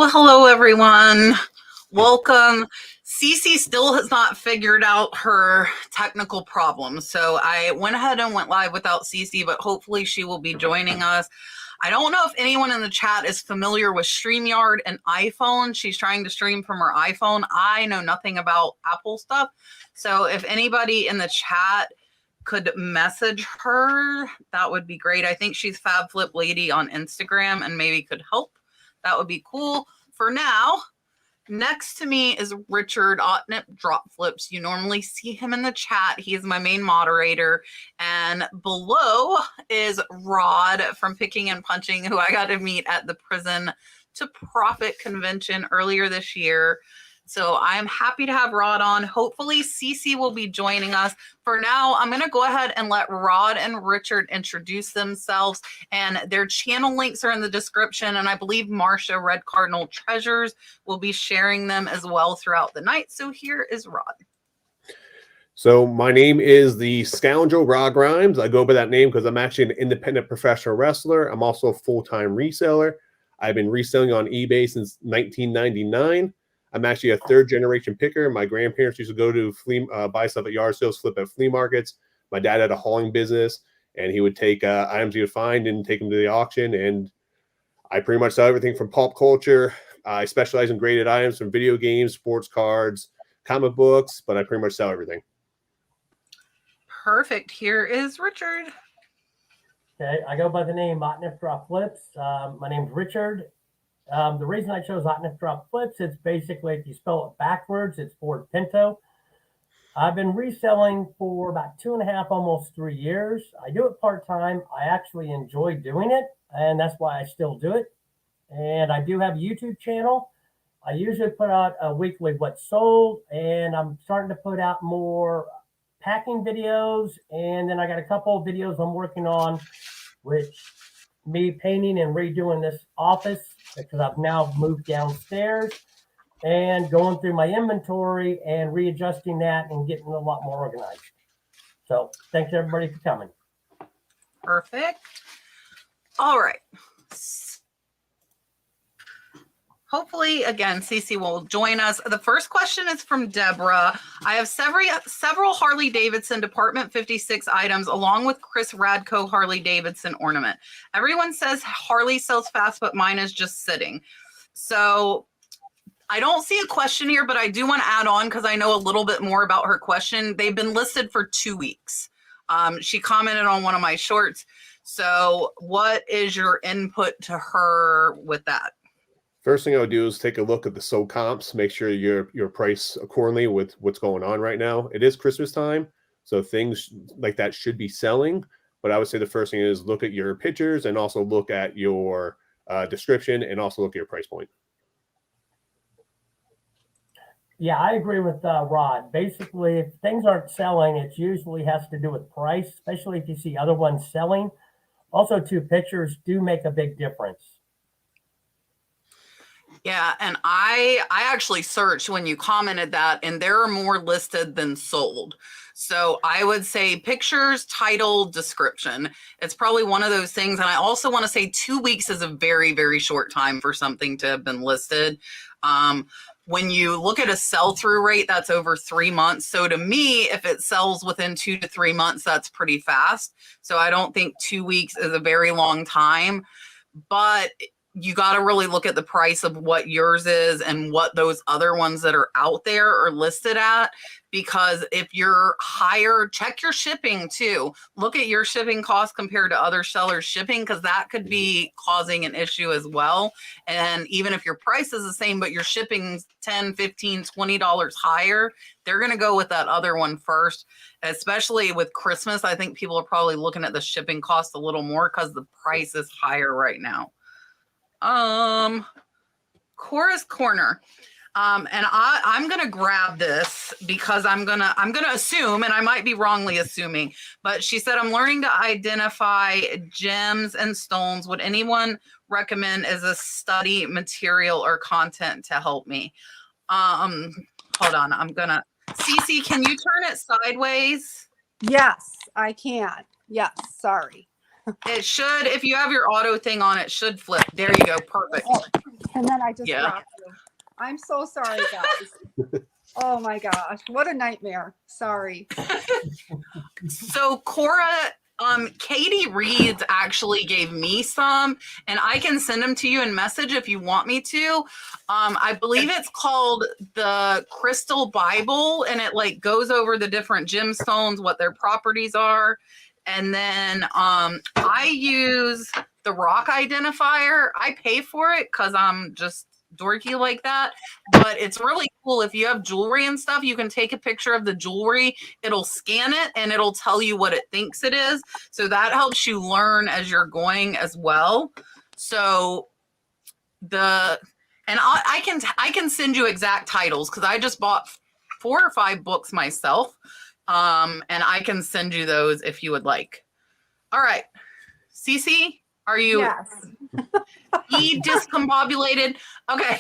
Hello, everyone. Welcome. Cici still has not figured out her technical problem, so I went ahead and went live without Cici, but hopefully she will be joining us. I don't know if anyone in the chat is familiar with StreamYard and iPhone. She's trying to stream from her iPhone. I know nothing about Apple stuff, so if anybody in the chat could message her, that would be great. I think she's FabFlip Lady on Instagram and maybe could help. That would be cool. For now, next to me is Richard Otnipdrof Flips. You normally see him in the chat. He is my main moderator. And below is Rod from Picking and Punching, who I got to meet at the Prison to Profit convention earlier this year. So I'm happy to have Rod on. Hopefully Cici will be joining us. For now, I'm going to go ahead and let Rod and Richard introduce themselves, and their channel links are in the description. And I believe Marsha Red Cardinal Treasures will be sharing them as well throughout the night. So here is Rod. So my name is the Scoundrel Rod Grimes. I go by that name because I'm actually an independent professional wrestler. I'm also a full-time reseller. I've been reselling on eBay since 1999. I'm actually a third-generation picker. My grandparents used to go to buy stuff at yard sales, flip at flea markets. My dad had a hauling business, and he would take items he would find and take them to the auction. And I pretty much sell everything from pulp culture. I specialize in graded items from video games, sports cards, comic books, but I pretty much sell everything. Perfect. Here is Richard. Okay, I go by the name Otnipdrof Flips. My name's Richard. The reason I chose Otnipdrof Flips, it's basically, if you spell it backwards, it's Ford Pinto. I've been reselling for about 2.5, almost 3 years. I do it part-time. I actually enjoy doing it, and that's why I still do it. And I do have a YouTube channel. I usually put out a weekly what's sold, and I'm starting to put out more packing videos. And then I got a couple of videos I'm working on, which me painting and redoing this office, because I've now moved downstairs, and going through my inventory and readjusting that and getting a lot more organized. So thanks everybody for coming. Perfect. All right. Hopefully, again, Cici will join us. The first question is from Deborah. I have several Harley-Davidson Department 56 items along with Chris Radco Harley-Davidson ornament. Everyone says Harley sells fast, but mine is just sitting. So I don't see a question here, but I do want to add on because I know a little bit more about her question. They've been listed for 2 weeks. She commented on one of my shorts. So what is your input to her with that? First thing I would do is take a look at the sold comps, make sure you're priced accordingly with what's going on right now. It is Christmas time, so things like that should be selling. But I would say the first thing is look at your pictures and also look at your description and also look at your price point. Yeah, I agree with Rod. Basically, if things aren't selling, it usually has to do with price, especially if you see other ones selling. Also, too, pictures do make a big difference. Yeah, and I actually searched when you commented that, and there are more listed than sold. So I would say pictures, title, description. It's probably one of those things. And I also want to say 2 weeks is a very, very short time for something to have been listed. When you look at a sell-through rate, that's over 3 months. So to me, if it sells within 2 to 3 months, that's pretty fast. So I don't think 2 weeks is a very long time. But you got to really look at the price of what yours is and what those other ones that are out there are listed at. Because if you're higher, check your shipping too. Look at your shipping costs compared to other sellers' shipping, because that could be causing an issue as well. And even if your price is the same, but your shipping's $10, $15, $20 higher, they're going to go with that other one first. Especially with Christmas, I think people are probably looking at the shipping cost a little more because the price is higher right now. Cora's Corner. And I'm gonna grab this because I'm gonna assume, and I might be wrongly assuming, but she said, I'm learning to identify gems and stones. Would anyone recommend as a study material or content to help me? Hold on, Cici, can you turn it sideways? Yes, I can. Yes, sorry. It should, if you have your auto thing on, it should flip. There you go, perfect. Oh, and then I just Yeah. dropped you. I'm so sorry, guys. Oh my gosh, what a nightmare. Sorry. So Cora, Katie Reeds actually gave me some, and I can send them to you in message if you want me to. I believe it's called the Crystal Bible, and it like goes over the different gemstones, what their properties are. And then I use the rock identifier. I pay for it because I'm just dorky like that, but it's really cool. If you have jewelry and stuff, you can take a picture of the jewelry, it'll scan it, and it'll tell you what it thinks it is. So that helps you learn as you're going as well. So I can send you exact titles because I just bought 4 or 5 books myself, and I can send you those if you would like. All right, Cici, are you? Yes. Discombobulated. Okay.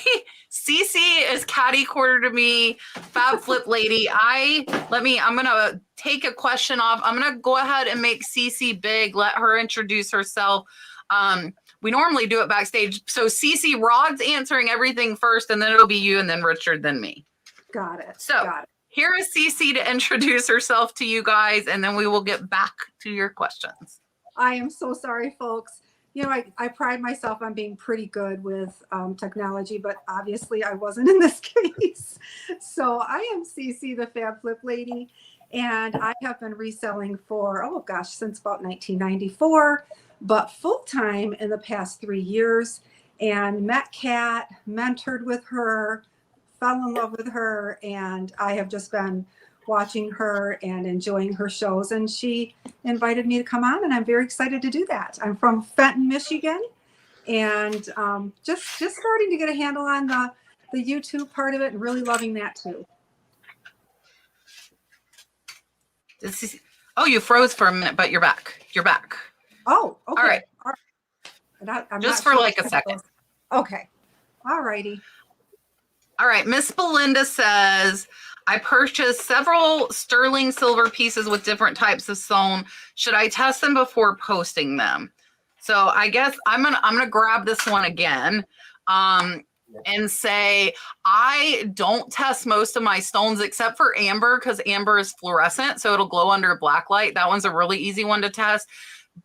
Cici is catty quarter to me. Fab flip lady. I'm gonna take a question off. I'm gonna go ahead and make Cici big. Let her introduce herself. We normally do it backstage. So Cici, Rod's answering everything first, and then it'll be you, and then Richard, then me. Got it. So Got it. here is Cici to introduce herself to you guys, and then we will get back to your questions. I am so sorry, folks. You know, I pride myself on being pretty good with technology, but obviously I wasn't in this case. So I am Cici, the Fab Flip Lady, and I have been reselling for, since about 1994, but full-time in the past 3 years, and met Kat, mentored with her, fell in love with her, and I have just been watching her and enjoying her shows, and she invited me to come on, and I'm very excited to do that. I'm from Fenton, Michigan, and just starting to get a handle on the YouTube part of it, and really loving that too. Oh, you froze for a minute, but you're back. You're back. Oh, okay. All right. I'm just not for sure like a second. Okay. All righty. All right. Miss Belinda says, I purchased several sterling silver pieces with different types of stone. Should I test them before posting them? So I guess I'm gonna grab this one again, and say I don't test most of my stones except for amber, because amber is fluorescent, so it'll glow under a black light. That one's a really easy one to test.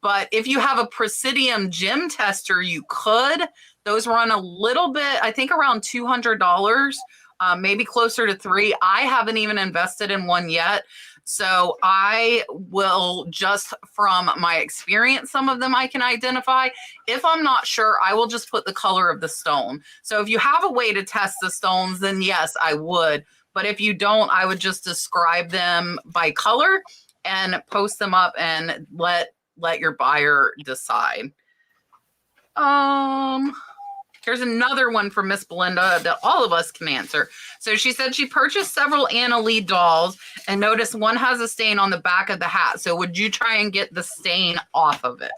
But if you have a Presidium gem tester, you could. Those run a little bit, I think around $200. Maybe closer to $300. I haven't even invested in one yet. So I will, just from my experience, some of them I can identify. If I'm not sure, I will just put the color of the stone. So if you have a way to test the stones, then yes, I would. But if you don't, I would just describe them by color and post them up and let your buyer decide. Here's another one from Miss Belinda that all of us can answer. So she said she purchased several Anna Lee dolls and noticed one has a stain on the back of the hat. So would you try and get the stain off of it?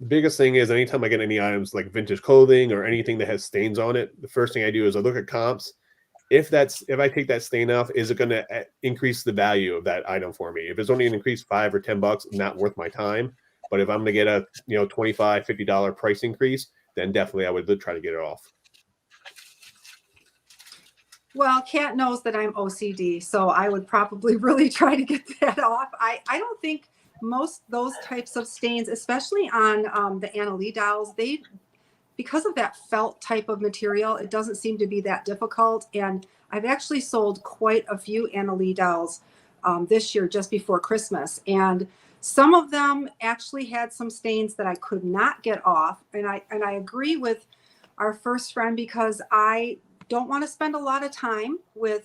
The biggest thing is anytime I get any items like vintage clothing or anything that has stains on it, the first thing I do is I look at comps. If I take that stain off, is it going to increase the value of that item for me? If it's only an increase $5 or $10, not worth my time. But if I'm going to get a $25, $50 price increase, then definitely I would try to get it off. Well, Kat knows that I'm OCD, so I would probably really try to get that off. I don't think most those types of stains, especially on the Anna Lee dolls, because of that felt type of material, it doesn't seem to be that difficult. And I've actually sold quite a few Anna Lee dolls this year, just before Christmas. And some of them actually had some stains that I could not get off. And I agree with our first friend, because I don't want to spend a lot of time with,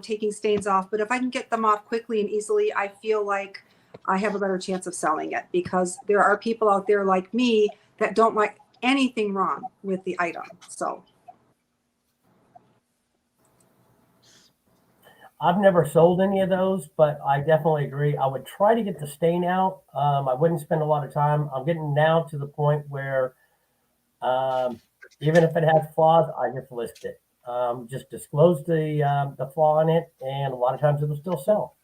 taking stains off. But if I can get them off quickly and easily, I feel like I have a better chance of selling it, because there are people out there like me that don't like anything wrong with the item. So I've never sold any of those, but I definitely agree. I would try to get the stain out. I wouldn't spend a lot of time. I'm getting now to the point where even if it has flaws, I just list it. Just disclose the flaw in it, and a lot of times it'll still sell.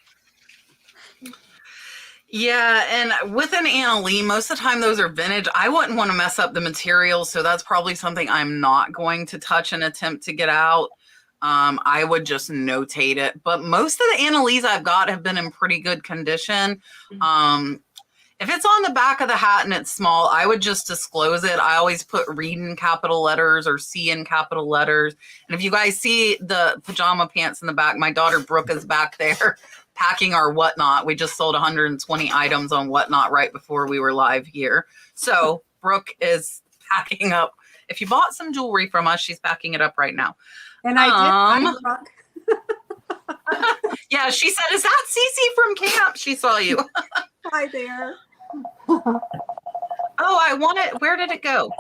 Yeah, and with an Annalee, most of the time those are vintage. I wouldn't want to mess up the materials, so that's probably something I'm not going to touch and attempt to get out. I would just notate it. But most of the Annalees I've got have been in pretty good condition. If it's on the back of the hat and it's small, I would just disclose it. I always put read in capital letters or C in capital letters. And if you guys see the pajama pants in the back, my daughter Brooke is back there packing our Whatnot. We just sold 120 items on Whatnot right before we were live here. So Brooke is packing up. If you bought some jewelry from us, she's packing it up right now. and I did. Yeah, she said, "Is that Cici from camp?" She saw you. Hi there. Oh, I want it. Where did it go?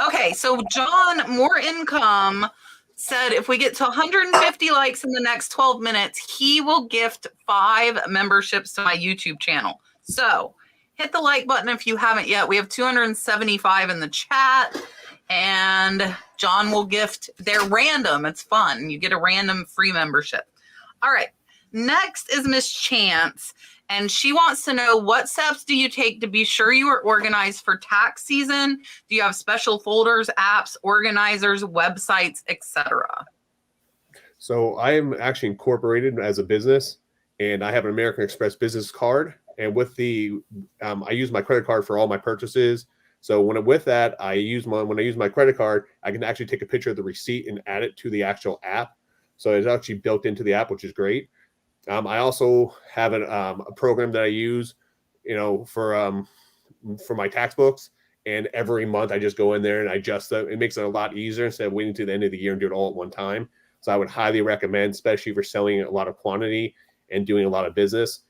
Okay, so John, More Income, said if we get to 150 likes in the next 12 minutes, he will gift 5 memberships to my YouTube channel. So hit the like button if you haven't yet. We have 275 in the chat, and John will gift. They're random. It's fun. You get a random free membership. All right. Next is Miss Chance, and she wants to know, what steps do you take to be sure you are organized for tax season? Do you have special folders, apps, organizers, websites, etc.? So I am actually incorporated as a business, and I have an American Express business card. And with the, I use my credit card for all my purchases. So when I use my credit card, I can actually take a picture of the receipt and add it to the actual app. So it's actually built into the app, which is great. I also have a program that I use, for my tax books. And every month I just go in there and I adjust them. It makes it a lot easier instead of waiting to the end of the year and do it all at one time. So I would highly recommend, especially for selling a lot of quantity and doing a lot of business,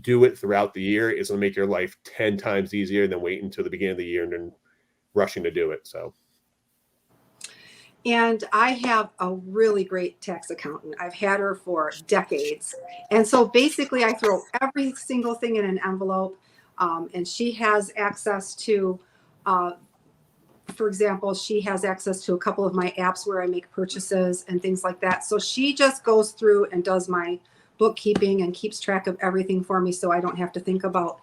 do it throughout the year. It's going to make your life 10 times easier than waiting until the beginning of the year and then rushing to do it. So. And I have a really great tax accountant. I've had her for decades. And so basically I throw every single thing in an envelope, and she has access to, for example, she has access to a couple of my apps where I make purchases and things like that. So she just goes through and does my bookkeeping and keeps track of everything for me, so I don't have to think about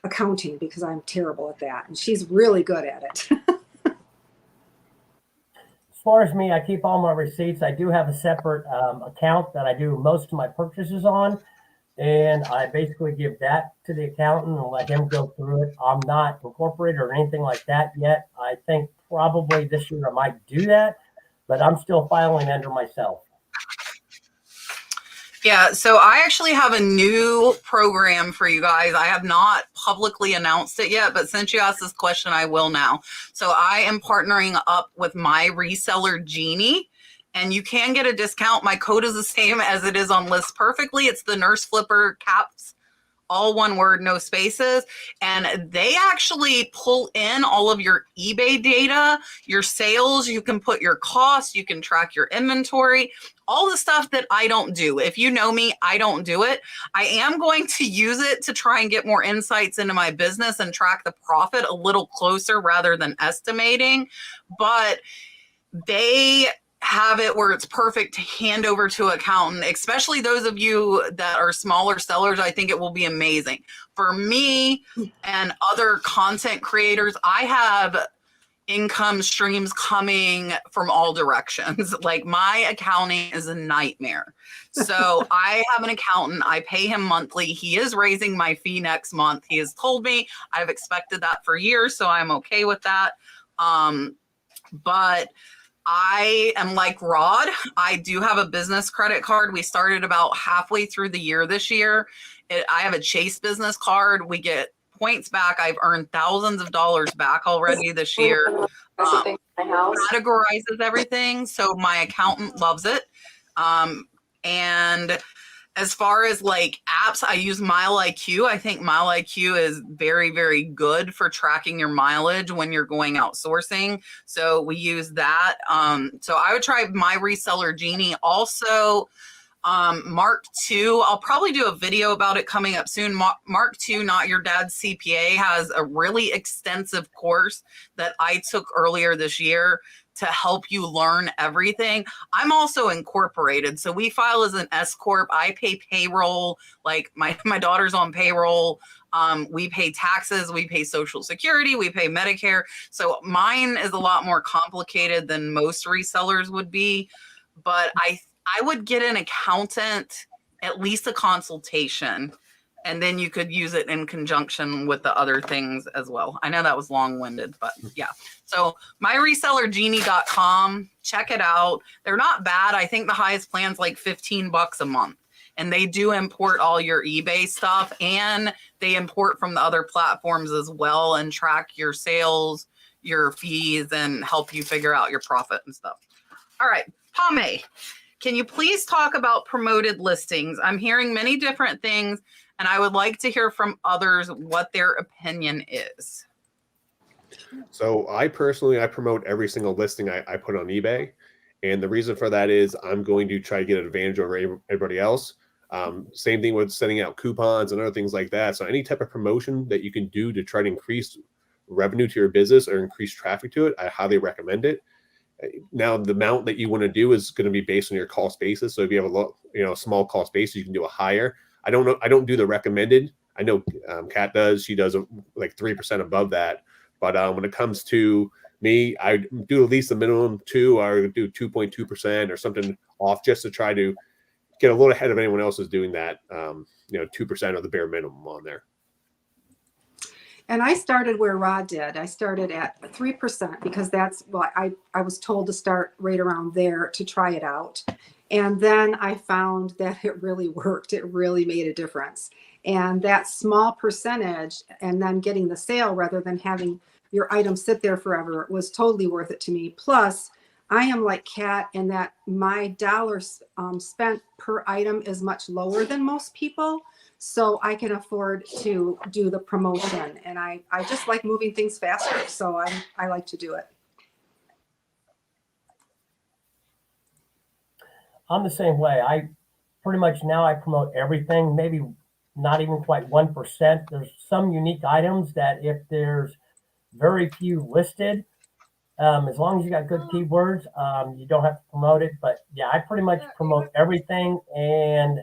accounting, because I'm terrible at that. And she's really good at it. As far as me, I keep all my receipts. I do have a separate account that I do most of my purchases on, and I basically give that to the accountant and let him go through it. I'm not incorporated or anything like that yet. I think probably this year I might do that, but I'm still filing under myself. Yeah, so I actually have a new program for you guys. I have not publicly announced it yet, but since you asked this question, I will now. So I am partnering up with my reseller, Jeannie, and you can get a discount. My code is the same as it is on List Perfectly. It's the Nurse Flipper Caps, all one word, no spaces. And they actually pull in all of your eBay data, your sales. You can put your costs, you can track your inventory, all the stuff that I don't do. If you know me, I don't do it. I am going to use it to try and get more insights into my business and track the profit a little closer rather than estimating. But they have it where it's perfect to hand over to an accountant, especially those of you that are smaller sellers. I think it will be amazing. For me and other content creators, I have income streams coming from all directions. Like, my accounting is a nightmare. So I have an accountant. I pay him monthly. He is raising my fee next month. He has told me. I've expected that for years, so I'm okay with that. But I am like Rod. I do have a business credit card. We started about halfway through the year this year. I have a Chase business card. We get points back. I've earned thousands of dollars back already this year. Categorizes everything. So my accountant loves it. And As far as like apps, I use MileIQ. I think MileIQ is very, very good for tracking your mileage when you're going outsourcing. So we use that. So I would try My Reseller Genie. Also, Mark II, I'll probably do a video about it coming up soon. Mark II, Not Your Dad's CPA, has a really extensive course that I took earlier this year to help you learn everything. I'm also incorporated, so we file as an S corp. I pay payroll, like my daughter's on payroll. We pay taxes, we pay Social Security, we pay Medicare. So mine is a lot more complicated than most resellers would be, but I would get an accountant, at least a consultation, and then you could use it in conjunction with the other things as well. I know that was long-winded, but yeah. So myresellergenie.com, check it out. They're not bad. I think the highest plan's like $15 a month. And they do import all your eBay stuff, and they import from the other platforms as well and track your sales, your fees, and help you figure out your profit and stuff. All right, Pame, can you please talk about promoted listings? I'm hearing many different things, and I would like to hear from others what their opinion is. So I promote every single listing I put on eBay. And the reason for that is I'm going to try to get an advantage over everybody else. Same thing with sending out coupons and other things like that. So any type of promotion that you can do to try to increase revenue to your business or increase traffic to it, I highly recommend it. Now, the amount that you want to do is going to be based on your cost basis. So if you have a small cost basis, you can do a higher. I don't do the recommended. I know Kat does. She does like 3% above that. But when it comes to me, I do at least the minimum 2, or do 2.2% or something off, just to try to get a little ahead of anyone else who's doing that. 2% of the bare minimum on there. And I started where Rod did. I started at 3% because that's what I was told to start right around there to try it out. And then I found that it really worked. It really made a difference. And that small percentage and then getting the sale rather than having your item sit there forever was totally worth it to me. Plus, I am like Kat in that my dollars spent per item is much lower than most people. So I can afford to do the promotion, and I just like moving things faster. So I like to do it. I'm the same way. I pretty much now I promote everything, maybe not even quite 1%. There's some unique items that if there's very few listed, as long as you got good keywords, you don't have to promote it. But yeah, I pretty much promote everything, and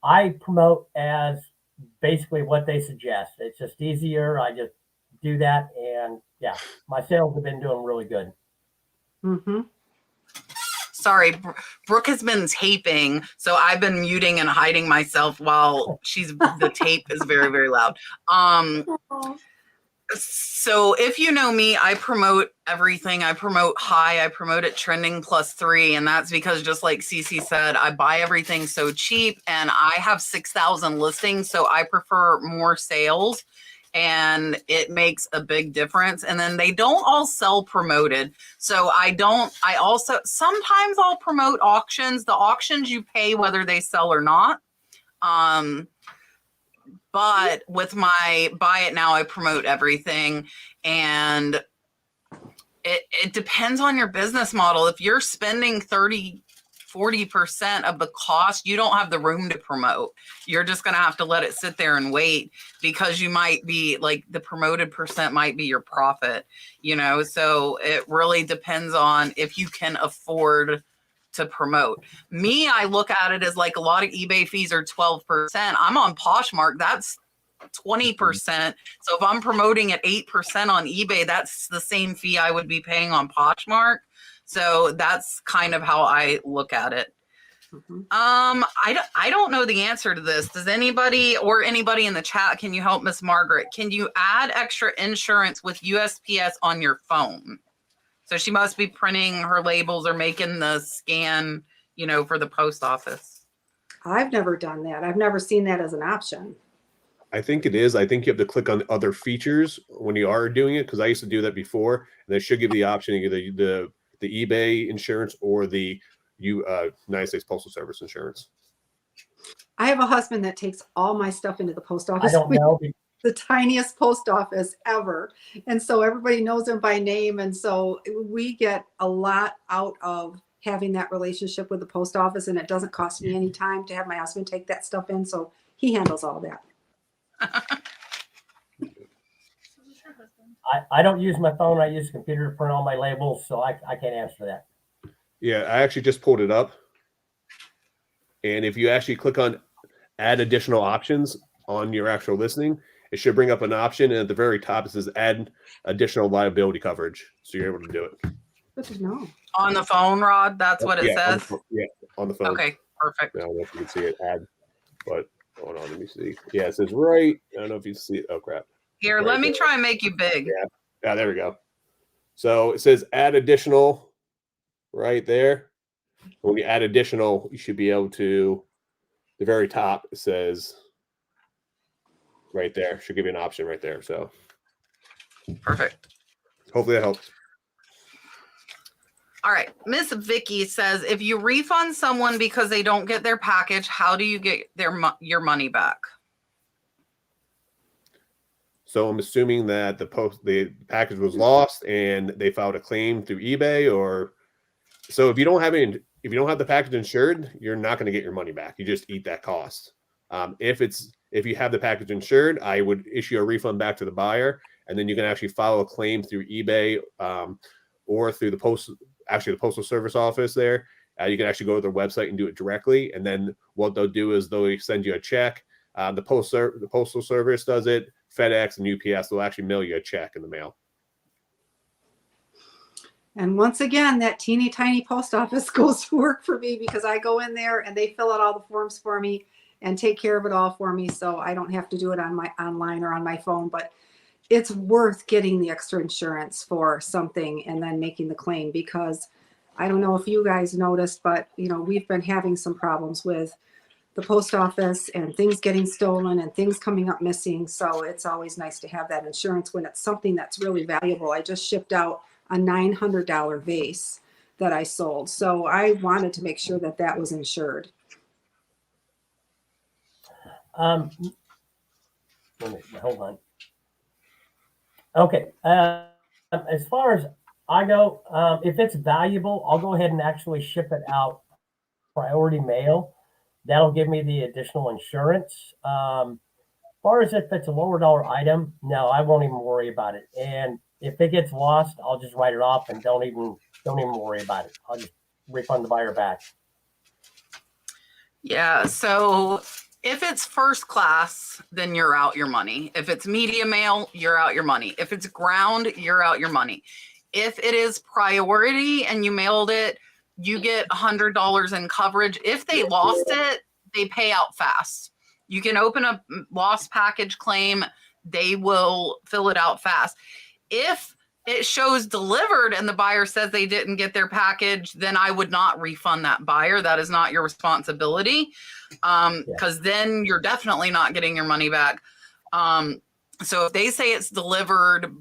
I promote as basically what they suggest. It's just easier. I just do that, and yeah, my sales have been doing really good. Mm-hmm. Sorry, Brooke has been taping, so I've been muting and hiding myself while the tape is very, very loud. So if you know me, I promote everything. I promote high, I promote it trending +3. And that's because, just like Cici said, I buy everything so cheap, and I have 6,000 listings. So I prefer more sales, and it makes a big difference. And then they don't all sell promoted. So sometimes I'll promote auctions. The auctions you pay whether they sell or not. But with my buy it now, I promote everything. And it depends on your business model. If you're spending 30-40% of the cost, you don't have the room to promote. You're just going to have to let it sit there and wait, because you might be like, the promoted percent might be your profit, so it really depends on if you can afford to promote. Me, I look at it as like a lot of eBay fees are 12%. I'm on Poshmark, that's 20%. So if I'm promoting at 8% on eBay, that's the same fee I would be paying on Poshmark. So that's kind of how I look at it. Mm-hmm. I don't know the answer to this. Does anybody in the chat, can you help Miss Margaret? Can you add extra insurance with USPS on your phone? So she must be printing her labels or making the scan, for the post office. I've never done that. I've never seen that as an option. I think it is. I think you have to click on other features when you are doing it, because I used to do that before, and they should give you the option of either the eBay insurance or the United States Postal Service insurance. I have a husband that takes all my stuff into the post office. I don't know. The tiniest post office ever. And so everybody knows him by name. And so we get a lot out of having that relationship with the post office, and it doesn't cost me any time to have my husband take that stuff in. So he handles all that. I don't use my phone. I use a computer to print all my labels, so I can't answer that. Yeah, I actually just pulled it up. And if you actually click on add additional options on your actual listing, it should bring up an option. And at the very top, it says add additional liability coverage. So you're able to do it. Good to know. On the phone, Rod, that's what it says? On the phone. Okay, perfect. I don't know if you can see it add, but hold on, let me see. Yeah, it says right. I don't know if you see it. Oh, crap. Here, Right let me there. try and make you big. Yeah, there we go. So it says add additional right there. When you add additional, you should be able to, the very top, it says right there. Should give you an option right there. So Perfect. hopefully that helps. All right. Miss Vicky says, if you refund someone because they don't get their package, how do you get your money back? So I'm assuming that the package was lost and they filed a claim through eBay, or so if you don't have the package insured, you're not going to get your money back. You just eat that cost. If you have the package insured, I would issue a refund back to the buyer, and then you can actually file a claim through eBay or through the postal service office there. You can actually go to their website and do it directly. And then what they'll do is they'll send you a check. The postal service does it. FedEx and UPS will actually mail you a check in the mail. And once again, that teeny tiny post office goes to work for me because I go in there and they fill out all the forms for me and take care of it all for me. So I don't have to do it on my online or on my phone, but it's worth getting the extra insurance for something and then making the claim, because I don't know if you guys noticed, but we've been having some problems with the post office and things getting stolen and things coming up missing. So it's always nice to have that insurance when it's something that's really valuable. I just shipped out a $900 vase that I sold. So I wanted to make sure that that was insured. Hold on. Okay. As far as I go, if it's valuable, I'll go ahead and actually ship it out priority mail. That'll give me the additional insurance. As far as if it's a lower dollar item, no, I won't even worry about it. And if it gets lost, I'll just write it off and don't even worry about it. I'll just refund the buyer back. Yeah. So if it's first class, then you're out your money. If it's media mail, you're out your money. If it's ground, you're out your money. If it is priority and you mailed it, you get $100 in coverage. If they lost it, they pay out fast. You can open a lost package claim. They will fill it out fast. If it shows delivered and the buyer says they didn't get their package, then I would not refund that buyer. That is not your responsibility, because then you're definitely not getting your money back. So if they say it's delivered,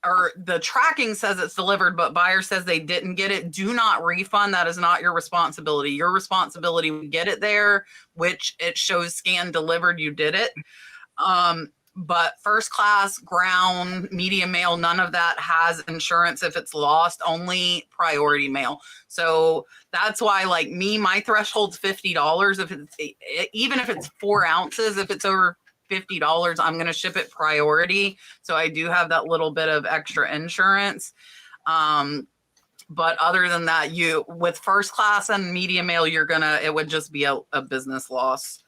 or the tracking says it's delivered, but buyer says they didn't get it, do not refund. That is not your responsibility. Your responsibility would get it there, which it shows scanned delivered, you did it. But first class, ground, media mail, none of that has insurance if it's lost, only priority mail. So that's why, like me, my threshold's $50. If it's, even if it's 4 ounces, if it's over $50, I'm going to ship it priority. So I do have that little bit of extra insurance. But other than that, with first class and media mail, it would just be a business loss.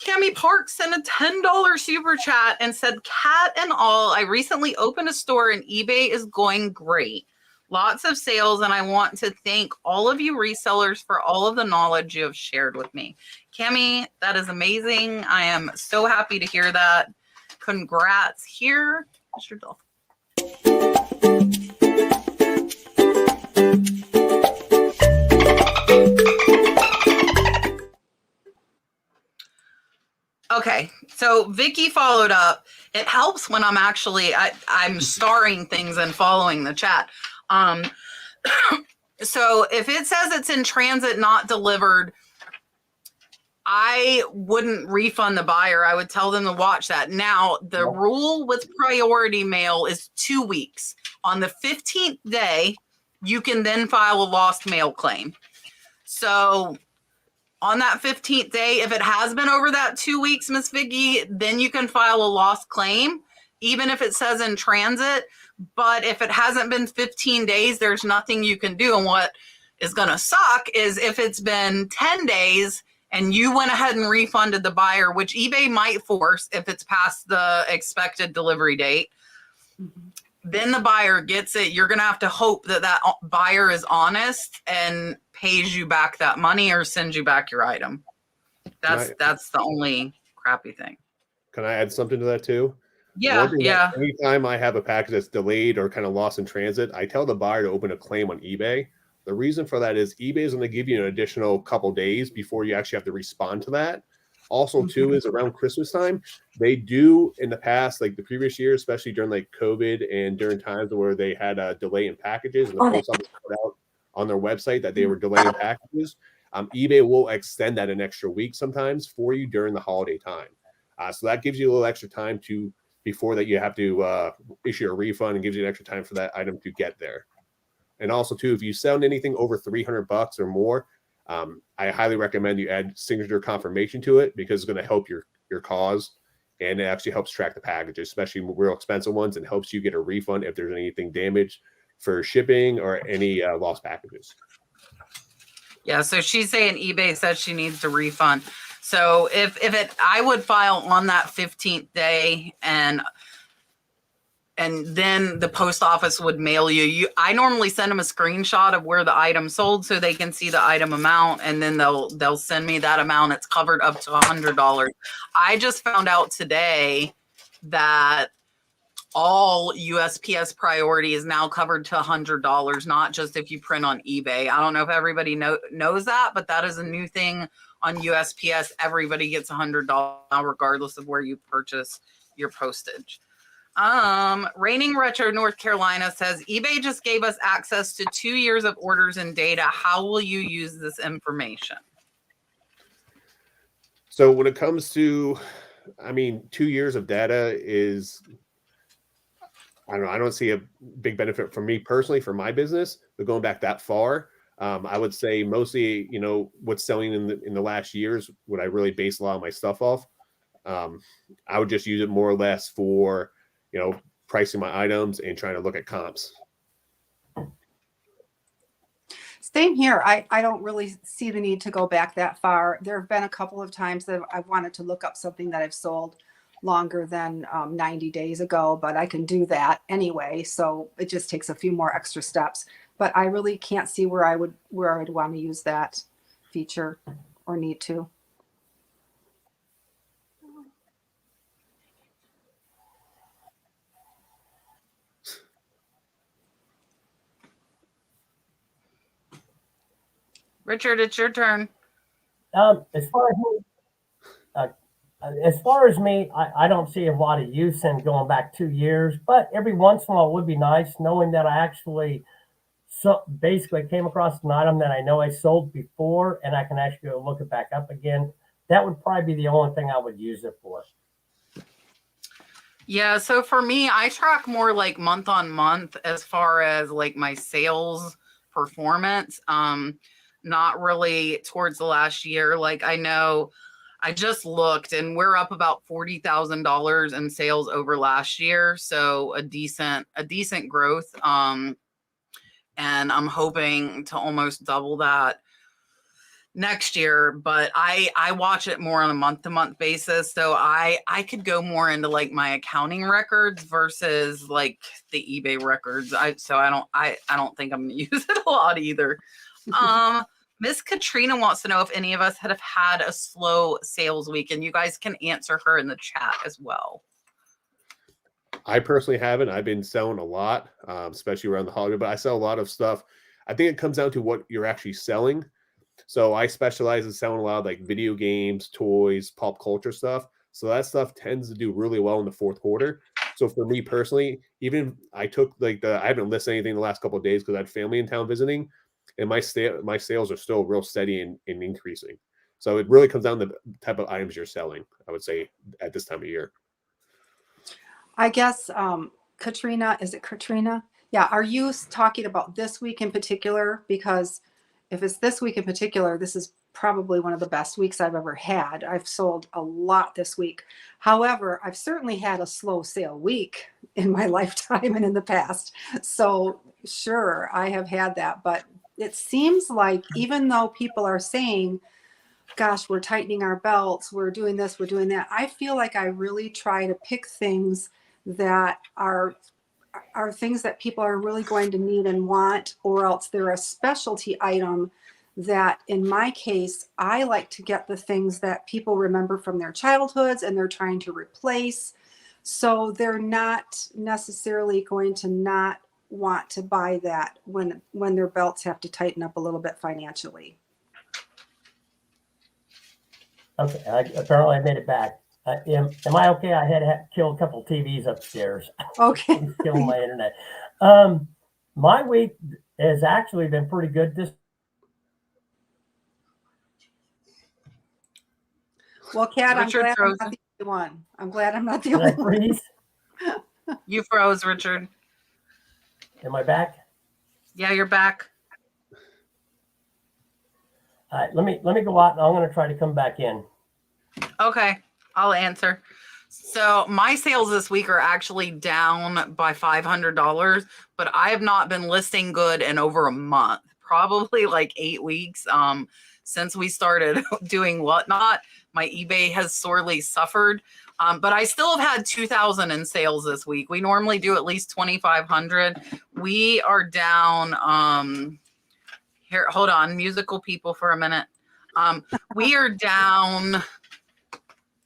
Cami Park sent a $10 super chat and said, cat and all, I recently opened a store and eBay is going great. Lots of sales, and I want to thank all of you resellers for all of the knowledge you have shared with me. Cami, that is amazing. I am so happy to hear that. Congrats here, Mr. Dolphin. Okay, so Vicky followed up. It helps when I'm I'm starring things and following the chat. So if it says it's in transit, not delivered, I wouldn't refund the buyer. I would tell them to watch that. Now, the rule with priority mail is 2 weeks. On the 15th day, you can then file a lost mail claim. So on that 15th day, if it has been over that 2 weeks, Miss Vicky, then you can file a lost claim, even if it says in transit. But if it hasn't been 15 days, there's nothing you can do. And what is going to suck is if it's been 10 days and you went ahead and refunded the buyer, which eBay might force if it's past the expected delivery date, then the buyer gets it. You're going to have to hope that that buyer is honest and pays you back that money or sends you back your item. That's the only crappy thing. Can I add something to that too? Yeah, yeah. Anytime I have a package that's delayed or kind of lost in transit, I tell the buyer to open a claim on eBay. The reason for that is eBay is going to give you an additional couple days before you actually have to respond to that. Also, too, is around Christmas time, they do in the past, like the previous year, especially during like COVID and during times where they had a delay in packages and the post office put out on their website that they were delaying packages. eBay will extend that an extra week sometimes for you during the holiday time. So that gives you a little extra time before that you have to issue a refund, and gives you an extra time for that item to get there. And also, too, if you sell anything over $300 or more, I highly recommend you add signature confirmation to it, because it's going to help your cause, and it actually helps track the packages, especially real expensive ones, and helps you get a refund if there's anything damaged for shipping or any lost packages. Yeah, so she's saying eBay says she needs to refund. So I would file on that 15th day, and then the post office would mail you. I normally send them a screenshot of where the item sold so they can see the item amount, and then they'll send me that amount. It's covered up to $100. I just found out today that all USPS priority is now covered to $100, not just if you print on eBay. I don't know if everybody knows that, but that is a new thing on USPS. Everybody gets $100 regardless of where you purchase your postage. Reigning Retro North Carolina says, eBay just gave us access to 2 years of orders and data. How will you use this information? So when it comes to, 2 years of data is, I don't see a big benefit for me personally for my business, but going back that far, I would say mostly, what's selling in the last years, what I really base a lot of my stuff off. I would just use it more or less for, pricing my items and trying to look at comps. Same here. I don't really see the need to go back that far. There have been a couple of times that I've wanted to look up something that I've sold longer than 90 days ago, but I can do that anyway. So it just takes a few more extra steps. But I really can't see where I would want to use that feature or need to. Richard, it's your turn. As far as me, I don't see a lot of use in going back 2 years, but every once in a while it would be nice knowing that I actually basically came across an item that I know I sold before, and I can actually go look it back up again. That would probably be the only thing I would use it for. Yeah, so for me, I track more like month on month as far as like my sales performance. Not really towards the last year. Like I know I just looked and we're up about $40,000 in sales over last year. So a decent growth. And I'm hoping to almost double that next year, but I watch it more on a month-to-month basis. So I could go more into like my accounting records versus like the eBay records. I don't think I'm gonna use it a lot either. Miss Katrina wants to know if any of us have had a slow sales week, and you guys can answer her in the chat as well. I personally haven't. I've been selling a lot, especially around the holiday, but I sell a lot of stuff. I think it comes down to what you're actually selling. So I specialize in selling a lot of like video games, toys, pop culture stuff. So that stuff tends to do really well in the fourth quarter. So for me personally, even I haven't listed anything the last couple of days because I had family in town visiting, and my sales are still real steady and increasing. So it really comes down to the type of items you're selling, I would say, at this time of year. I guess, Katrina, is it Katrina? Yeah. Are you talking about this week in particular? Because if it's this week in particular, this is probably one of the best weeks I've ever had. I've sold a lot this week. However, I've certainly had a slow sale week in my lifetime and in the past. So sure, I have had that, but it seems like even though people are saying, gosh, we're tightening our belts, we're doing this, we're doing that, I feel like I really try to pick things that are things that people are really going to need and want, or else they're a specialty item that, in my case, I like to get the things that people remember from their childhoods and they're trying to replace. So they're not necessarily going to not want to buy that when their belts have to tighten up a little bit financially. Okay, apparently I made it back. Am I okay? I had to kill a couple TVs upstairs. Okay. Killing my internet. My week has actually been pretty good. Well, Kat, I'm Richard glad I'm frozen. not the only one. I'm glad I'm not the Did I only one. freeze? You froze, Richard. Am I back? Yeah, you're back. All right, let me go out and I'm going to try to come back in. Okay, I'll answer. So my sales this week are actually down by $500, but I have not been listing good in over a month, probably like 8 weeks. Since we started doing Whatnot, my eBay has sorely suffered. But I still have had 2,000 in sales this week. We normally do at least 2,500. We are down. Here, hold on, musical people for a minute. We are down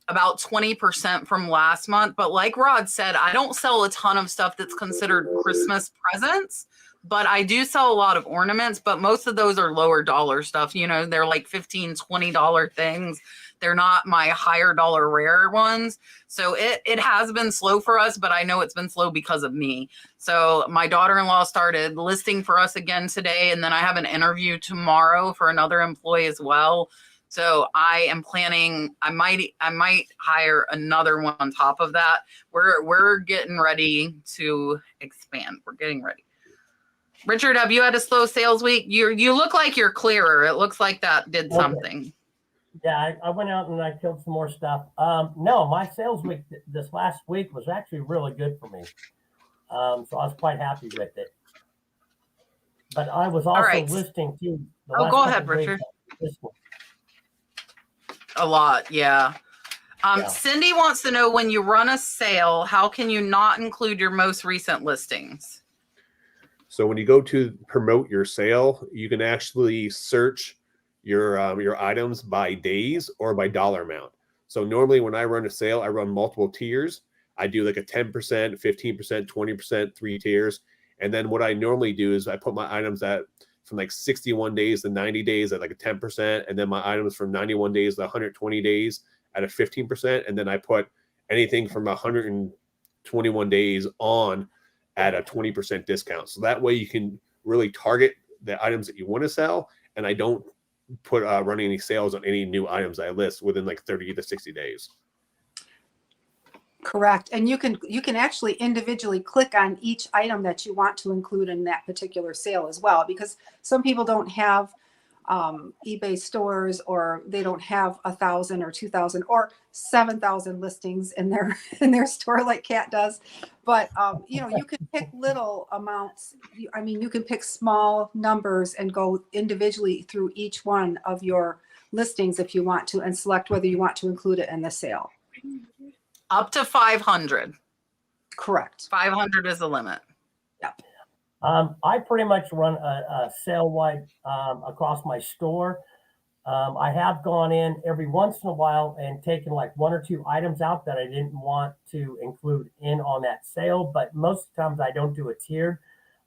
about 20% from last month. But like Rod said, I don't sell a ton of stuff that's considered Christmas presents, but I do sell a lot of ornaments, but most of those are lower dollar stuff. You know, they're like $15, $20 things. They're not my higher dollar rare ones. So it has been slow for us, but I know it's been slow because of me. So my daughter-in-law started listing for us again today. And then I have an interview tomorrow for another employee as well. So I am planning, I might hire another one on top of that. We're getting ready to expand. We're getting ready. Richard, have you had a slow sales week? You look like you're clearer. It looks like that did something. Yeah, I went out and I killed some more stuff. No, my sales week this last week was actually really good for me. So I was quite happy with it. But I was also listing too. Go ahead, Richard. A lot, yeah. Cindy wants to know, when you run a sale, how can you not include your most recent listings? So when you go to promote your sale, you can actually search your items by days or by dollar amount. So normally when I run a sale, I run multiple tiers. I do like a 10%, 15%, 20%, 3 tiers. And then what I normally do is I put my items at from like 61 days to 90 days at like a 10%. And then my items from 91 days to 120 days at a 15%. And then I put anything from 121 days on at a 20% discount. So that way you can really target the items that you want to sell. And I don't put running any sales on any new items I list within like 30 to 60 days. Correct. And you can actually individually click on each item that you want to include in that particular sale as well, because some people don't have eBay stores, or they don't have 1,000 or 2,000 or 7,000 listings in their store like Kat does. But you know, you can pick little amounts. I mean, you can pick small numbers and go individually through each one of your listings if you want to, and select whether you want to include it in the sale. Up to 500. Correct. 500 is the limit. Yep. I pretty much run a sale wide across my store. I have gone in every once in a while and taken like 1 or 2 items out that I didn't want to include in on that sale. But most times I don't do a tiered.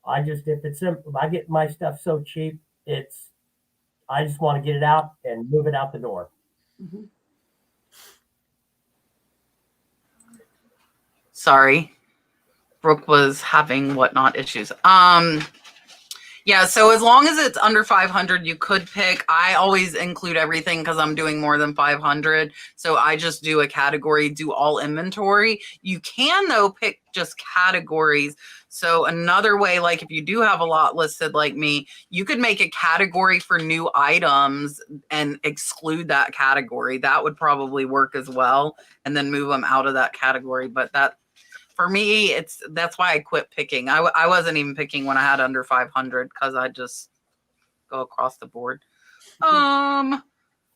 I just, if I get my stuff so cheap, I just want to get it out and move it out the door. Mm-hmm. Sorry. Brooke was having Whatnot issues. Yeah, so as long as it's under 500, you could pick. I always include everything because I'm doing more than 500. So I just do a category, do all inventory. You can, though, pick just categories. So another way, like if you do have a lot listed like me, you could make a category for new items and exclude that category. That would probably work as well, and then move them out of that category. But that, for me, that's why I quit picking. I wasn't even picking when I had under 500 because I just go across the board.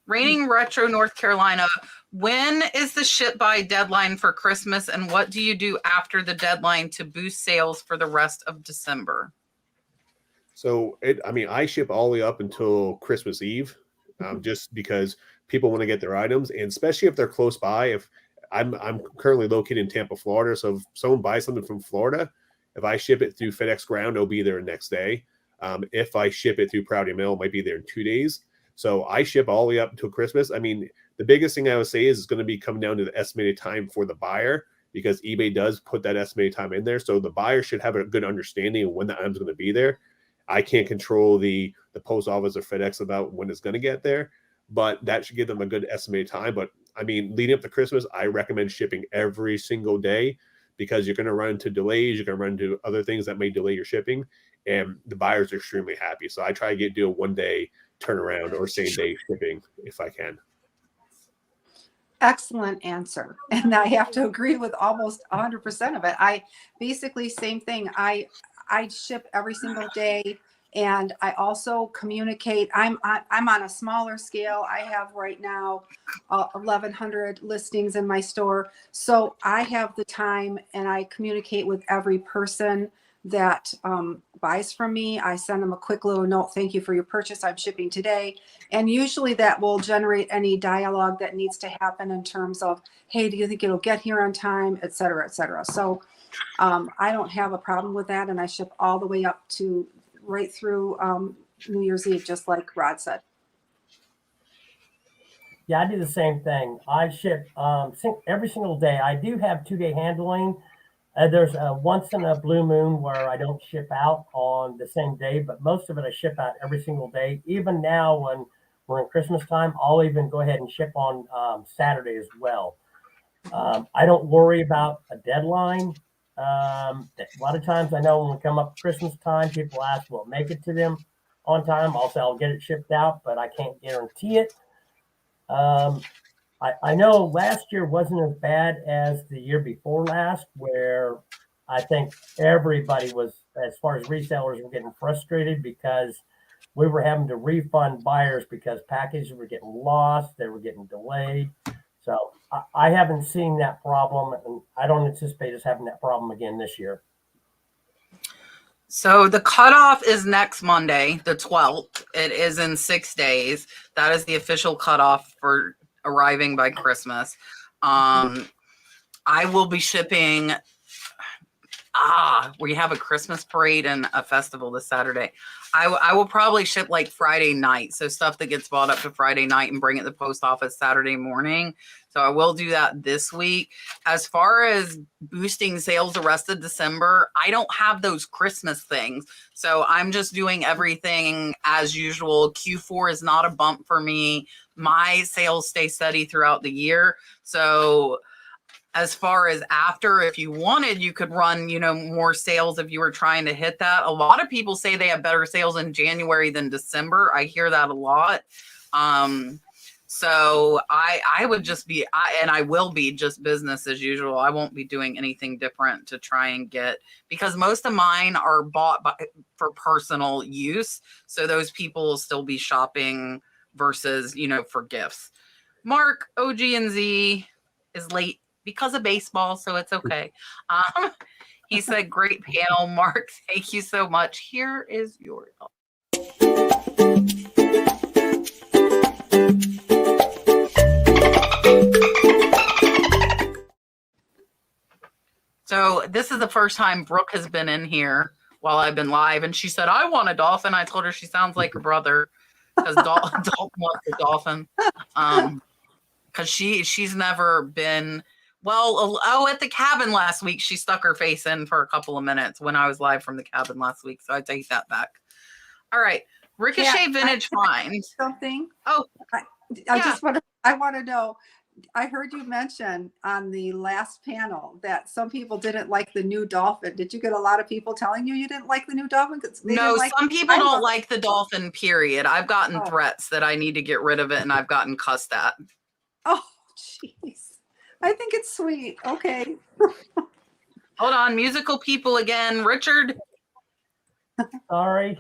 Raining Retro, North Carolina. When is the ship by deadline for Christmas, and what do you do after the deadline to boost sales for the rest of December? So I ship all the way up until Christmas Eve, just because people want to get their items, and especially if they're close by. If I'm currently located in Tampa, Florida, so if someone buys something from Florida, if I ship it through FedEx Ground, it'll be there the next day. If I ship it through Priority Mail, it might be there in 2 days. So I ship all the way up until Christmas. I mean, the biggest thing I would say is it's going to be coming down to the estimated time for the buyer, because eBay does put that estimated time in there. So the buyer should have a good understanding of when the item's going to be there. I can't control the post office or FedEx about when it's going to get there, but that should give them a good estimated time. But I mean, leading up to Christmas, I recommend shipping every single day, because you're going to run into delays. You're going to run into other things that may delay your shipping, and the buyers are extremely happy. So I try to do a 1 day turnaround or same day shipping if I can. Excellent answer. And I have to agree with almost 100% of it. I basically, same thing. I ship every single day, and I also communicate. I'm on a smaller scale. I have right now 1,100 listings in my store. So I have the time, and I communicate with every person that buys from me. I send them a quick little note. Thank you for your purchase. I'm shipping today. And usually that will generate any dialogue that needs to happen in terms of, hey, do you think it'll get here on time, et cetera, et cetera. So I don't have a problem with that. And I ship all the way up to right through New Year's Eve, just like Rod said. Yeah, I do the same thing. I ship every single day. I do have 2-day handling. There's a once in a blue moon where I don't ship out on the same day, but most of it I ship out every single day. Even now, when we're in Christmas time, I'll even go ahead and ship on Saturday as well. I don't worry about a deadline. A lot of times I know when we come up to Christmas time, people ask, will it make it to them on time? I'll say I'll get it shipped out, but I can't guarantee it. I know last year wasn't as bad as the year before last, where I think everybody was, as far as resellers, were getting frustrated because we were having to refund buyers because packages were getting lost, they were getting delayed. So I haven't seen that problem, and I don't anticipate us having that problem again this year. So the cutoff is next Monday, the 12th. It is in 6 days. That is the official cutoff for arriving by Christmas. I will be shipping. We have a Christmas parade and a festival this Saturday. I will probably ship like Friday night. So stuff that gets bought up to Friday night and bring it to the post office Saturday morning. So I will do that this week. As far as boosting sales the rest of December, I don't have those Christmas things. So I'm just doing everything as usual. Q4 is not a bump for me. My sales stay steady throughout the year. So as far as after, if you wanted, you could run, more sales if you were trying to hit that. A lot of people say they have better sales in January than December. I hear that a lot. So I would just be, and I will be just business as usual. I won't be doing anything different to try and get, because most of mine are bought for personal use. So those people will still be shopping versus, for gifts. Mark, OG and Z is late because of baseball, so it's okay. He said, great panel, Mark. Thank you so much. Here is your. So this is the first time Brooke has been in here while I've been live, and she said, I want a dolphin. I told her she sounds like her brother, because Dalton wants a dolphin. Because she's never been, at the cabin last week, she stuck her face in for a couple of minutes when I was live from the cabin last week. So I take that back. All right. Ricochet Yeah, Vintage Finds. Something. Oh, I yeah. I want to know. I heard you mention on the last panel that some people didn't like the new Dolphin. Did you get a lot of people telling you didn't like the new Dolphin? Because they No, didn't like. some people I don't love it. like the Dolphin, period. I've gotten Oh. threats that I need to get rid of it, and I've gotten cussed at. Oh, jeez. I think it's sweet. Okay. Hold on, musical people again. Richard. Sorry.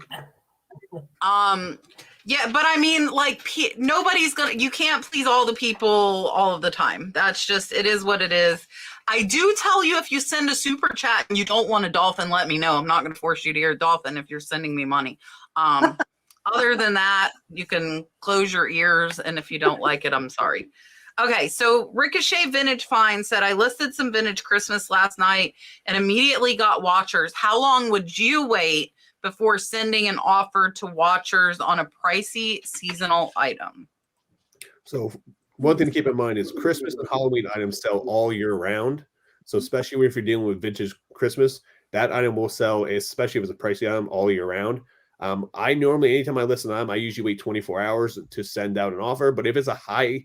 Yeah, but I mean, like, nobody's gonna, you can't please all the people all of the time. That's just, it is what it is. I do tell you, if you send a super chat and you don't want a Dolphin, let me know. I'm not going to force you to hear a Dolphin if you're sending me money. Other than that, you can close your ears, and if you don't like it, I'm sorry. Okay, so Ricochet Vintage Find said, I listed some vintage Christmas last night and immediately got watchers. How long would you wait before sending an offer to watchers on a pricey seasonal item? So one thing to keep in mind is Christmas and Halloween items sell all year round. So especially if you're dealing with vintage Christmas, that item will sell, especially if it's a pricey item, all year round. I normally, anytime I list an item, I usually wait 24 hours to send out an offer. But if it's a high,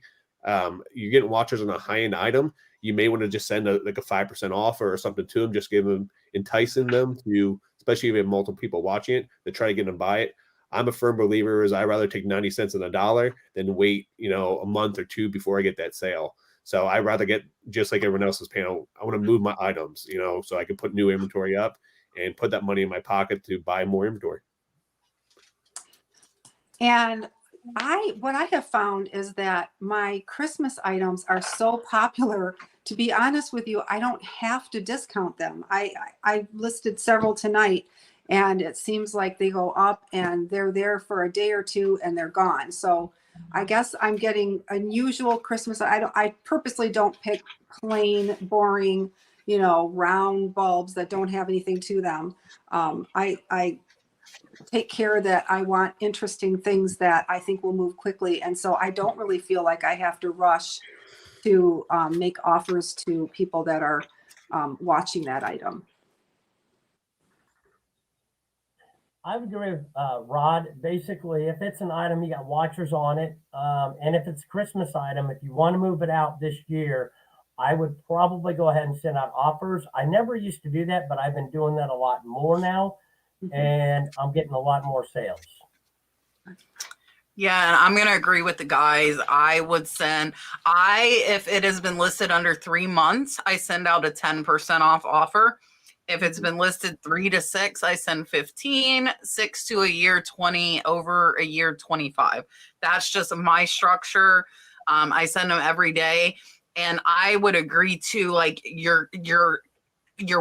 you're getting watchers on a high-end item, you may want to just send like a 5% offer or something to them, just enticing them to, especially if you have multiple people watching it, to try to get them to buy it. I'm a firm believer is I'd rather take 90 cents on the dollar than wait, a month or two before I get that sale. So I'd rather get, just like everyone else's panel, I want to move my items, so I can put new inventory up and put that money in my pocket to buy more inventory. And what I have found is that my Christmas items are so popular. To be honest with you, I don't have to discount them. I listed several tonight, and it seems like they go up and they're there for a day or two and they're gone. So I guess I'm getting unusual Christmas. I purposely don't pick plain, boring, round bulbs that don't have anything to them. I take care that I want interesting things that I think will move quickly. And so I don't really feel like I have to rush to make offers to people that are watching that item. I would agree with Rod. Basically, if it's an item, you got watchers on it. And if it's a Christmas item, if you want to move it out this year, I would probably go ahead and send out offers. I never used to do that, but I've been doing that a lot more now. And I'm getting a lot more sales. Yeah, and I'm going to agree with the guys. I would send, if it has been listed under 3 months, I send out a 10% off offer. If it's been listed 3 to 6, I send 15, 6 to a year, 20, over a year, 25. That's just my structure. I send them every day. And I would agree too, like your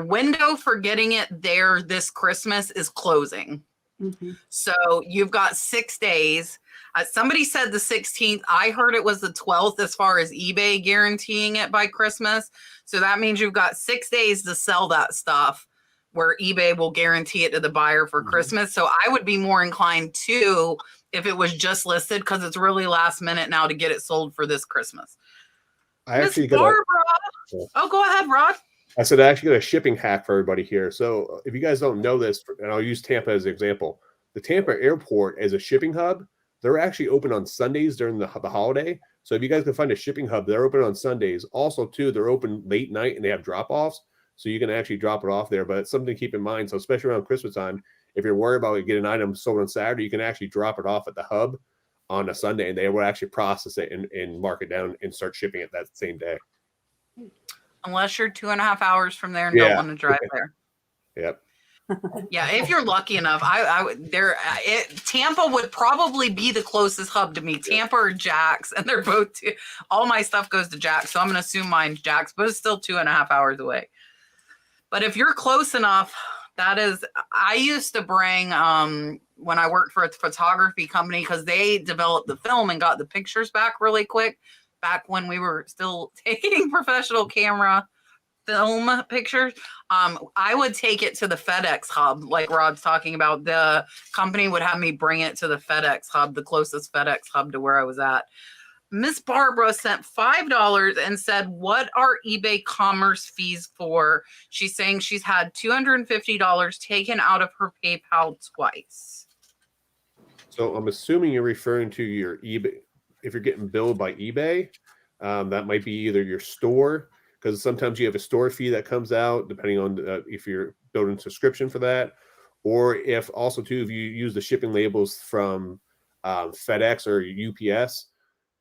window for getting it there this Christmas is closing. Mm-hmm. So you've got 6 days. Somebody said the 16th. I heard it was the 12th as far as eBay guaranteeing it by Christmas. So that means you've got 6 days to sell that stuff where eBay will guarantee it to the buyer for Christmas. So I would be more inclined to, if it was just listed, because it's really last minute now to get it sold for this Christmas. I actually Barbara. Oh, go ahead, Rod. I said, I actually got a shipping hack for everybody here. So if you guys don't know this, and I'll use Tampa as an example, the Tampa airport as a shipping hub, they're actually open on Sundays during the holiday. So if you guys can find a shipping hub, they're open on Sundays. Also, too, they're open late night and they have drop-offs. So you can actually drop it off there. But it's something to keep in mind. So especially around Christmas time, if you're worried about getting an item sold on Saturday, you can actually drop it off at the hub on a Sunday, and they will actually process it and mark it down and start shipping it that same day. Unless you're 2.5 hours from there and don't want to drive there. Yep. Yeah, if you're lucky enough, Tampa would probably be the closest hub to me. Tampa or Jax, and they're both all my stuff goes to Jax, so I'm gonna assume mine's Jax, but it's still 2.5 hours away. But if you're close enough, I used to bring when I worked for a photography company, because they developed the film and got the pictures back really quick. Back when we were still taking professional camera film pictures, I would take it to the FedEx hub, like Rod's talking about. The company would have me bring it to the FedEx hub, the closest FedEx hub to where I was at. Miss Barbara sent $5 and said, what are eBay commerce fees for? She's saying she's had $250 taken out of her PayPal twice. So I'm assuming you're referring to your eBay. If you're getting billed by eBay, that might be either your store, because sometimes you have a store fee that comes out depending on if you're building a subscription for that, or if also too if you use the shipping labels from FedEx or UPS,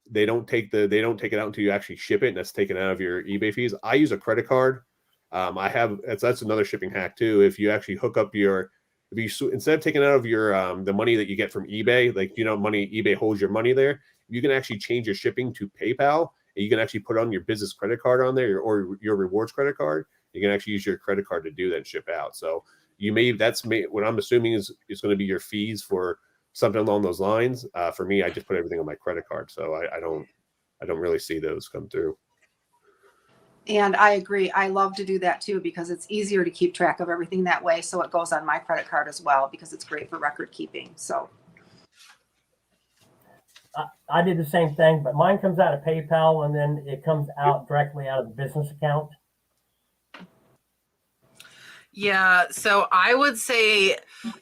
they don't take it out until you actually ship it, and that's taken out of your eBay fees. I use a credit card. That's another shipping hack too. If you actually hook up instead of taking out of your the money that you get from eBay, like eBay holds your money there, you can actually change your shipping to PayPal, and you can actually put on your business credit card on there, or your rewards credit card. You can actually use your credit card to do that and ship out. So what I'm assuming is going to be your fees for something along those lines. For me, I just put everything on my credit card, so I don't really see those come through. And I agree. I love to do that too, because it's easier to keep track of everything that way. So it goes on my credit card as well, because it's great for record keeping. So I did the same thing, but mine comes out of PayPal and then it comes out directly out of the business account. Yeah, so I would say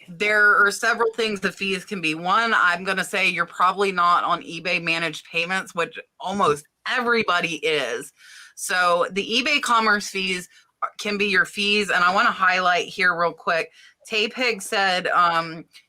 there are several things the fees can be. One, I'm going to say you're probably not on eBay managed payments, which almost everybody is. So the eBay commerce fees can be your fees. And I want to highlight here real quick. Tapig said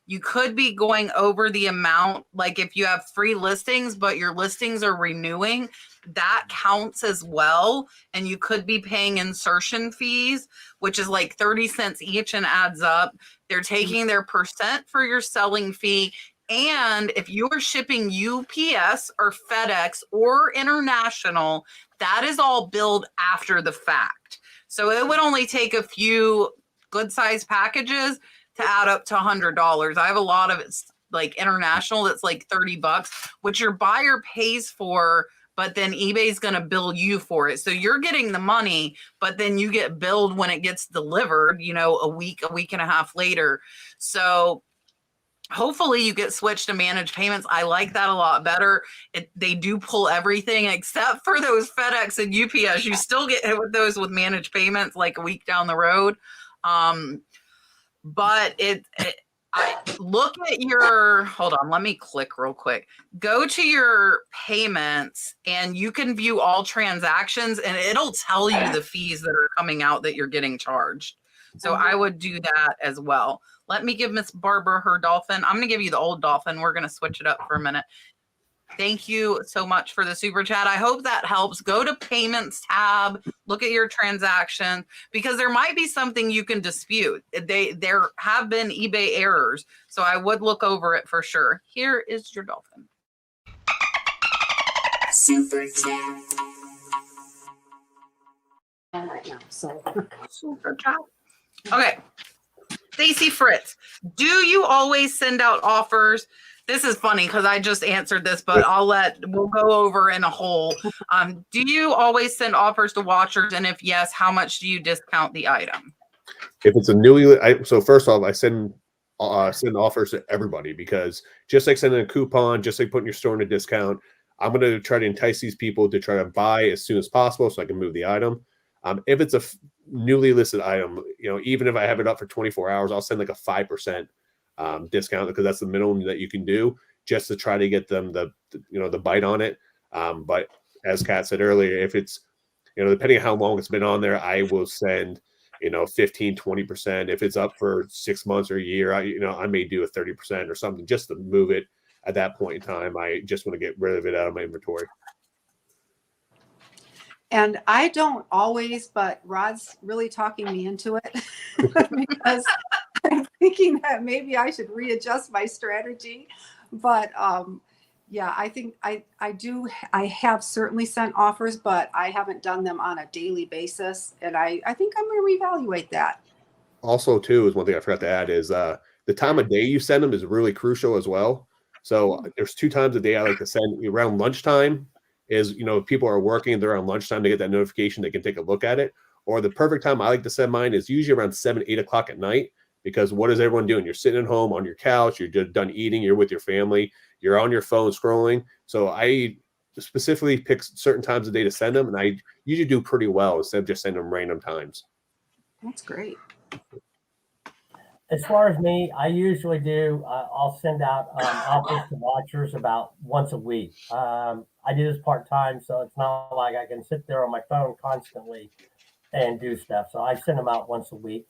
you could be going over the amount, like if you have free listings, but your listings are renewing, that counts as well. And you could be paying insertion fees, which is like 30 cents each and adds up. They're taking their percent for your selling fee. And if you're shipping UPS or FedEx or international, that is all billed after the fact. So it would only take a few good sized packages to add up to $100. I have a lot of it's like international that's like $30, which your buyer pays for, but then eBay's going to bill you for it. So you're getting the money, but then you get billed when it gets delivered, a week and a half later. So hopefully you get switched to managed payments. I like that a lot better. They do pull everything except for those FedEx and UPS. You still get hit with those with managed payments like a week down the road. But I look at hold on, let me click real quick. Go to your payments and you can view all transactions and it'll tell you the fees that are coming out that you're getting charged. So I would do that as well. Let me give Miss Barbara her dolphin. I'm going to give you the old dolphin. We're going to switch it up for a minute. Thank you so much for the super chat. I hope that helps. Go to payments tab, look at your transaction, because there might be something you can dispute. There have been eBay errors, so I would look over it for sure. Here is your dolphin. Super chat. right now. So Super chat. Okay. Stacy Fritz, do you always send out offers? This is funny because I just answered this, but we'll go over in a whole. Do you always send offers to watchers? And if yes, how much do you discount the item? If it's so first off, I send offers to everybody, because just like sending a coupon, just like putting your store in a discount, I'm going to try to entice these people to try to buy as soon as possible so I can move the item. If it's a newly listed item, even if I have it up for 24 hours, I'll send like a 5% discount, because that's the minimum that you can do, just to try to get them the bite on it. But as Kat said earlier, if it's, depending on how long it's been on there, I will send, 15, 20%. If it's up for 6 months or a year, I may do a 30% or something just to move it at that point in time. I just want to get rid of it out of my inventory. And I don't always, but Rod's really talking me into it because I'm thinking that maybe I should readjust my strategy. But yeah, I think I have certainly sent offers, but I haven't done them on a daily basis. And I think I'm going to reevaluate that. Also, too, is one thing I forgot to add is the time of day you send them is really crucial as well. So there's 2 times a day I like to send. Around lunchtime is, if people are working, they're on lunchtime to get that notification, they can take a look at it. Or the perfect time I like to send mine is usually around 7, 8 o'clock at night, because what is everyone doing? You're sitting at home on your couch, you're just done eating, you're with your family, you're on your phone scrolling. So I specifically pick certain times of day to send them, and I usually do pretty well instead of just sending them random times. That's great. As far as me, I usually do. I'll send out offers to watchers about once a week. I do this part time, so it's not like I can sit there on my phone constantly and do stuff. So I send them out once a week.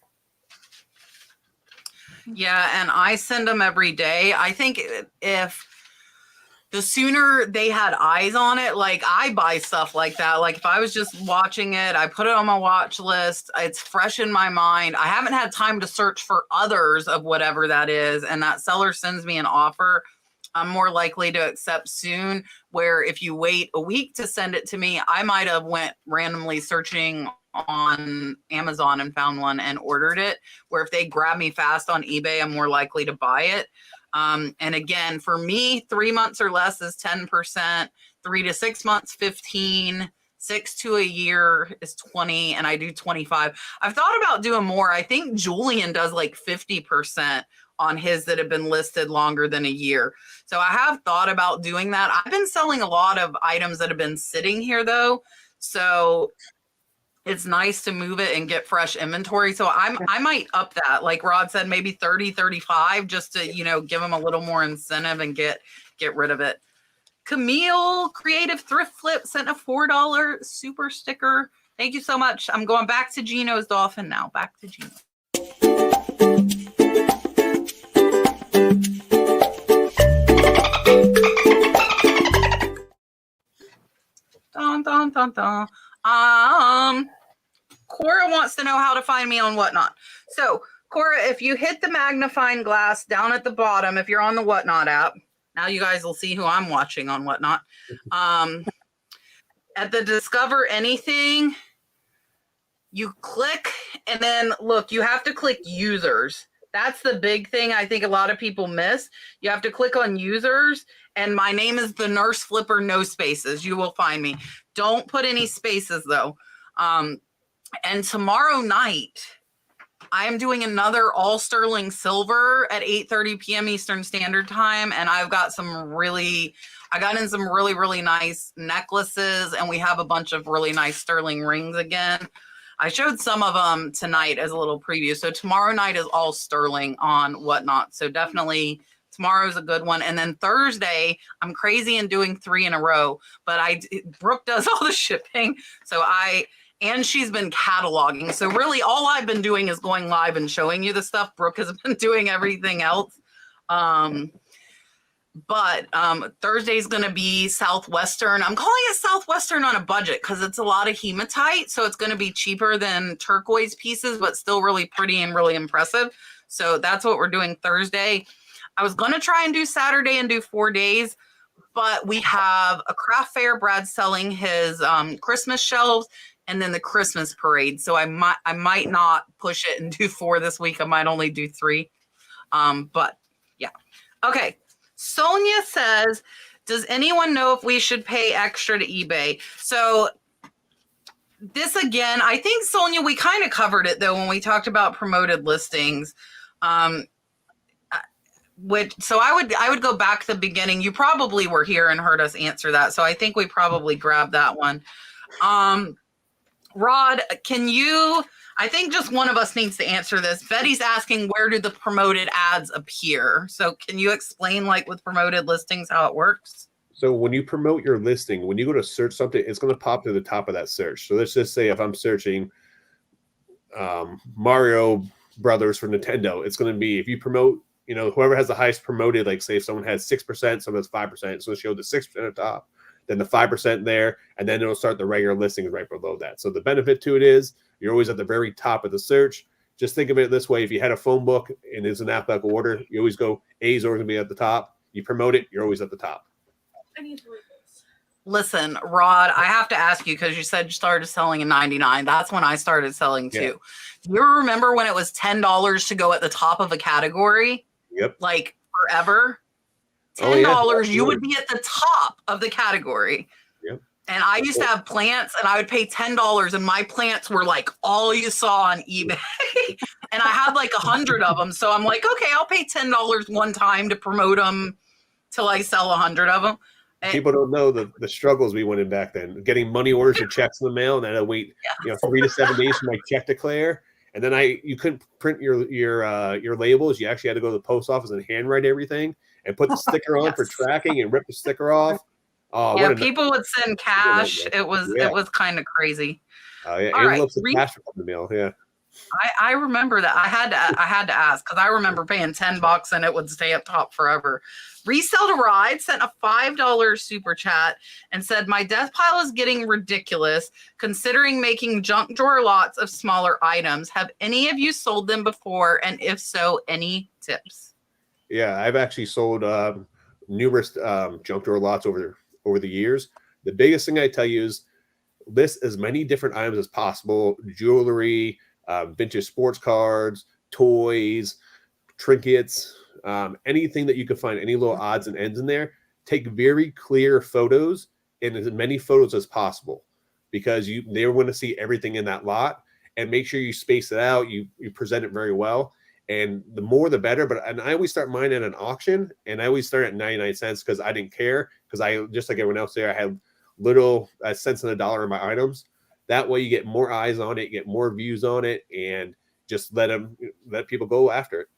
Yeah, and I send them every day. I think if the sooner they had eyes on it, like I buy stuff like that. Like if I was just watching it, I put it on my watch list. It's fresh in my mind. I haven't had time to search for others of whatever that is. And that seller sends me an offer, I'm more likely to accept soon. Where if you wait a week to send it to me, I might have went randomly searching on Amazon and found one and ordered it. Where if they grab me fast on eBay, I'm more likely to buy it. And again, for me, 3 months or less is 10%, 3 to 6 months, 15, 6 to a year is 20, and I do 25. I've thought about doing more. I think Julian does like 50% on his that have been listed longer than a year. So I have thought about doing that. I've been selling a lot of items that have been sitting here though. So it's nice to move it and get fresh inventory. So I might up that, like Rod said, maybe 30, 35, just to, give them a little more incentive and get rid of it. Camille Creative Thrift Flip sent a $4 super sticker. Thank you so much. I'm going back to Gino's Dolphin now. Back to Gino. Dun, dun, dun, dun. Cora wants to know how to find me on Whatnot. So, Cora, if you hit the magnifying glass down at the bottom, if you're on the Whatnot app, now you guys will see who I'm watching on Whatnot. At the Discover Anything, you click, and then look, you have to click users. That's the big thing I think a lot of people miss. You have to click on users, and my name is the Nurse Flipper, no spaces. You will find me. Don't put any spaces, though. And tomorrow night, I am doing another all sterling silver at 8:30 p.m. Eastern Standard Time. And I've got I got in some really, really nice necklaces, and we have a bunch of really nice sterling rings again. I showed some of them tonight as a little preview. So tomorrow night is all sterling on Whatnot. So definitely tomorrow's a good one. And then Thursday, I'm crazy and doing 3 in a row, but Brooke does all the shipping. And she's been cataloging. So really all I've been doing is going live and showing you the stuff. Brooke has been doing everything else. But Thursday's going to be Southwestern. I'm calling it Southwestern on a budget because it's a lot of hematite. So it's going to be cheaper than turquoise pieces, but still really pretty and really impressive. So that's what we're doing Thursday. I was going to try and do Saturday and do 4 days, but we have a craft fair. Brad's selling his Christmas shelves, and then the Christmas parade. So I might not push it and do 4 this week. I might only do 3. But yeah. Okay. Sonia says, does anyone know if we should pay extra to eBay? So this again, I think, Sonia, we kind of covered it though when we talked about promoted listings. So I would go back to the beginning. You probably were here and heard us answer that. So I think we probably grabbed that one. Rod, I think just one of us needs to answer this. Betty's asking, where do the promoted ads appear? So can you explain, like with promoted listings, how it works? So when you promote your listing, when you go to search something, it's going to pop to the top of that search. So let's just say if I'm searching Mario Brothers for Nintendo, it's going to be, if you promote, whoever has the highest promoted, like say if someone has 6%, someone has 5%, so show the 6% at the top, then the 5% there, and then it'll start the regular listings right below that. So the benefit to it is you're always at the very top of the search. Just think of it this way. If you had a phone book and it's an alphabetical order, you always go A's always going to be at the top. You promote it, you're always at the top. I need to read this. Listen, Rod, I have to ask you, because you said you started selling in 99. That's when I started selling too. Yeah. Do you remember when it was $10 to go at the top of a category? Yep. Like forever? $10, you would be at the top of the category. Yep. And I used to have plants, and I would pay $10, and my plants were like all you saw on eBay. And I had like 100 of them. So I'm like, okay, I'll pay $10 one time to promote them till I sell 100 of them. And people don't know the struggles we went in back then. Getting money orders or checks in the mail, and then I'd wait 3 to 7 days for my check to clear. And then you couldn't print your labels. You actually had to go to the post office and handwrite everything and put the sticker on for Yes. tracking and rip the sticker off. Oh, Yeah, people would send cash. It was kind of crazy. Yeah, All right, envelopes of cash from the mail. Yeah. I remember that. I had to ask because I remember paying $10 and it would stay up top forever. Resell to Ride sent a $5 super chat and said, "My death pile is getting ridiculous. Considering making junk drawer lots of smaller items. Have any of you sold them before? And if so, any tips?" Yeah, I've actually sold numerous junk drawer lots over the years. The biggest thing I tell you is list as many different items as possible: jewelry, vintage sports cards, toys, trinkets, anything that you can find, any little odds and ends in there. Take very clear photos and as many photos as possible, because they want to see everything in that lot, and make sure you space it out. You present it very well, and the more the better. And I always start mine at an auction, and I always start at 99 cents because I didn't care, because I, just like everyone else there, I had little cents on the dollar in my items. That way you get more eyes on it, get more views on it, and just let people go after it.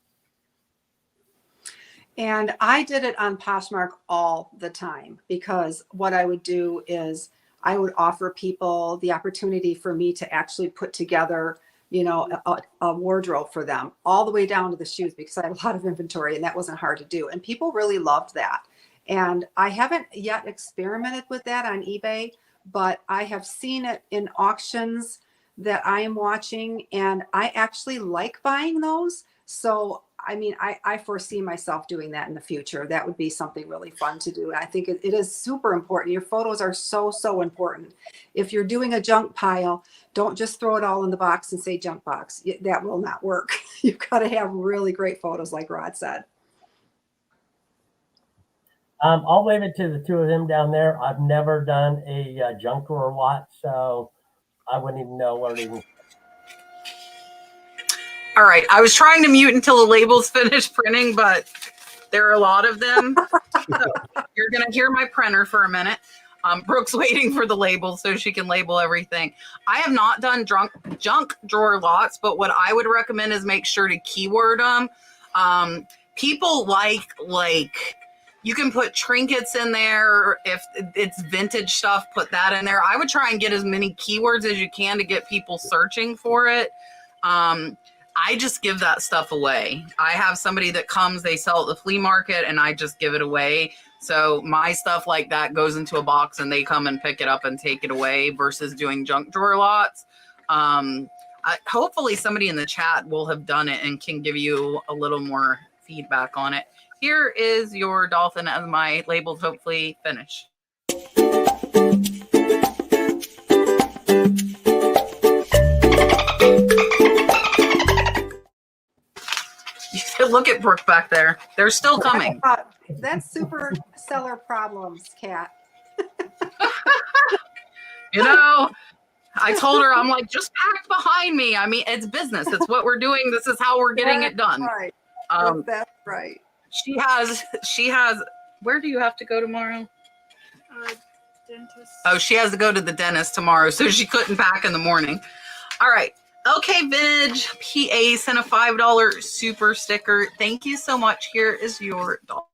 And I did it on Poshmark all the time, because what I would do is I would offer people the opportunity for me to actually put together, a wardrobe for them, all the way down to the shoes, because I have a lot of inventory and that wasn't hard to do. And people really loved that. And I haven't yet experimented with that on eBay, but I have seen it in auctions that I am watching, and I actually like buying those. So, I mean, I foresee myself doing that in the future. That would be something really fun to do. And I think it is super important. Your photos are so, so important. If you're doing a junk pile, don't just throw it all in the box and say junk box. That will not work. You've got to have really great photos, like Rod said. I'll leave it to the two of them down there. I've never done a junk drawer lot, so I wouldn't even know what it even. All right, I was trying to mute until the labels finished printing, but there are a lot of them. So you're gonna hear my printer for a minute. Brooke's waiting for the labels so she can label everything. I have not done junk drawer lots, but what I would recommend is make sure to keyword them. People like you can put trinkets in there. If it's vintage stuff, put that in there. I would try and get as many keywords as you can to get people searching for it. I just give that stuff away. I have somebody that comes, they sell at the flea market, and I just give it away. So my stuff like that goes into a box and they come and pick it up and take it away, versus doing junk drawer lots. Hopefully somebody in the chat will have done it and can give you a little more feedback on it. Here is your dolphin as my labels hopefully finish. Look at Brooke back there. They're still coming. That's super seller problems, Kat. I told her, I'm like, just pack behind me. I mean, it's business. It's what we're doing. This is how we're getting it done. Right. That's right. She has, where do you have to go tomorrow? Dentist. Oh, she has to go to the dentist tomorrow, so she couldn't pack in the morning. All right. Okay, Vintage PA sent a $5 super sticker. Thank you so much. Here is your doll.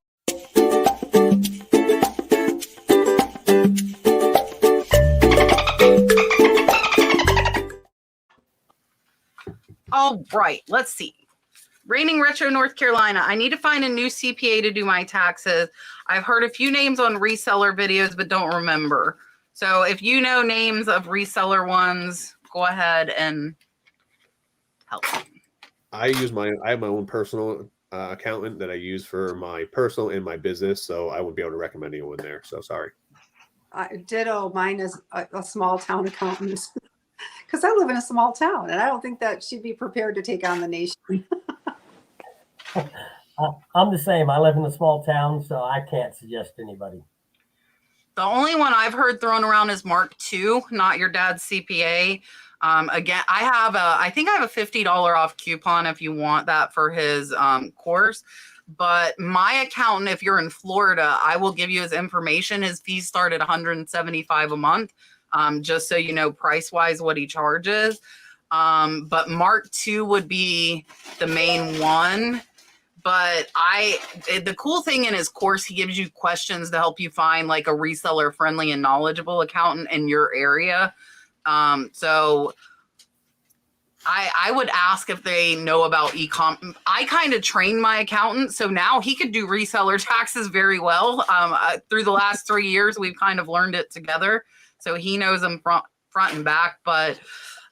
All right, let's see. Reigning Retro, North Carolina. I need to find a new CPA to do my taxes. I've heard a few names on reseller videos, but don't remember. So if you know names of reseller ones, go ahead and help. I have my own personal accountant that I use for my personal and my business, so I wouldn't be able to recommend anyone there. So sorry. Ditto. Mine is a small town accountant, because I live in a small town, and I don't think that she'd be prepared to take on the nation. I'm the same. I live in a small town, so I can't suggest anybody. The only one I've heard thrown around is Mark II, not your dad's CPA. Again, I think I have a $50 off coupon if you want that for his course. But my accountant, if you're in Florida, I will give you his information. His fees start at $175 a month, just so you know price-wise what he charges. But Mark 2 would be the main one. But the cool thing in his course, he gives you questions to help you find like a reseller friendly and knowledgeable accountant in your area. So I would ask if they know about e-com. I kind of trained my accountant, so now he could do reseller taxes very well. Through the last 3 years, we've kind of learned it together. So he knows them front and back. But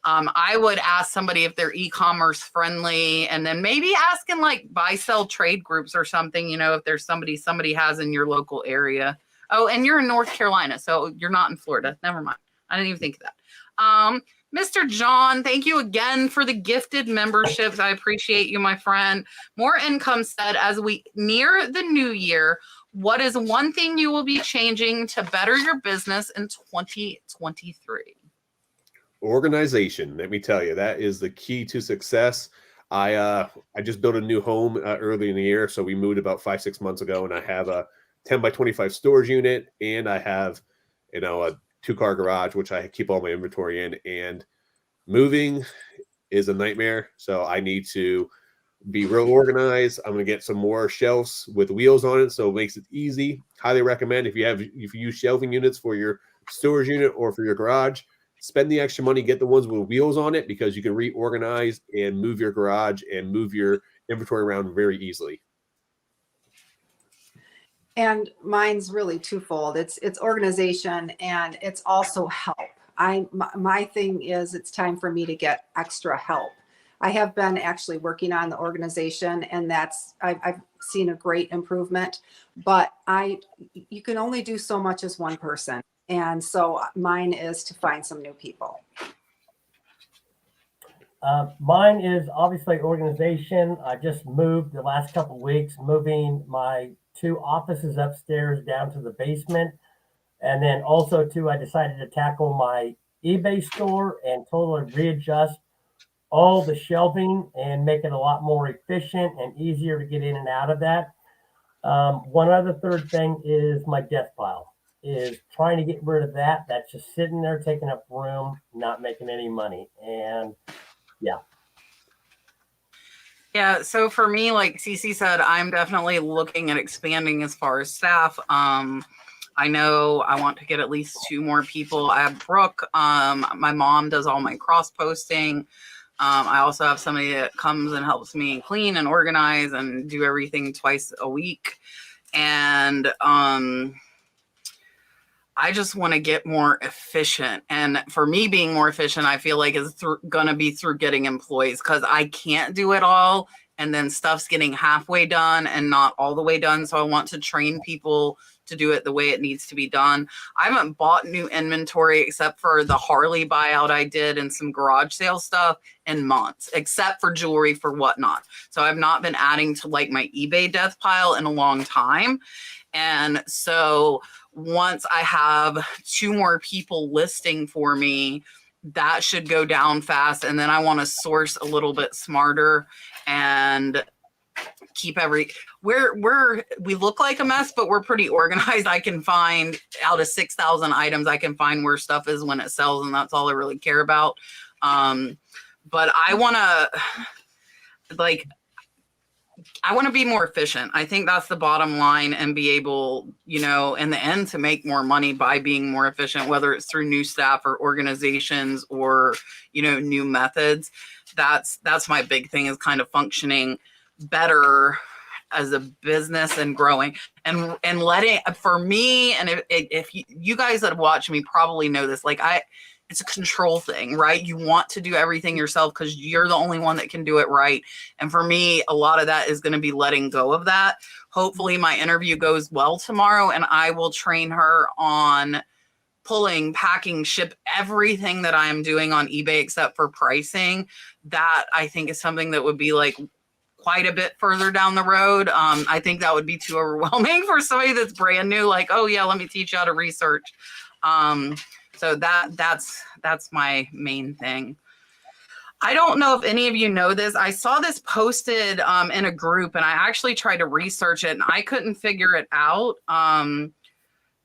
I would ask somebody if they're e-commerce friendly, and then maybe asking like buy sell trade groups or something, you know, if there's somebody has in your local area. Oh, and you're in North Carolina, so you're not in Florida. Never mind. I didn't even think of that. Mr. John, thank you again for the gifted memberships. I appreciate you, my friend. More Income said, as we near the new year, what is one thing you will be changing to better your business in 2023? Organization. Let me tell you, that is the key to success. I just built a new home early in the year, so we moved about 5-6 months ago, and I have a 10 by 25 storage unit, and I have, you know, a 2-car garage, which I keep all my inventory in. And moving is a nightmare, so I need to be real organized. I'm going to get some more shelves with wheels on it, so it makes it easy. Highly recommend if you use shelving units for your storage unit or for your garage, spend the extra money, get the ones with wheels on it, because you can reorganize and move your garage and move your inventory around very easily. And mine's really twofold. It's organization, and it's also help. My thing is, it's time for me to get extra help. I have been actually working on the organization, and I've seen a great improvement, but you can only do so much as one person. And so mine is to find some new people. Mine is obviously organization. I just moved the last couple of weeks, moving my 2 offices upstairs down to the basement. And then also too, I decided to tackle my eBay store and totally readjust all the shelving and make it a lot more efficient and easier to get in and out of that. One other third thing is my death pile, is trying to get rid of that. That's just sitting there taking up room, not making any money. And yeah. Yeah, so for me, like Cici said, I'm definitely looking at expanding as far as staff. I know I want to get at least 2 more people. I have Brooke. My mom does all my cross posting. I also have somebody that comes and helps me clean and organize and do everything twice a week. And I just want to get more efficient. And for me, being more efficient, I feel like is going to be through getting employees, because I can't do it all. And then stuff's getting halfway done and not all the way done. So I want to train people to do it the way it needs to be done. I haven't bought new inventory except for the Harley buyout I did and some garage sale stuff in months, except for jewelry for whatnot. So I've not been adding to like my eBay death pile in a long time. And so once I have 2 more people listing for me, that should go down fast. And then I want to source a little bit smarter and keep we look like a mess, but we're pretty organized. I can find out of 6,000 items, I can find where stuff is when it sells, and that's all I really care about. But I want to be more efficient. I think that's the bottom line, and be able, you know, in the end to make more money by being more efficient, whether it's through new staff or organizations or, you know, new methods. That's my big thing, is kind of functioning better as a business and growing and letting, for me, and if you guys that have watched me probably know this, like it's a control thing, right? You want to do everything yourself because you're the only one that can do it right. And for me, a lot of that is going to be letting go of that. Hopefully my interview goes well tomorrow, and I will train her on pulling, packing, ship, everything that I'm doing on eBay except for pricing. That I think is something that would be like quite a bit further down the road. I think that would be too overwhelming for somebody that's brand new, like, oh yeah, let me teach you how to research. So that's my main thing. I don't know if any of you know this. I saw this posted in a group, and I actually tried to research it and I couldn't figure it out.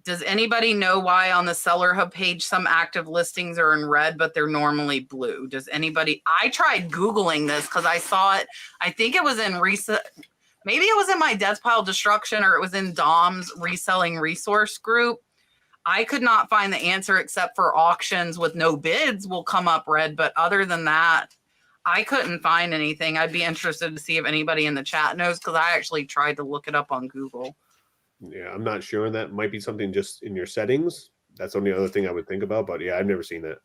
Does anybody know why on the Seller Hub page some active listings are in red, but they're normally blue? Does anybody? I tried Googling this because I saw it. I think it was in maybe it was in my Death Pile Destruction, or it was in Dom's reselling resource group. I could not find the answer, except for auctions with no bids will come up red. But other than that, I couldn't find anything. I'd be interested to see if anybody in the chat knows, because I actually tried to look it up on Google. Yeah, I'm not sure. That might be something just in your settings. That's the only other thing I would think about. But yeah, I've never seen that.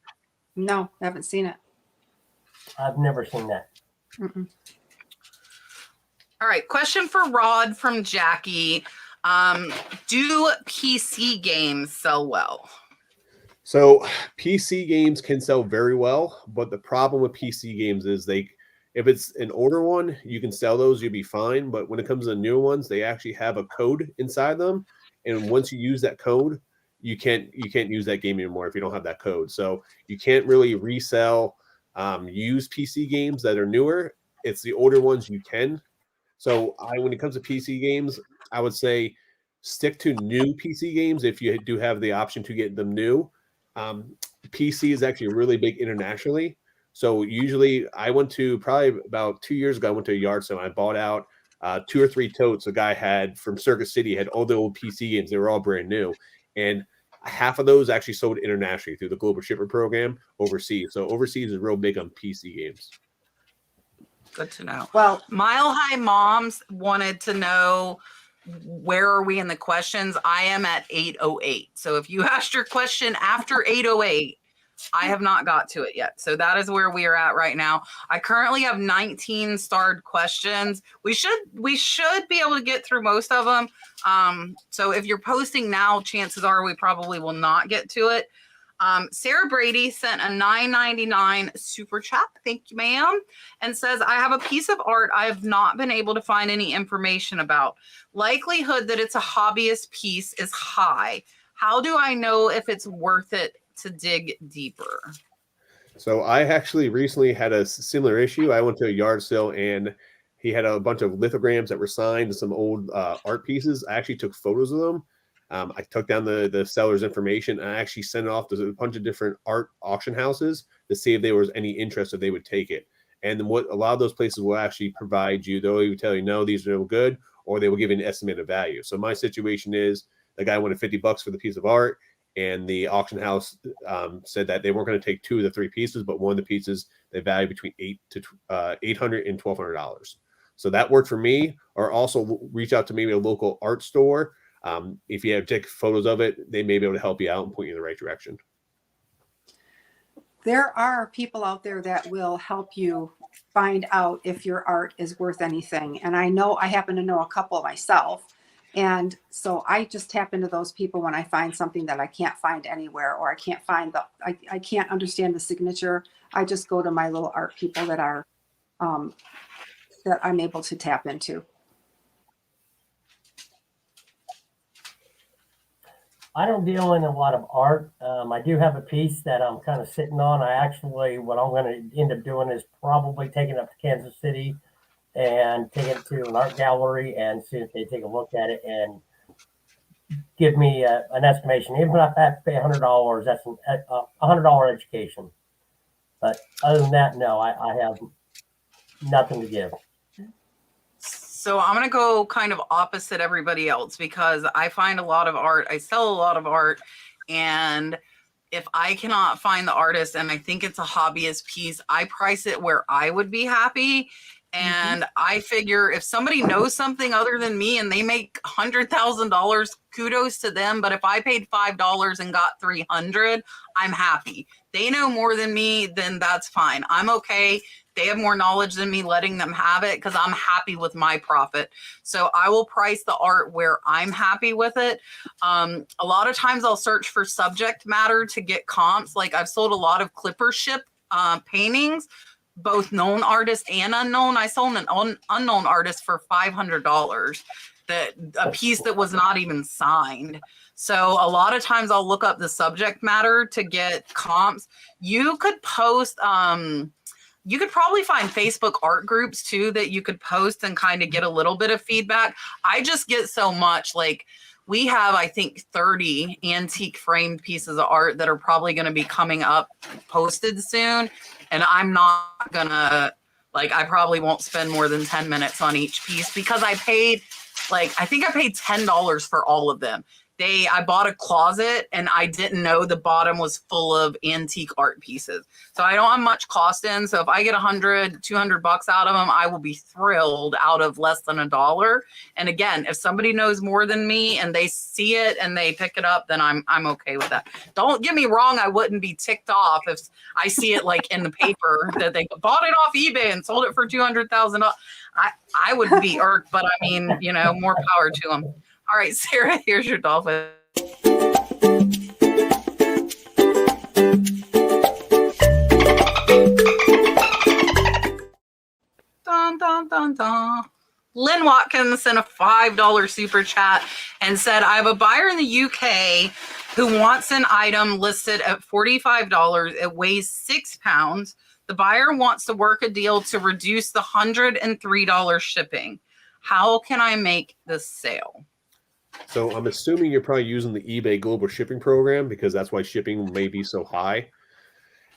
No, I haven't seen it. I've never seen that. Mm-mm. All right, question for Rod from Jackie. Do PC games sell well? So PC games can sell very well, but the problem with PC games is if it's an older one, you can sell those, you'll be fine. But when it comes to new ones, they actually have a code inside them. And once you use that code, you can't use that game anymore if you don't have that code. So you can't really resell used PC games that are newer. It's the older ones you can. So when it comes to PC games, I would say stick to new PC games if you do have the option to get them new. PC is actually really big internationally. So usually I went to, probably about 2 years ago, I went to a yard sale. I bought out 2 or 3 totes a guy had from Circuit City, had all the old PC games. They were all brand new. And half of those actually sold internationally through the Global Shipper program overseas. So overseas is real big on PC games. Good to know. Well, Mile High Moms wanted to know, where are we in the questions? I am at 8:08. So if you asked your question after 8:08, I have not got to it yet. So that is where we are at right now. I currently have 19 starred questions. We should be able to get through most of them. So if you're posting now, chances are we probably will not get to it. Sarah Brady sent a $9.99 super chat. Thank you, ma'am. And says, I have a piece of art I have not been able to find any information about. Likelihood that it's a hobbyist piece is high. How do I know if it's worth it to dig deeper? So I actually recently had a similar issue. I went to a yard sale and he had a bunch of lithograms that were signed to some old art pieces. I actually took photos of them. I took down the seller's information and I actually sent it off to a bunch of different art auction houses to see if there was any interest, if they would take it. And then what a lot of those places will actually provide you, they'll either tell you, no, these are no good, or they will give you an estimated value. So my situation is the guy wanted $50 for the piece of art, and the auction house said that they weren't going to take 2 of the 3 pieces, but one of the pieces they value between $800 and $1,200. So that worked for me. Or also reach out to maybe a local art store. If you have to take photos of it, they may be able to help you out and point you in the right direction. there are people out there that will help you find out if your art is worth anything. And I happen to know a couple myself. And so I just tap into those people when I find something that I can't find anywhere, or I can't find I can't understand the signature. I just go to my little art people that are, that I'm able to tap into. I don't deal in a lot of art. I do have a piece that I'm kind of sitting on. What I'm going to end up doing is probably taking it up to Kansas City and take it to an art gallery and see if they take a look at it and give me an estimation. Even if I have to pay $100, that's a $100 education. But other than that, no, I have nothing to give. So I'm going to go kind of opposite everybody else, because I find a lot of art. I sell a lot of art. And if I cannot find the artist and I think it's a hobbyist piece, I price it where I would be happy. And I figure if somebody knows something other than me and they make $100,000, kudos to them. But if I paid $5 and got 300, I'm happy. They know more than me, then that's fine. I'm okay. They have more knowledge than me, letting them have it, because I'm happy with my profit. So I will price the art where I'm happy with it. A lot of times I'll search for subject matter to get comps. Like I've sold a lot of clipper ship paintings, both known artists and unknown. I sold an unknown artist for $500, a piece that was not even signed. So a lot of times I'll look up the subject matter to get comps. You could post, you could probably find Facebook art groups too that you could post and kind of get a little bit of feedback. I just get so much, like we have, I think, 30 antique framed pieces of art that are probably going to be coming up posted soon. And I'm not going to, like, I probably won't spend more than 10 minutes on each piece because I paid, like, I think I paid $10 for all of them. I bought a closet and I didn't know the bottom was full of antique art pieces. So I don't have much cost in. So if I get $100, $200 out of them, I will be thrilled out of less than $1. And again, if somebody knows more than me and they see it and they pick it up, then I'm okay with that. Don't get me wrong. I wouldn't be ticked off if I see it like in the paper that they bought it off eBay and sold it for $200,000. I would be irked, but I mean, you know, more power to them. All right, Sarah, here's your dolphin. Dun, dun, dun, dun. Lynn Watkins sent a $5 super chat and said, I have a buyer in the UK who wants an item listed at $45. It weighs 6 pounds. The buyer wants to work a deal to reduce the $103 shipping. How can I make this sale? So I'm assuming you're probably using the eBay global shipping program because that's why shipping may be so high.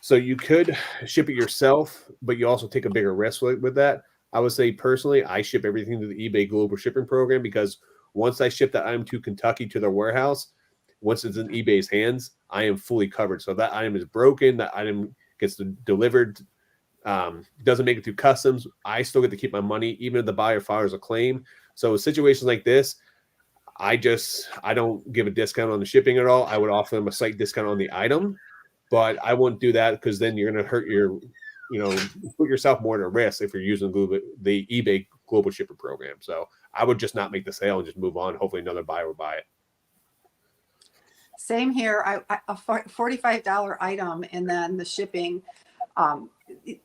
So you could ship it yourself, but you also take a bigger risk with that. I would say personally, I ship everything to the eBay global shipping program because once I ship that item to Kentucky to their warehouse, once it's in eBay's hands, I am fully covered. So if that item is broken, that item gets delivered, doesn't make it through customs, I still get to keep my money, even if the buyer files a claim. So in situations like this, I don't give a discount on the shipping at all. I would offer them a slight discount on the item, but I won't do that because then you're going to hurt put yourself more at a risk if you're using the eBay global shipping program. So I would just not make the sale and just move on. Hopefully another buyer will buy it. Same here. A $45 item and then the shipping,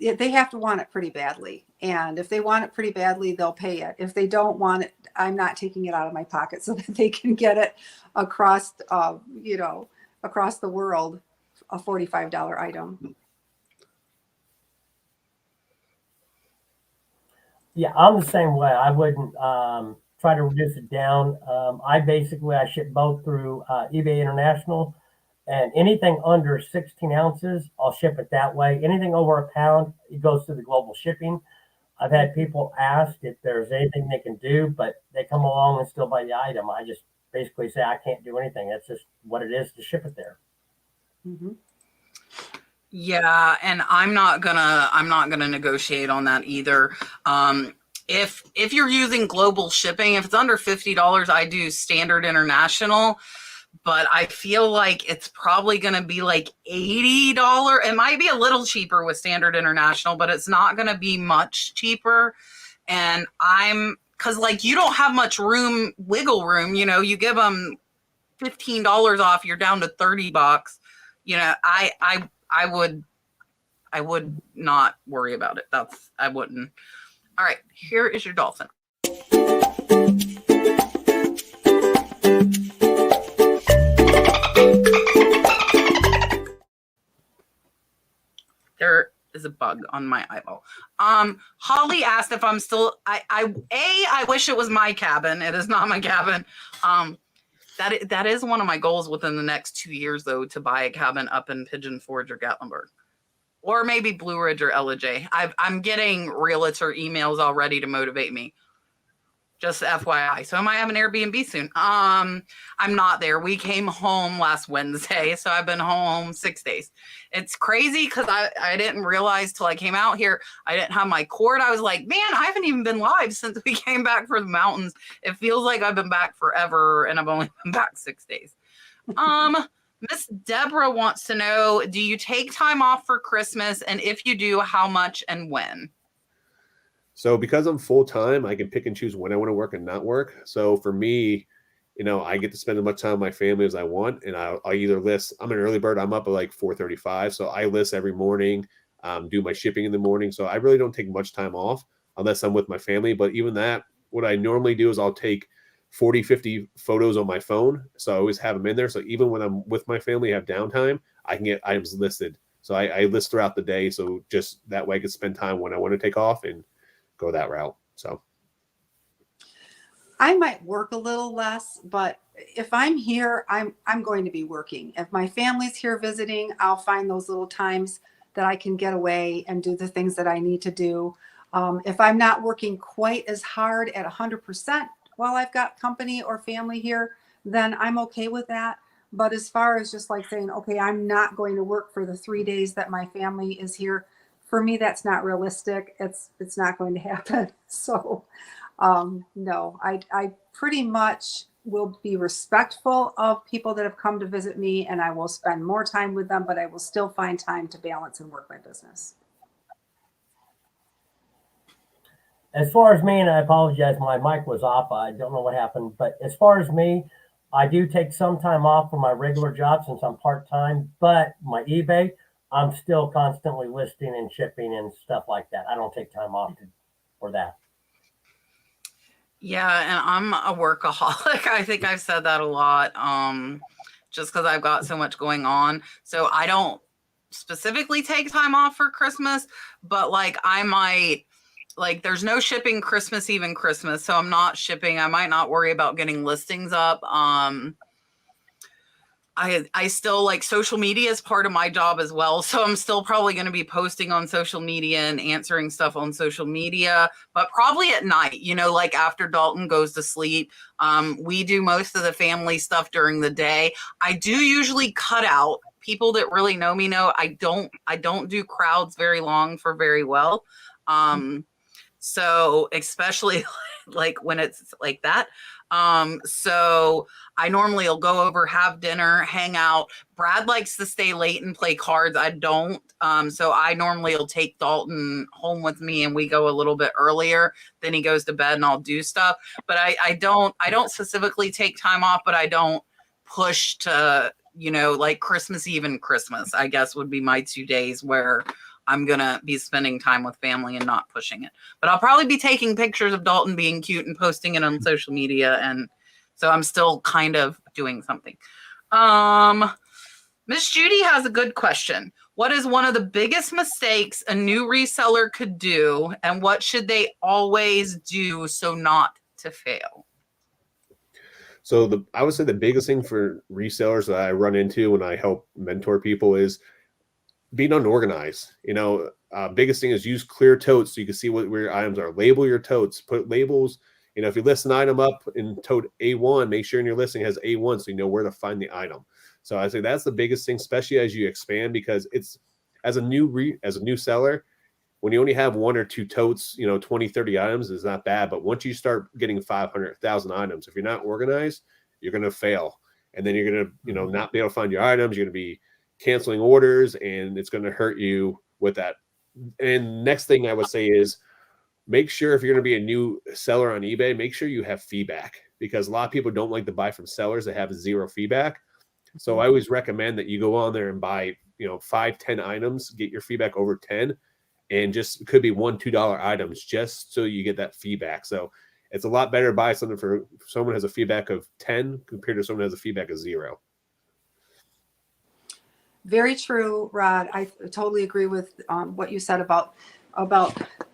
they have to want it pretty badly. And if they want it pretty badly, they'll pay it. If they don't want it, I'm not taking it out of my pocket so that they can get it across, across the world, a $45 item. Yeah, I'm the same way. I wouldn't try to reduce it down. I ship both through eBay International, and anything under 16 ounces, I'll ship it that way. Anything over a pound, it goes through the global shipping. I've had people ask if there's anything they can do, but they come along and still buy the item. I just basically say I can't do anything. That's just what it is to ship it there. Mm-hmm. Yeah, and I'm not gonna negotiate on that either. If you're using global shipping, if it's under $50, I do standard international, but I feel like it's probably gonna be like $80. It might be a little cheaper with standard international, but it's not gonna be much cheaper. And because like you don't have much wiggle room, you give them $15 off, you're down to $30. I would not worry about it. I wouldn't. All right, here is your dolphin. There is a bug on my eyeball. Holly asked if I'm still, I wish it was my cabin. It is not my cabin. That is one of my goals within the next 2 years, though, to buy a cabin up in Pigeon Forge or Gatlinburg, or maybe Blue Ridge or LJ. I'm getting realtor emails already to motivate me. Just FYI. So I might have an Airbnb soon. I'm not there. We came home last Wednesday, so I've been home 6 days. It's crazy because I didn't realize till I came out here, I didn't have my cord. I was like, man, I haven't even been live since we came back from the mountains. It feels like I've been back forever, and I've only been back 6 days. Miss Deborah wants to know, do you take time off for Christmas? And if you do, how much and when? So because I'm full-time, I can pick and choose when I want to work and not work. So for me, I get to spend as much time with my family as I want. And I either list, I'm an early bird. I'm up at like 4:35. So I list every morning, do my shipping in the morning. So I really don't take much time off unless I'm with my family. But even that, what I normally do is I'll take 40, 50 photos on my phone. So I always have them in there. So even when I'm with my family, have downtime, I can get items listed. So I list throughout the day. So just that way I can spend time when I want to take off and go that route. So I might work a little less, but if I'm here, I'm going to be working. If my family's here visiting, I'll find those little times that I can get away and do the things that I need to do. If I'm not working quite as hard at 100% while I've got company or family here, then I'm okay with that. But as far as just like saying, okay, I'm not going to work for the 3 days that my family is here, for me, that's not realistic. It's not going to happen. So no, I pretty much will be respectful of people that have come to visit me, and I will spend more time with them, but I will still find time to balance and work my business. As far as me, and I apologize, my mic was off. I don't know what happened. But as far as me, I do take some time off from my regular job since I'm part-time. But my eBay, I'm still constantly listing and shipping and stuff like that. I don't take time off for that. Yeah, and I'm a workaholic. I think I've said that a lot, just because I've got so much going on. So I don't specifically take time off for Christmas, but like I might, like there's no shipping Christmas Eve and Christmas, so I'm not shipping. I might not worry about getting listings up. I still like social media is part of my job as well. So I'm still probably going to be posting on social media and answering stuff on social media, but probably at night, you know, like after Dalton goes to sleep. We do most of the family stuff during the day. I do usually cut out. People that really know me know I don't do crowds very long for very well. So especially like when it's like that. So I normally will go over, have dinner, hang out. Brad likes to stay late and play cards. I don't. So I normally will take Dalton home with me and we go a little bit earlier. Then he goes to bed and I'll do stuff. But I don't specifically take time off, but I don't push to, you know, like Christmas Eve and Christmas, I guess would be my 2 days where I'm going to be spending time with family and not pushing it. But I'll probably be taking pictures of Dalton being cute and posting it on social media. And so I'm still kind of doing something. Miss Judy has a good question. What is one of the biggest mistakes a new reseller could do? And what should they always do so not to fail? So I would say the biggest thing for resellers that I run into when I help mentor people is being unorganized. You know, biggest thing is use clear totes so you can see where your items are. Label your totes, put labels. You know, if you list an item up in tote A1, make sure in your listing has A1 so you know where to find the item. So I say that's the biggest thing, especially as you expand, because it's as a new seller, when you only have 1 or 2 totes, you know, 20, 30 items is not bad. But once you start getting 500,000 items, if you're not organized, you're going to fail. And then you're going to, you know, not be able to find your items. You're going to be canceling orders, and it's going to hurt you with that. And next thing I would say is make sure if you're going to be a new seller on eBay, make sure you have feedback, because a lot of people don't like to buy from sellers that have 0 feedback. So I always recommend that you go on there and buy, you know, 5, 10 items, get your feedback over 10, and just it could be $1, $2 items just so you get that feedback. So it's a lot better to buy something for someone has a feedback of 10 compared to someone who has a feedback of 0. Very true, Rod. I totally agree with what you said about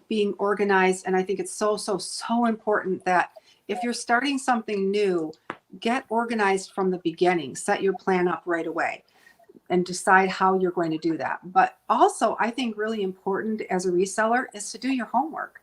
being organized. And I think it's so important that if you're starting something new, get organized from the beginning, set your plan up right away and decide how you're going to do that. But also, I think really important as a reseller is to do your homework.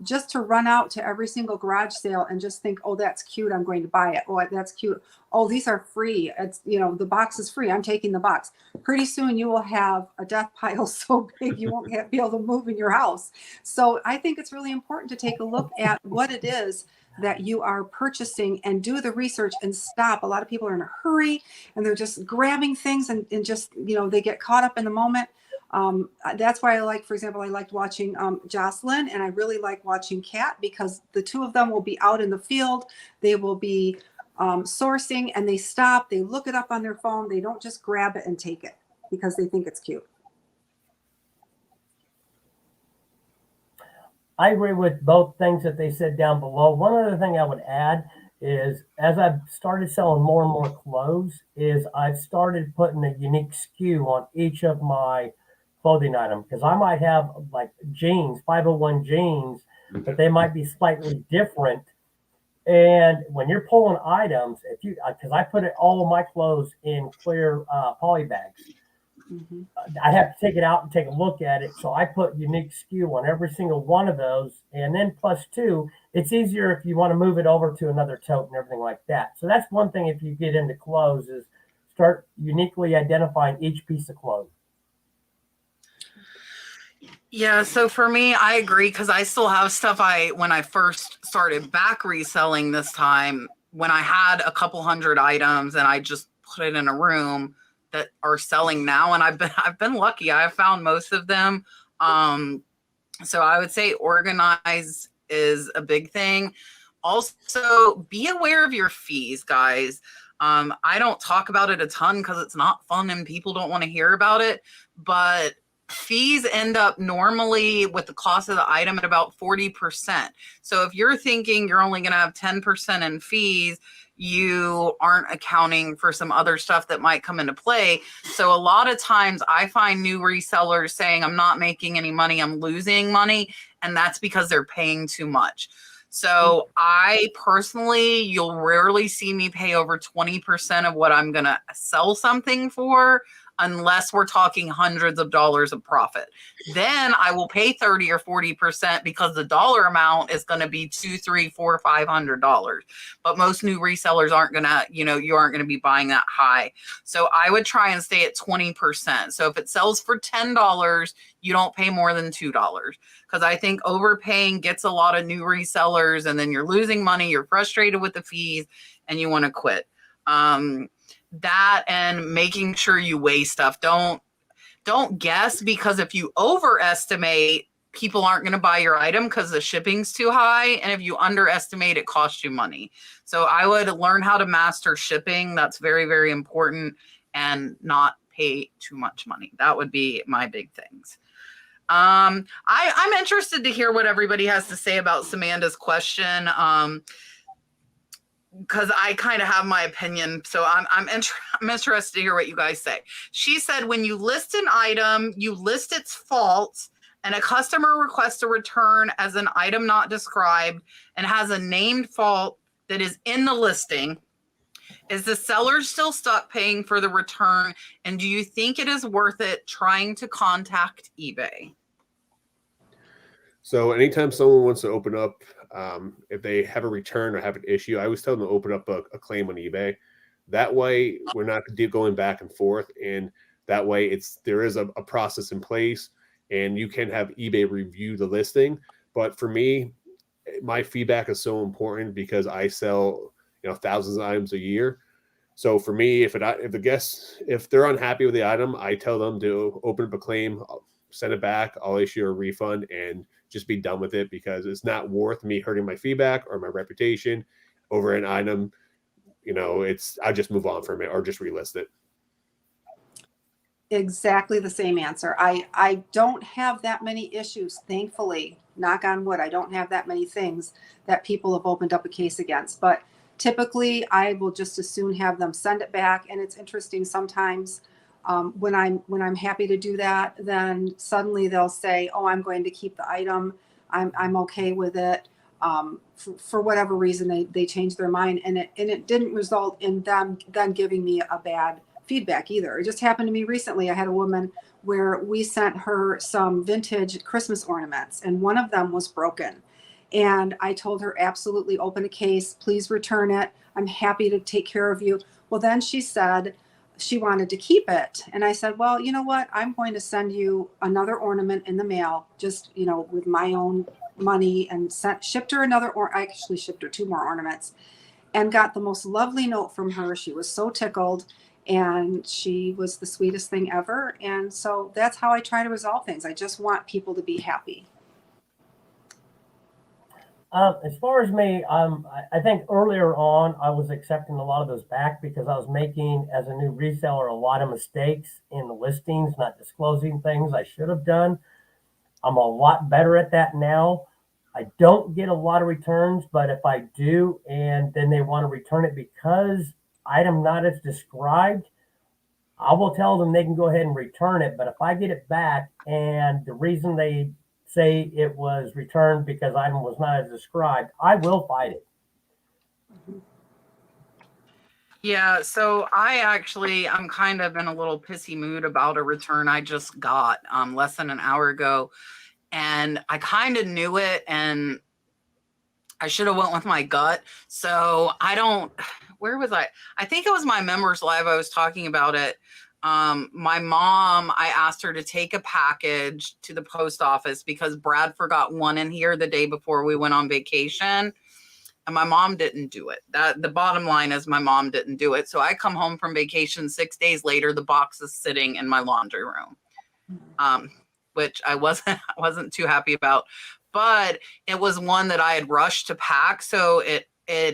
Just to run out to every single garage sale and just think, oh, that's cute, I'm going to buy it. Oh, that's cute. Oh, these are free. It's, you know, the box is free, I'm taking the box. Pretty soon you will have a death pile so big you won't be able to move in your house. So I think it's really important to take a look at what it is that you are purchasing and do the research and stop. A lot of people are in a hurry and they're just grabbing things and just, you know, they get caught up in the moment. That's why I like, for example, I liked watching Jocelyn, and I really like watching Kat, because the two of them will be out in the field. They will be sourcing, and they stop, they look it up on their phone. They don't just grab it and take it because they think it's cute. I agree with both things that they said down below. One other thing I would add is, as I've started selling more and more clothes, is I've started putting a unique SKU on each of my clothing item, because I might have like jeans, 501 jeans, but they might be slightly different And when you're pulling items, if you, because I put all of my clothes in clear poly bags, Mhm. I have to take it out and take a look at it. So I put unique SKU on every single one of those. And then plus two, it's easier if you want to move it over to another tote and everything like that. So that's one thing if you get into clothes is start uniquely identifying each piece of clothes. Yeah, so for me, I agree because I still have stuff when I first started back reselling this time, when I had a couple hundred items and I just put it in a room that are selling now, and I've been lucky. I have found most of them. So I would say organize is a big thing. Also, be aware of your fees, guys. I don't talk about it a ton because it's not fun and people don't want to hear about it, but fees end up normally with the cost of the item at about 40%. So if you're thinking you're only going to have 10% in fees, you aren't accounting for some other stuff that might come into play. So a lot of times I find new resellers saying, I'm not making any money, I'm losing money. And that's because they're paying too much. So I personally, you'll rarely see me pay over 20% of what I'm going to sell something for, unless we're talking hundreds of dollars of profit. Then I will pay 30 or 40% because the dollar amount is going to be $200, $300, $400, $500. But most new resellers aren't going to, you aren't going to be buying that high. So I would try and stay at 20%. So if it sells for $10, you don't pay more than $2, because I think overpaying gets a lot of new resellers, and then you're losing money, you're frustrated with the fees, and you want to quit. That and making sure you weigh stuff. Don't guess, because if you overestimate, people aren't going to buy your item because the shipping's too high, and if you underestimate, it costs you money. So I would learn how to master shipping. That's very, very important, and not pay too much money. That would be my big things. I'm interested to hear what everybody has to say about Samanda's question. Because I kind of have my opinion. So I'm interested to hear what you guys say. She said, when you list an item, you list its faults, and a customer requests a return as an item not described and has a named fault that is in the listing. Is the seller still stuck paying for the return? And do you think it is worth it trying to contact eBay? So anytime someone wants to open up, if they have a return or have an issue, I always tell them to open up a claim on eBay. That way, we're not going back and forth, and that way there is a process in place, and you can have eBay review the listing. But for me, my feedback is so important because I sell thousands of items a year. So for me, if they're unhappy with the item, I tell them to open up a claim, send it back, I'll issue a refund, and just be done with it, because it's not worth me hurting my feedback or my reputation over an item. I just move on from it or just relist it. Exactly the same answer. I don't have that many issues, thankfully, knock on wood. I don't have that many things that people have opened up a case against, but typically I will just as soon have them send it back. And it's interesting sometimes when I'm happy to do that, then suddenly they'll say, oh, I'm going to keep the item. I'm okay with it. For whatever reason, they changed their mind, and it didn't result in them then giving me a bad feedback either. It just happened to me recently. I had a woman where we sent her some vintage Christmas ornaments, and one of them was broken. And I told her, absolutely open a case, please return it. I'm happy to take care of you. Well, then she said she wanted to keep it. And I said, well, you know what? I'm going to send you another ornament in the mail, just, with my own money, and shipped her I actually shipped her 2 more ornaments, and got the most lovely note from her. She was so tickled, and she was the sweetest thing ever. And so that's how I try to resolve things. I just want people to be happy. As far as me, I think earlier on I was accepting a lot of those back because I was making, as a new reseller, a lot of mistakes in the listings, not disclosing things I should have done. I'm a lot better at that now. I don't get a lot of returns, but if I do, and then they want to return it because item not as described, I will tell them they can go ahead and return it. But if I get it back and the reason they say it was returned because item was not as described, I will fight it. Yeah, so I'm kind of in a little pissy mood about a return I just got less than an hour ago, and I kind of knew it, and I should have went with my gut. So where was I? I think it was my members live. I was talking about it. My mom, I asked her to take a package to the post office because Brad forgot one in here the day before we went on vacation. And my mom didn't do it. The bottom line is my mom didn't do it. So I come home from vacation 6 days later, the box is sitting in my laundry room, which I wasn't too happy about. But it was one that I had rushed to pack, so it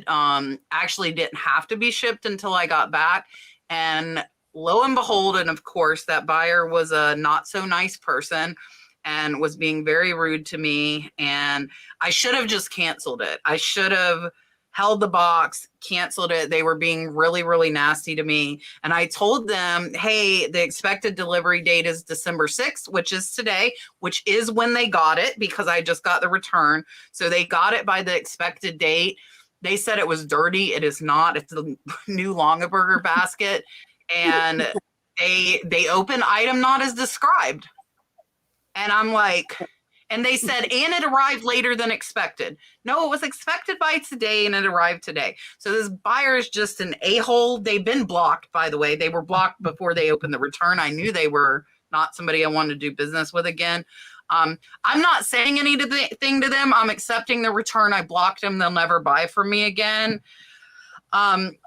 actually didn't have to be shipped until I got back. And lo and behold, and of course, that buyer was a not so nice person and was being very rude to me. And I should have just canceled it. I should have held the box, canceled it. They were being really, really nasty to me. And I told them, hey, the expected delivery date is December 6th, which is today, which is when they got it because I just got the return. So they got it by the expected date. They said it was dirty. It is not. It's a new Longaberger basket. And they opened item not as described. And I'm like, and they said, and it arrived later than expected. No, it was expected by today and it arrived today. So this buyer is just an a-hole. They've been blocked, by the way. They were blocked before they opened the return. I knew they were not somebody I wanted to do business with again. I'm not saying anything to them. I'm accepting the return. I blocked them. They'll never buy from me again.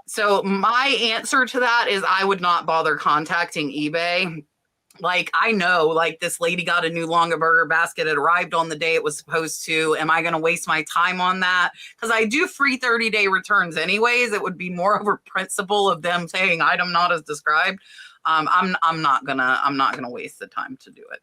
So my answer to that is I would not bother contacting eBay. Like, I know, like, this lady got a new Longaberger basket. It arrived on the day it was supposed to. Am I going to waste my time on that? Because I do free 30-day returns anyways. It would be more of a principle of them saying item not as described. I'm not gonna waste the time to do it.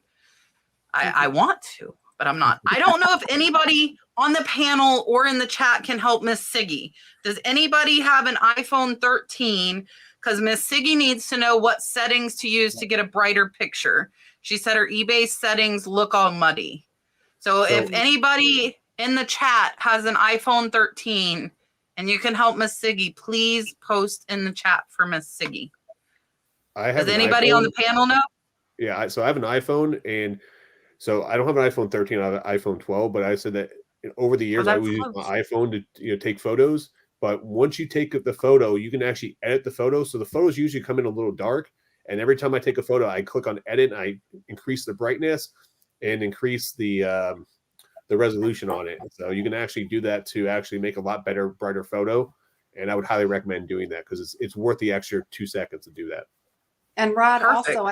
I want to, but I'm not. I don't know if anybody on the panel or in the chat can help Miss Siggy. Does anybody have an iPhone 13? Because Miss Siggy needs to know what settings to use to get a brighter picture. She said her eBay settings look all muddy. So if anybody in the chat has an iPhone 13 and you can help Miss Siggy, please post in the chat for Miss Siggy. Does anybody on the panel know? Yeah, so I have an iPhone, and so I don't have an iPhone 13. I have an iPhone 12, but I said that over the years I would use my iPhone to take photos. But once you take the photo, you can actually edit the photo. So the photos usually come in a little dark. And every time I take a photo, I click on edit and I increase the brightness and increase the resolution on it. So you can actually do that to actually make a lot better, brighter photo. And I would highly recommend doing that because it's worth the extra 2 seconds to do that. And Rod, Perfect. also,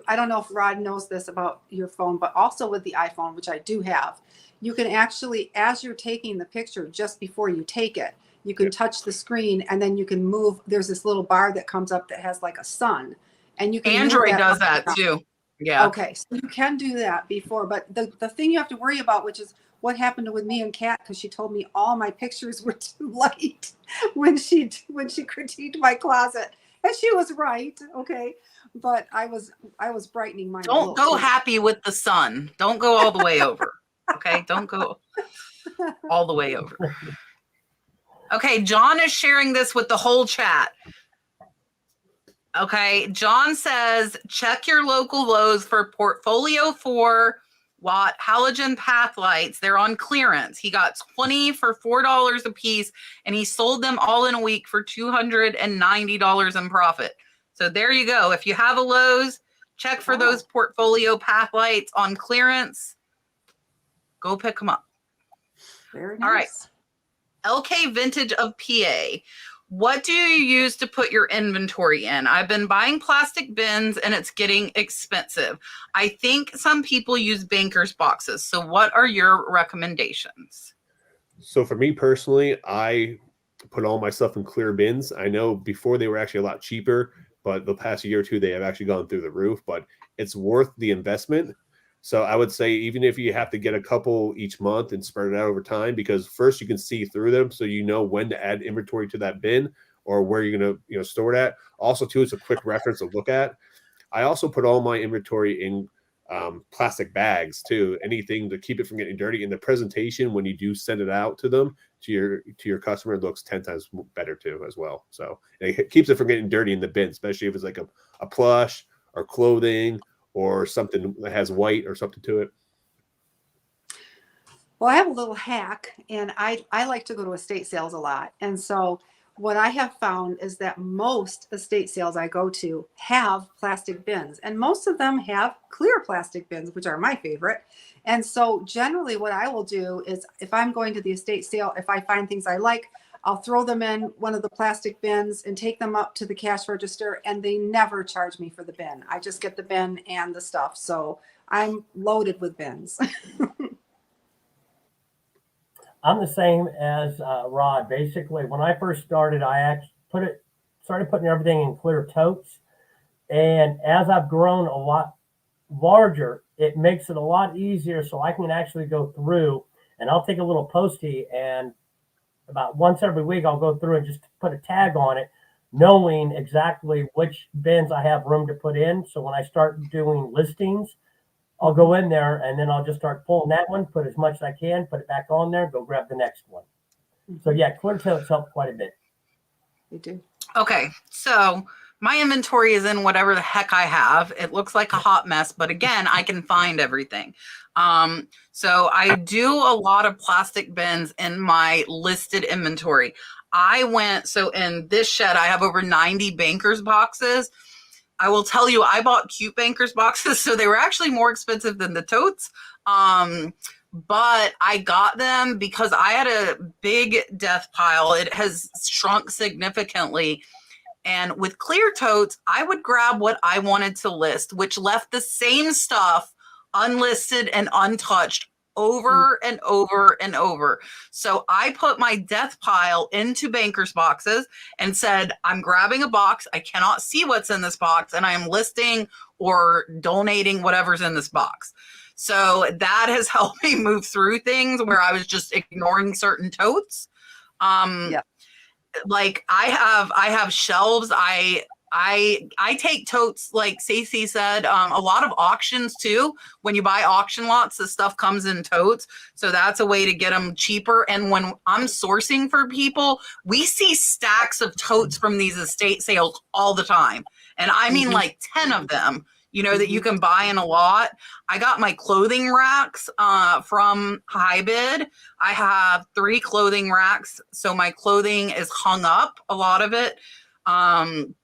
I don't know if Rod knows this about your phone, but also with the iPhone, which I do have, you can actually, as you're taking the picture, just before you take it, you can touch the screen and then you can move. There's this little bar that comes up that has like a sun, and you can. Android does that too. Yeah. Okay, so you can do that before, but the thing you have to worry about, which is what happened with me and Kat, because she told me all my pictures were too light when she critiqued my closet, and she was right. Okay, but I was brightening mine. Don't go happy with the sun. Don't go all the way over. Okay, don't go all the way over. Okay, John is sharing this with the whole chat. Okay, John says, check your local Lowe's for Portfolio 4-watt halogen path lights. They're on clearance. He got 20 for $4 a piece, and he sold them all in a week for $290 in profit. So there you go. If you have a Lowe's, check for those Portfolio path lights on clearance. Go pick them up. Very nice. All right. LK Vintage of PA. What do you use to put your inventory in? I've been buying plastic bins and it's getting expensive. I think some people use banker's boxes. So what are your recommendations? So for me personally, I put all my stuff in clear bins. I know before they were actually a lot cheaper, but the past year or two, they have actually gone through the roof, but it's worth the investment. So I would say even if you have to get a couple each month and spread it out over time, because first you can see through them so you know when to add inventory to that bin or where you're going to store it at. Also, too, it's a quick reference to look at. I also put all my inventory in plastic bags too, anything to keep it from getting dirty. And the presentation when you do send it out to them, to your customer, looks 10 times better too as well. So it keeps it from getting dirty in the bin, especially if it's like a plush or clothing or something that has white or something to it. Well, I have a little hack, and I like to go to estate sales a lot. And so what I have found is that most estate sales I go to have plastic bins, and most of them have clear plastic bins, which are my favorite. And so generally what I will do is, if I'm going to the estate sale, if I find things I like, I'll throw them in one of the plastic bins and take them up to the cash register, and they never charge me for the bin. I just get the bin and the stuff. So I'm loaded with bins. I'm the same as Rod. Basically, when I first started, I actually started putting everything in clear totes. And as I've grown a lot larger, it makes it a lot easier, so I can actually go through, and I'll take a little Post-it, and about once every week, I'll go through and just put a tag on it, knowing exactly which bins I have room to put in. So when I start doing listings, I'll go in there and then I'll just start pulling that one, put as much as I can, put it back on there, go grab the next one. So yeah, clear totes help quite a bit. They do. Okay, so my inventory is in whatever the heck I have. It looks like a hot mess, but again, I can find everything. So I do a lot of plastic bins in my listed inventory. So in this shed, I have over 90 bankers boxes. I will tell you, I bought cute bankers boxes, so they were actually more expensive than the totes. But I got them because I had a big death pile. It has shrunk significantly. And with clear totes, I would grab what I wanted to list, which left the same stuff unlisted and untouched over and over and over. So I put my death pile into bankers boxes and said, I'm grabbing a box. I cannot see what's in this box, and I am listing or donating whatever's in this box. So that has helped me move through things where I was just ignoring certain totes. Yeah. Like I have shelves. I take totes, like Cici said, a lot of auctions too. When you buy auction lots, the stuff comes in totes. So that's a way to get them cheaper. And when I'm sourcing for people, we see stacks of totes from these estate sales all the time. And I mean like 10 of them, that you can buy in a lot. I got my clothing racks from High Bid. I have 3 clothing racks. So my clothing is hung up, a lot of it. And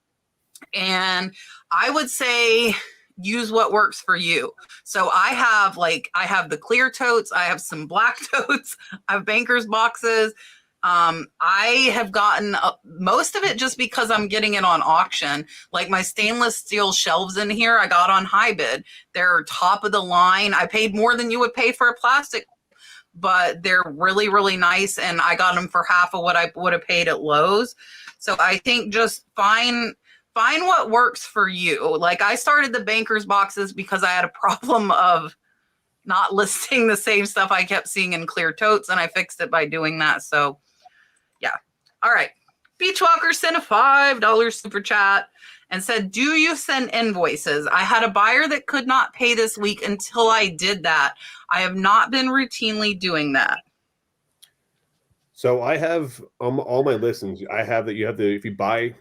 I would say use what works for you. So I have the clear totes. I have some black totes. I have bankers boxes. I have gotten most of it just because I'm getting it on auction. Like my stainless steel shelves in here, I got on High Bid. They're top of the line. I paid more than you would pay for a plastic, but they're really, really nice. And I got them for half of what I would have paid at Lowe's. So I think just find what works for you. Like I started the bankers boxes because I had a problem of not listing the same stuff I kept seeing in clear totes, and I fixed it by doing that. So yeah. All right. Beachwalker sent a $5 super chat and said, do you send invoices? I had a buyer that could not pay this week until I did that. I have not been routinely doing that. So I have all my listings. I have that you have to, if you buy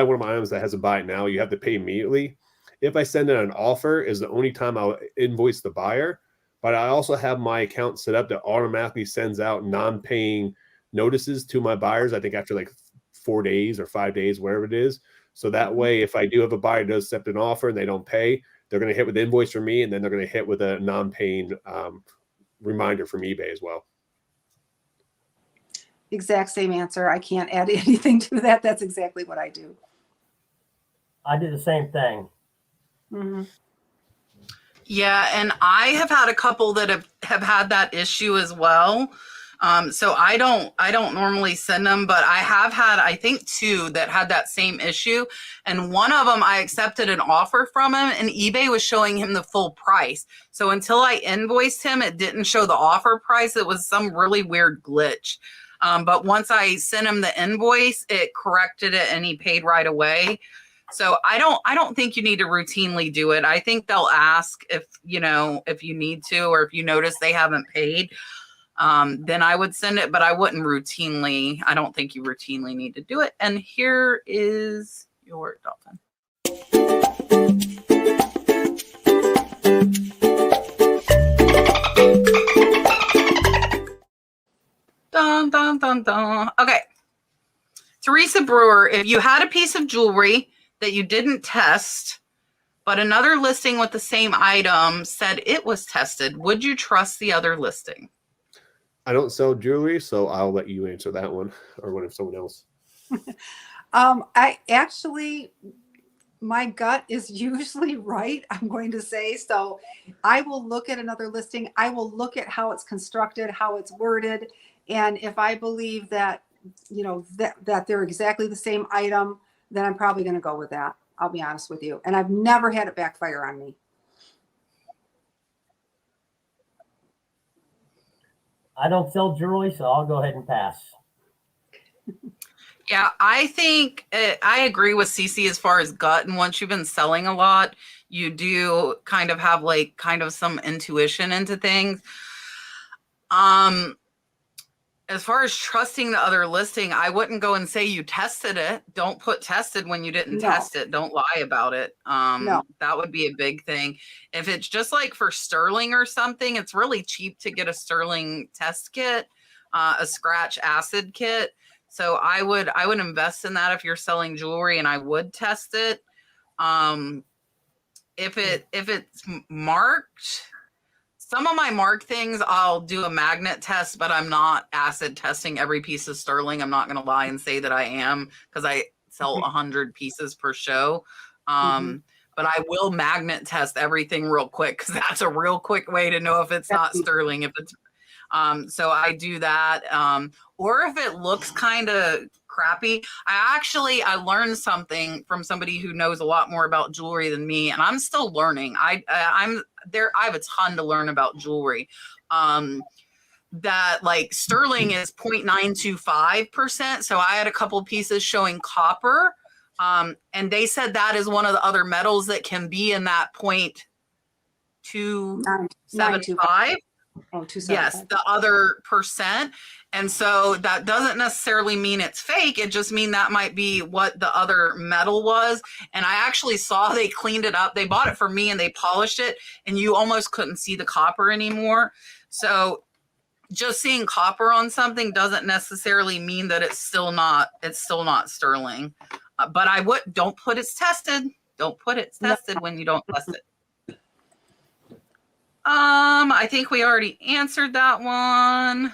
one of my items that has a buy it now, you have to pay immediately. If I send in an offer is the only time I'll invoice the buyer. But I also have my account set up that automatically sends out non-paying notices to my buyers. I think after like 4 days or 5 days, wherever it is. So that way, if I do have a buyer that does accept an offer and they don't pay, they're going to hit with the invoice from me, and then they're going to hit with a non-paying reminder from eBay as well. Exact same answer. I can't add anything to that. That's exactly what I do. I do the same thing. Mm-hmm. Yeah, and I have had a couple that have had that issue as well. So I don't normally send them, but I have had, I think 2 that had that same issue. And one of them, I accepted an offer from him and eBay was showing him the full price. So until I invoiced him, it didn't show the offer price. It was some really weird glitch. But once I sent him the invoice, it corrected it and he paid right away. So I don't think you need to routinely do it. I think they'll ask if you need to, or if you notice they haven't paid, then I would send it, but I wouldn't routinely. I don't think you routinely need to do it. And here is your dolphin. Dun, dun, dun, dun. Okay. Teresa Brewer, if you had a piece of jewelry that you didn't test, but another listing with the same item said it was tested, would you trust the other listing? I don't sell jewelry, so I'll let you answer that one, or one of someone else. I actually, my gut is usually right, I'm going to say. So I will look at another listing. I will look at how it's constructed, how it's worded. And if I believe that, that they're exactly the same item, then I'm probably going to go with that. I'll be honest with you. And I've never had it backfire on me. I don't sell jewelry, so I'll go ahead and pass. Yeah, I think I agree with Cici as far as gut. And once you've been selling a lot, you do kind of have some intuition into things. As far as trusting the other listing, I wouldn't go and say you tested it. Don't put tested when you didn't test it. Don't lie about it. No. That would be a big thing. If it's just like for sterling or something, it's really cheap to get a sterling test kit, a scratch acid kit. So I would invest in that if you're selling jewelry, and I would test it. If it's marked, some of my marked things, I'll do a magnet test, but I'm not acid testing every piece of sterling. I'm not going to lie and say that I am, because I sell 100 pieces per show. But I will magnet test everything real quick, because that's a real quick way to know if it's not sterling. If it's so I do that. Or if it looks kind of crappy, I learned something from somebody who knows a lot more about jewelry than me, and I'm still learning. I have a ton to learn about jewelry. That like sterling is 0.925%. So I had a couple of pieces showing copper, and they said that is one of the other metals that can be in that 0.275. Oh, 275. Yes, the other percent. And so that doesn't necessarily mean it's fake. It just means that might be what the other metal was. And I actually saw they cleaned it up. They bought it for me and they polished it, and you almost couldn't see the copper anymore. So just seeing copper on something doesn't necessarily mean that it's still not sterling. But don't put it's tested. Don't put it's tested when you don't test it. I think we already answered that one.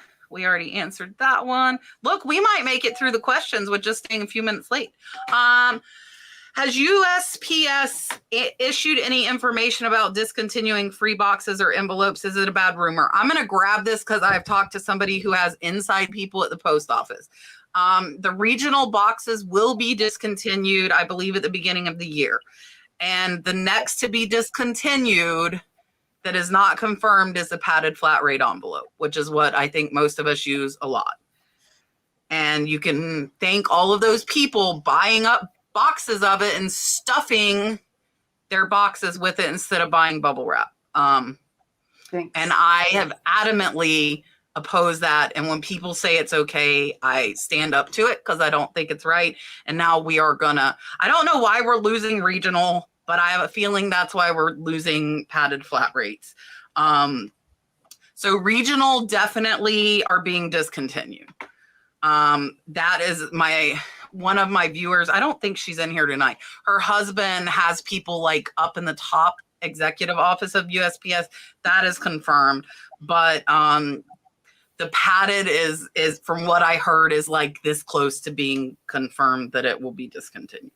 Look, we might make it through the questions with just staying a few minutes late. Has USPS issued any information about discontinuing free boxes or envelopes? Is it a bad rumor? I'm going to grab this because I've talked to somebody who has inside people at the post office. The regional boxes will be discontinued, I believe, at the beginning of the year. And the next to be discontinued that is not confirmed is the padded flat rate envelope, which is what I think most of us use a lot. And you can thank all of those people buying up boxes of it and stuffing their boxes with it instead of buying bubble wrap. And I have adamantly opposed that. And when people say it's okay, I stand up to it because I don't think it's right. And now we are I don't know why we're losing regional, but I have a feeling that's why we're losing padded flat rates. So regional definitely are being discontinued. That is one of my viewers. I don't think she's in here tonight. Her husband has people like up in the top executive office of USPS. That is confirmed. But the padded is from what I heard is like this close to being confirmed that it will be discontinued.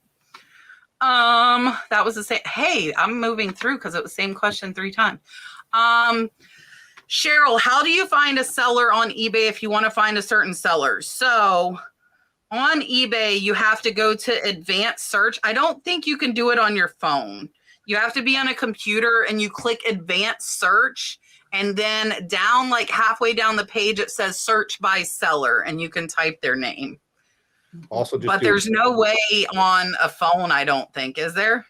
That was the same. Hey, I'm moving through because it was the same question 3 times. Cheryl, how do you find a seller on eBay if you want to find a certain seller? So on eBay, you have to go to advanced search. I don't think you can do it on your phone. You have to be on a computer and you click advanced search, and then down like halfway down the page, it says search by seller, and you can type their name. Also, just But there's no way on a phone, I don't think, is there?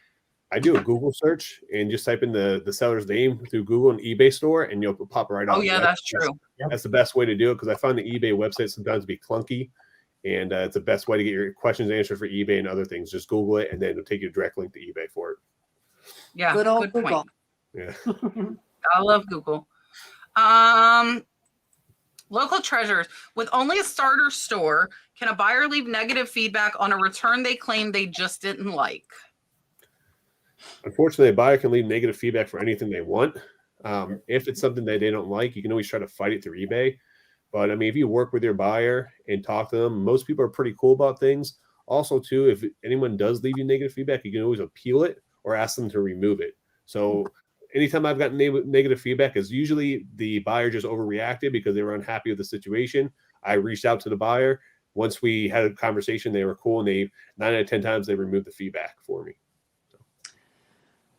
I do a Google search and just type in the seller's name through Google and eBay store, and you'll pop right up. Oh yeah, that's true. That's the best way to do it, because I find the eBay website sometimes be clunky, and it's the best way to get your questions answered for eBay and other things. Just Google it, and then it'll take you a direct link to eBay for it. Yeah, Good old point. Google. Yeah. I love Google. Local treasures. With only a starter store, can a buyer leave negative feedback on a return they claim they just didn't like? Unfortunately, a buyer can leave negative feedback for anything they want. If it's something that they don't like, you can always try to fight it through eBay. But I mean, if you work with your buyer and talk to them, most people are pretty cool about things. Also, too, if anyone does leave you negative feedback, you can always appeal it or ask them to remove it. So anytime I've gotten negative feedback, is usually the buyer just overreacted because they were unhappy with the situation. I reached out to the buyer. Once we had a conversation, they were cool, and 9 out of 10 times they removed the feedback for me.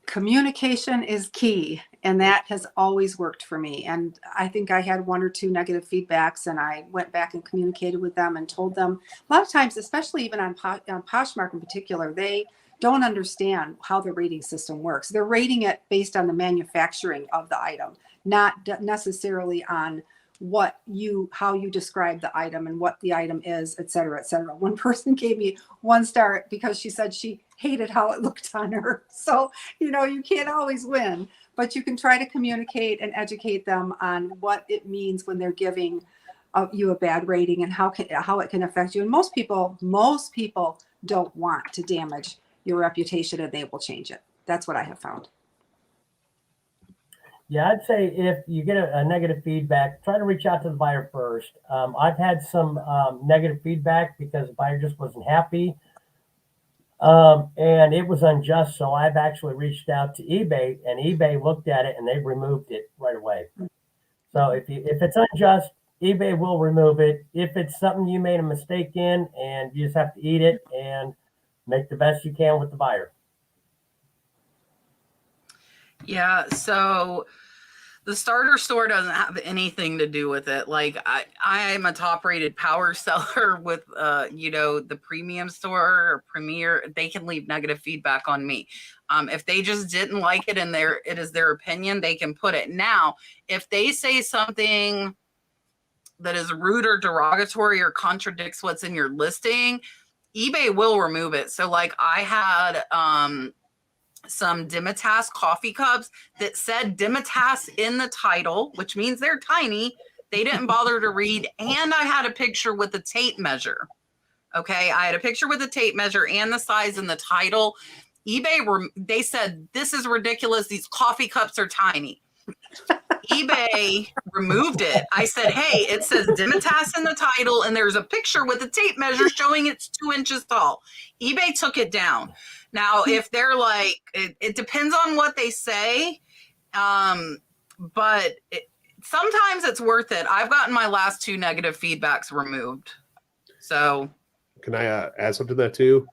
Communication is key, and that has always worked for me. And I think I had 1 or 2 negative feedbacks, and I went back and communicated with them and told them. A lot of times, especially even on Poshmark in particular, they don't understand how the rating system works. They're rating it based on the manufacturing of the item, not necessarily on how you describe the item and what the item is, et cetera, et cetera. One person gave me 1 star because she said she hated how it looked on her. So, you can't always win, but you can try to communicate and educate them on what it means when they're giving you a bad rating and how it can affect you. And most people don't want to damage your reputation, and they will change it. That's what I have found. Yeah, I'd say if you get a negative feedback, try to reach out to the buyer first. I've had some negative feedback because the buyer just wasn't happy, and it was unjust. So I've actually reached out to eBay, and eBay looked at it and they removed it right away. So if it's unjust, eBay will remove it. If it's something you made a mistake in, and you just have to eat it and make the best you can with the buyer. Yeah, so the starter store doesn't have anything to do with it. Like I am a top rated power seller with the premium store or premier. They can leave negative feedback on me. If they just didn't like it and it is their opinion, they can put it. Now, if they say something that is rude or derogatory or contradicts what's in your listing, eBay will remove it. So like I had some Dimitas coffee cups that said Dimitas in the title, which means they're tiny. They didn't bother to read. And I had a picture with the tape measure. Okay. I had a picture with the tape measure and the size in the title. eBay, they said, this is ridiculous. These coffee cups are tiny. eBay removed it. I said, hey, it says Dimitas in the title and there's a picture with a tape measure showing it's 2 inches tall. eBay took it down. Now, if they're like, it depends on what they say, but sometimes it's worth it. I've gotten my last 2 negative feedbacks removed. So can I add something to that too?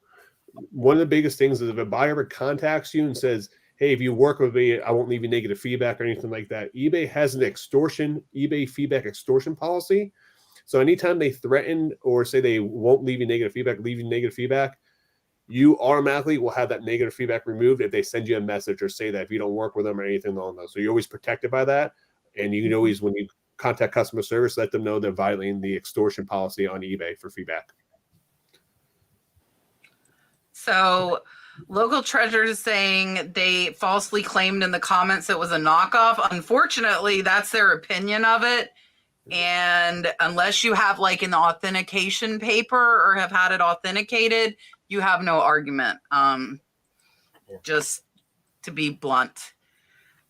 One of the biggest things is if a buyer ever contacts you and says, hey, if you work with me, I won't leave you negative feedback or anything like that. eBay has an eBay feedback extortion policy. So anytime they threaten or say they won't leave you negative feedback, you automatically will have that negative feedback removed if they send you a message or say that if you don't work with them or anything along those. So you're always protected by that. And you can always, when you contact customer service, let them know they're violating the extortion policy on eBay for feedback. So Local Treasure is saying they falsely claimed in the comments it was a knockoff. Unfortunately, that's their opinion of it. And unless you have like an authentication paper or have had it authenticated, you have no argument. Just to be blunt.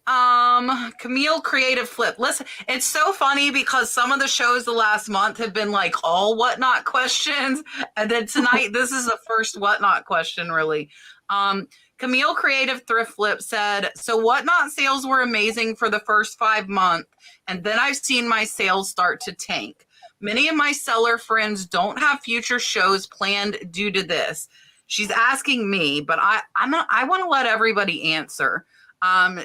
Camille Creative Flip. Listen, it's so funny because some of the shows the last month have been like all whatnot questions. And then tonight, this is the first whatnot question, really. Camille Creative Thrift Flip said, so whatnot sales were amazing for the first 5 months. And then I've seen my sales start to tank. Many of my seller friends don't have future shows planned due to this. She's asking me, but I want to let everybody answer.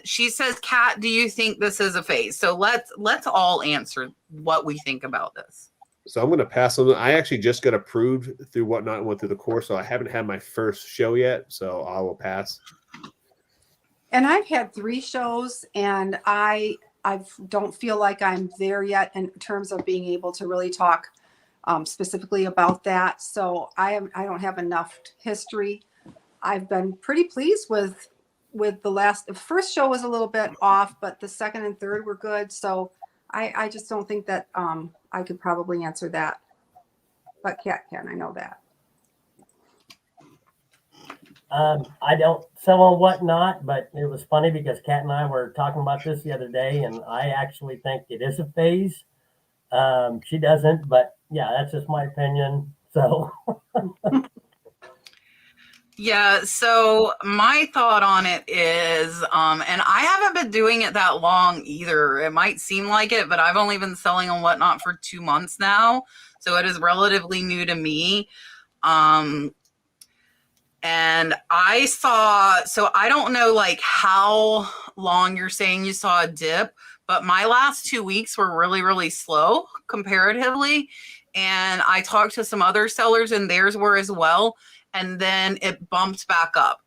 She says, Kat, do you think this is a phase? So let's all answer what we think about this. So I'm going to pass on. I actually just got approved through Whatnot and went through the course, so I haven't had my first show yet. So I will pass. And I've had 3 shows, and I don't feel like I'm there yet in terms of being able to really talk specifically about that. So I don't have enough history. I've been pretty pleased with the first show was a little bit off, but the second and third were good. So I just don't think that I could probably answer that. But Kat can, I know that. I don't sell on Whatnot, but it was funny because Kat and I were talking about this the other day, and I actually think it is a phase. She doesn't, but yeah, that's just my opinion. So Yeah, so my thought on it is, and I haven't been doing it that long either. It might seem like it, but I've only been selling on Whatnot for 2 months now. So it is relatively new to me. And so I don't know like how long you're saying you saw a dip, but my last 2 weeks were really, really slow comparatively. And I talked to some other sellers and theirs were as well. And then it bumped back up.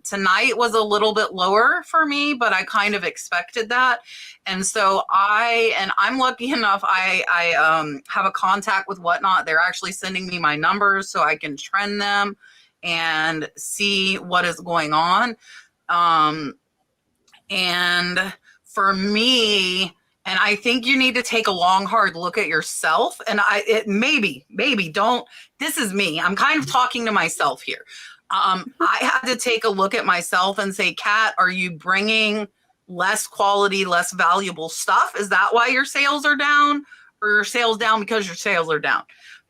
Tonight was a little bit lower for me, but I kind of expected that. And so I'm lucky enough, I have a contact with Whatnot. They're actually sending me my numbers so I can trend them and see what is going on. And for me, and I think you need to take a long, hard look at yourself. And maybe don't, this is me. I'm kind of talking to myself here. I had to take a look at myself and say, Kat, are you bringing less quality, less valuable stuff? Is that why your sales are down, or your sales down because your sales are down?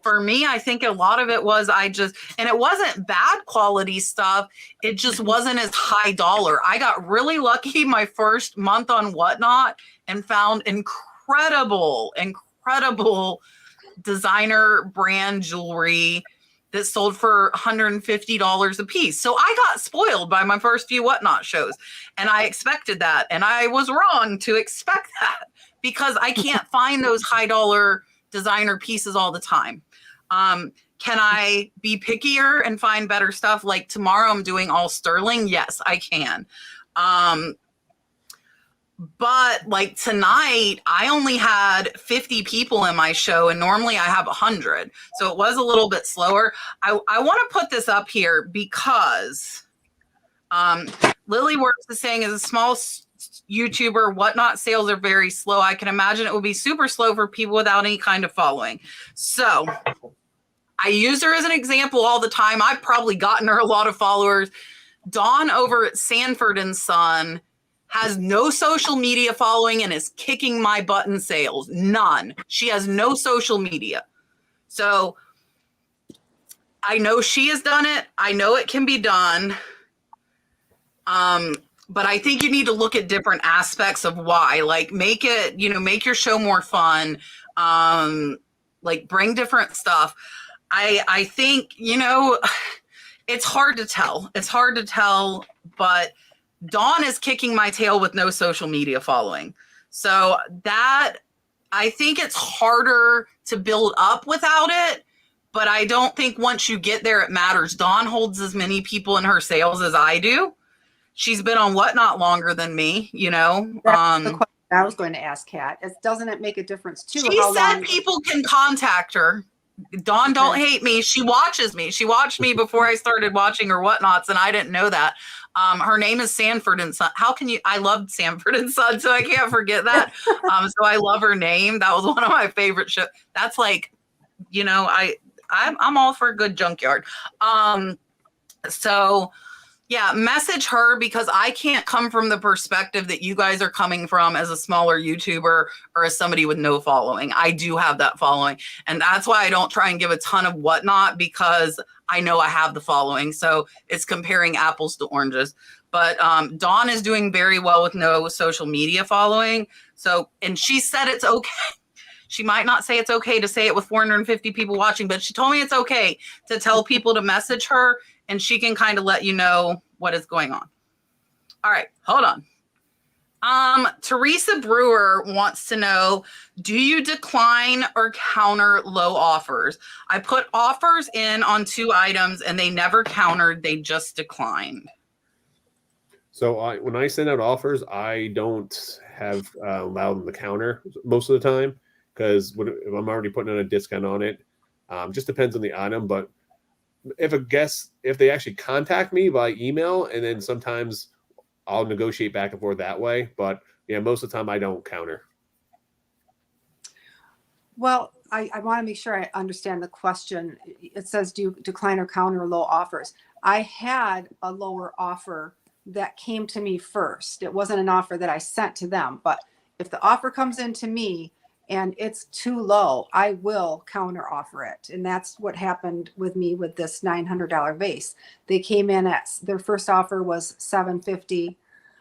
For me, I think a lot of it was and it wasn't bad quality stuff. It just wasn't as high dollar. I got really lucky my first month on Whatnot and found incredible designer brand jewelry that sold for $150 a piece. So I got spoiled by my first few Whatnot shows, and I expected that. And I was wrong to expect that because I can't find those high dollar designer pieces all the time. Can I be pickier and find better stuff? Like tomorrow I'm doing all sterling. Yes, I can. But like tonight, I only had 50 people in my show, and normally I have 100. So it was a little bit slower. I want to put this up here because Lily Works is saying, as a small YouTuber, Whatnot sales are very slow. I can imagine it would be super slow for people without any kind of following. So I use her as an example all the time. I've probably gotten her a lot of followers. Dawn over at Sanford & Son has no social media following and is kicking my butt in sales. None. She has no social media. So I know she has done it. I know it can be done. But I think you need to look at different aspects of why. Like make your show more fun. Like bring different stuff. I think, it's hard to tell. It's hard to tell, but Dawn is kicking my tail with no social media following. So that, I think it's harder to build up without it, but I don't think once you get there, it matters. Dawn holds as many people in her sales as I do. She's been on Whatnot longer than me, That's the question I was going to ask Kat. Doesn't it make a difference too? She said people can contact her. Dawn, don't hate me. She watches me. She watched me before I started watching her Whatnots, and I didn't know that. Her name is Sanford & Son. I loved Sanford & Son, so I can't forget that. So I love her name. That was one of my favorite shows. That's like, I'm all for a good junkyard. So yeah, message her, because I can't come from the perspective that you guys are coming from as a smaller YouTuber or as somebody with no following. I do have that following. And that's why I don't try and give a ton of Whatnot, because I know I have the following. So it's comparing apples to oranges. But Dawn is doing very well with no social media following. So, and she said it's okay. She might not say it's okay to say it with 450 people watching, but she told me it's okay to tell people to message her, and she can kind of let you know what is going on. All right, hold on. Teresa Brewer wants to know, do you decline or counter low offers? I put offers in on 2 items and they never countered, they just declined. So when I send out offers, I don't have allow them to counter most of the time, because if I'm already putting in a discount on it, just depends on the item. But if they actually contact me by email, and then sometimes I'll negotiate back and forth that way. But yeah, most of the time I don't counter. Well, I want to make sure I understand the question. It says, do you decline or counter low offers? I had a lower offer that came to me first. It wasn't an offer that I sent to them, but if the offer comes into me and it's too low, I will counter offer it. And that's what happened with me with this $900 vase. They came in at, their first offer was $750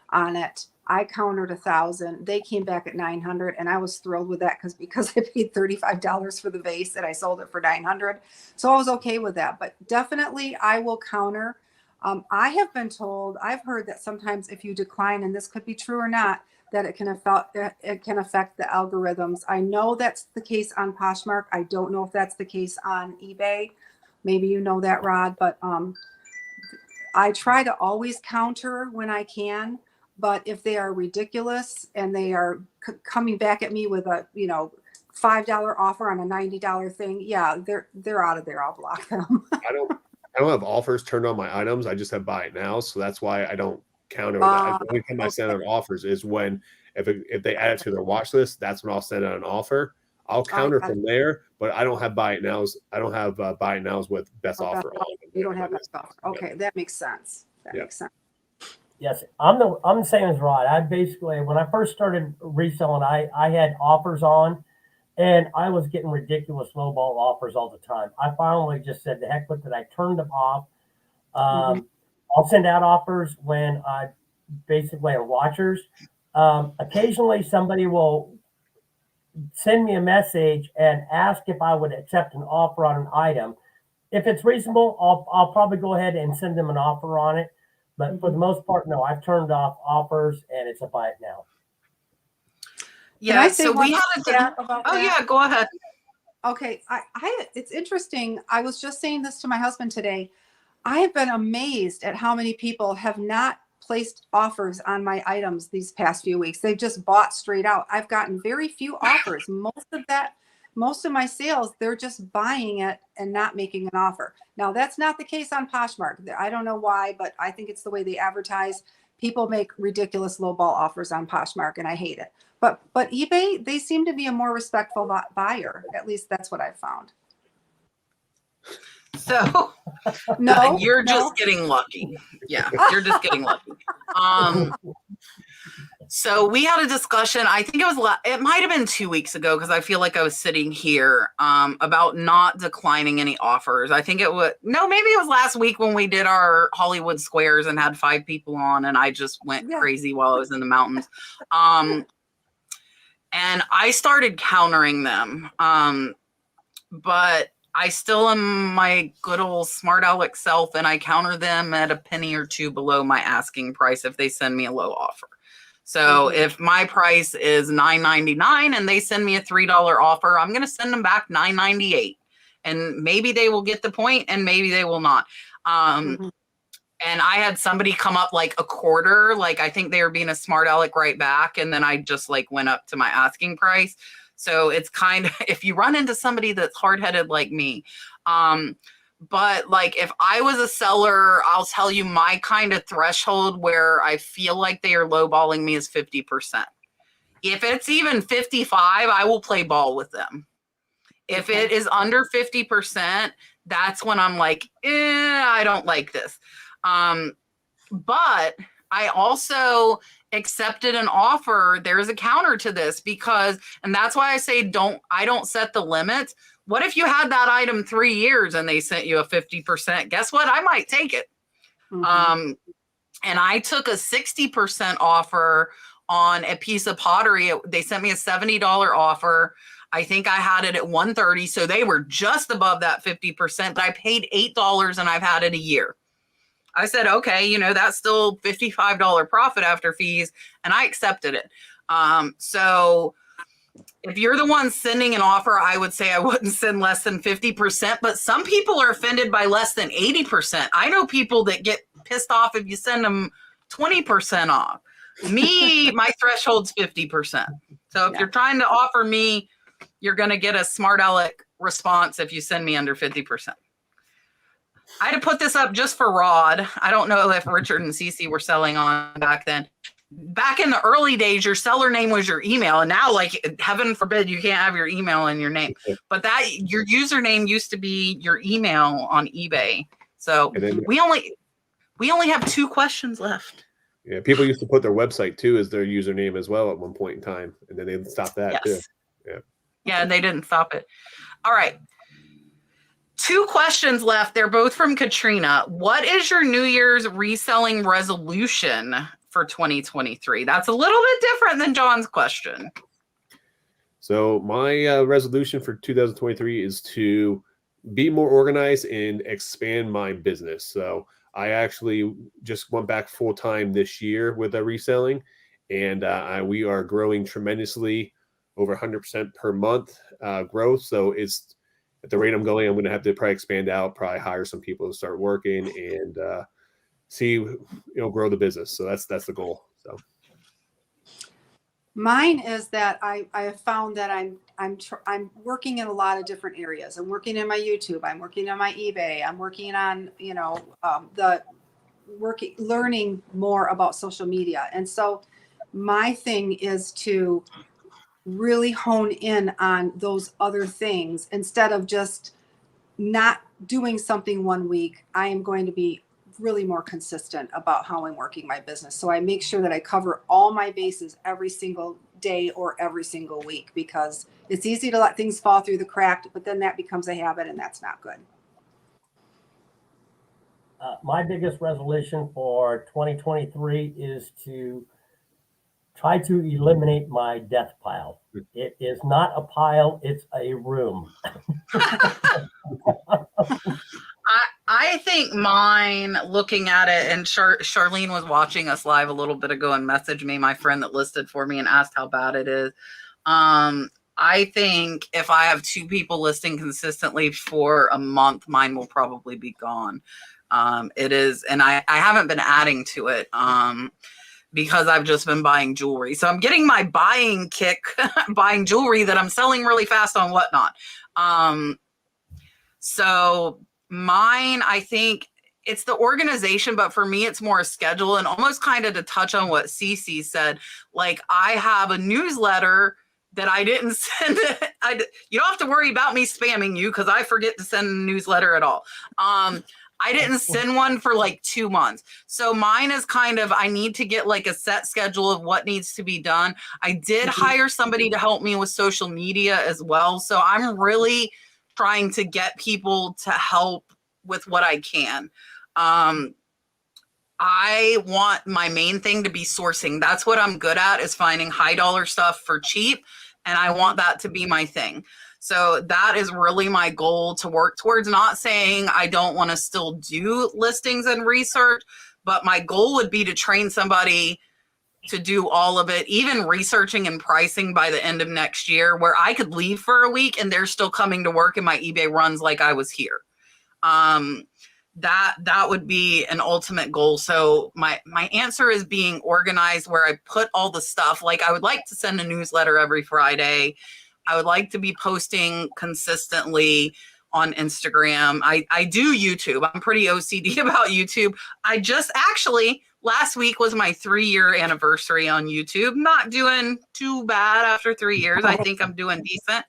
on it. I countered $1,000. They came back at $900, and I was thrilled with that because I paid $35 for the vase and I sold it for $900. So I was okay with that. But definitely, I will counter. I have been told, I've heard that sometimes if you decline, and this could be true or not, that it can affect the algorithms. I know that's the case on Poshmark. I don't know if that's the case on eBay. Maybe you know that, Rod. But I try to always counter when I can. But if they are ridiculous and they are coming back at me with a, $5 offer on a $90 thing, yeah, they're out of there. I'll block them. I don't have offers turned on my items. I just have buy it now. So that's why I don't counter that. The only time I send out offers is when if they add it to their watch list, that's when I'll send out an offer. I'll counter from there, but I don't have buy it nows. I don't have buy it nows with best offer on. You don't have best offer. Okay, that makes sense. That makes sense. Yes, I'm the same as Rod. I basically, when I first started reselling, I had offers on, and I was getting ridiculous lowball offers all the time. I finally just said, the heck with it. I turned them off. I'll send out offers when I basically are watchers. Occasionally, somebody will send me a message and ask if I would accept an offer on an item. If it's reasonable, I'll probably go ahead and send them an offer on it. But for the most part, no, I've turned off offers and it's a buy it now. Yeah, so we had yeah, go ahead. Okay, it's interesting. I was just saying this to my husband today. I have been amazed at how many people have not placed offers on my items these past few weeks. They've just bought straight out. I've gotten very few offers. Most of my sales, they're just buying it and not making an offer. Now, that's not the case on Poshmark. I don't know why, but I think it's the way they advertise. People make ridiculous lowball offers on Poshmark, and I hate it. But eBay, they seem to be a more respectful buyer. At least that's what I've found. So no, you're just getting lucky. Yeah, you're just getting lucky. So we had a discussion, I think it might have been 2 weeks ago, because I feel like I was sitting here about not declining any offers. I think maybe it was last week when we did our Hollywood Squares and had 5 people on, and I just went crazy while I was in the mountains. And I started countering them. But I still am my good old smart aleck self, and I counter them at a penny or two below my asking price if they send me a low offer. So if my price is $9.99 and they send me a $3 offer, I'm going to send them back $9.98. And maybe they will get the point and maybe they will not. And I had somebody come up like a quarter, like I think they were being a smart aleck right back. And then I just like went up to my asking price. So it's kind of, if you run into somebody that's hard-headed like me, but like if I was a seller, I'll tell you my kind of threshold where I feel like they are lowballing me is 50%. If it's even 55, I will play ball with them. If it is under 50%, that's when I'm like, I don't like this. But I also accepted an offer. There's a counter to this and that's why I say I don't set the limits. What if you had that item 3 years and they sent you a 50%? Guess what? I might take it. And I took a 60% offer on a piece of pottery. They sent me a $70 offer. I think I had it at $130. So they were just above that 50%, but I paid $8 and I've had it a year. I said, okay, you know, that's still $55 profit after fees, and I accepted it. So if you're the one sending an offer, I would say I wouldn't send less than 50%, but some people are offended by less than 80%. I know people that get pissed off if you send them 20% off. Me, my threshold's 50%. So if you're trying to offer me, you're going to get a smart aleck response if you send me under 50%. I had to put this up just for Rod. I don't know if Richard and Cici were selling on back then. Back in the early days, your seller name was your email, and now, like, heaven forbid, you can't have your email in your name. But that your username used to be your email on eBay. So we only have 2 questions left. Yeah, people used to put their website too as their username as well at one point in time, and then they stopped that too. Yeah, and they didn't stop it. All right. 2 questions left. They're both from Katrina. What is your New Year's reselling resolution for 2023? That's a little bit different than John's question. So my resolution for 2023 is to be more organized and expand my business. So I actually just went back full time this year with reselling, and we are growing tremendously, over 100% per month growth. So it's at the rate I'm going, I'm going to have to probably expand out, probably hire some people to start working and see, grow the business. So that's the goal. So Mine is that I have found that I'm working in a lot of different areas. I'm working in my YouTube. I'm working on my eBay. I'm working on, learning more about social media. And so my thing is to really hone in on those other things instead of just not doing something one week. I am going to be really more consistent about how I'm working my business. So I make sure that I cover all my bases every single day or every single week, because it's easy to let things fall through the crack, but then that becomes a habit, and that's not good. My biggest resolution for 2023 is to try to eliminate my death pile. It is not a pile, it's a room. I think mine, looking at it, and Charlene was watching us live a little bit ago and messaged me, my friend that listed for me, and asked how bad it is. I think if I have 2 people listing consistently for a month, mine will probably be gone. It is, and I haven't been adding to it because I've just been buying jewelry. So I'm getting my buying kick, buying jewelry that I'm selling really fast on Whatnot. So mine, I think it's the organization, but for me, it's more a schedule, and almost kind of to touch on what Cici said. Like, I have a newsletter that I didn't send. You don't have to worry about me spamming you, because I forget to send a newsletter at all. I didn't send one for like 2 months. So mine is kind of, I need to get like a set schedule of what needs to be done. I did hire somebody to help me with social media as well. So I'm really trying to get people to help with what I can. I want my main thing to be sourcing. That's what I'm good at, is finding high dollar stuff for cheap. And I want that to be my thing. So that is really my goal to work towards. Not saying I don't want to still do listings and research, but my goal would be to train somebody to do all of it, even researching and pricing by the end of next year, where I could leave for a week and they're still coming to work in my eBay runs like I was here. That would be an ultimate goal. So my answer is being organized, where I put all the stuff. Like, I would like to send a newsletter every Friday. I would like to be posting consistently on Instagram. I do YouTube. I'm pretty OCD about YouTube. I just actually, last week was my 3-year anniversary on YouTube. Not doing too bad after 3 years. I think I'm doing decent.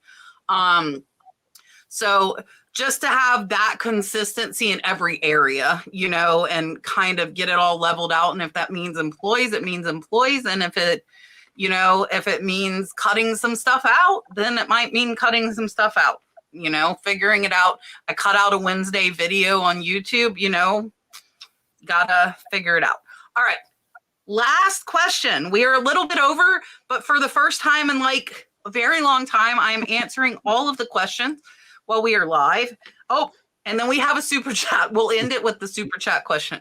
So just to have that consistency in every area, and kind of get it all leveled out. And if that means employees, it means employees. And if it means cutting some stuff out, then it might mean cutting some stuff out, figuring it out. I cut out a Wednesday video on YouTube, gotta figure it out. All right. Last question. We are a little bit over, but for the first time in like a very long time, I am answering all of the questions while we are live. Oh, And then we have a super chat. We'll end it with the super chat question.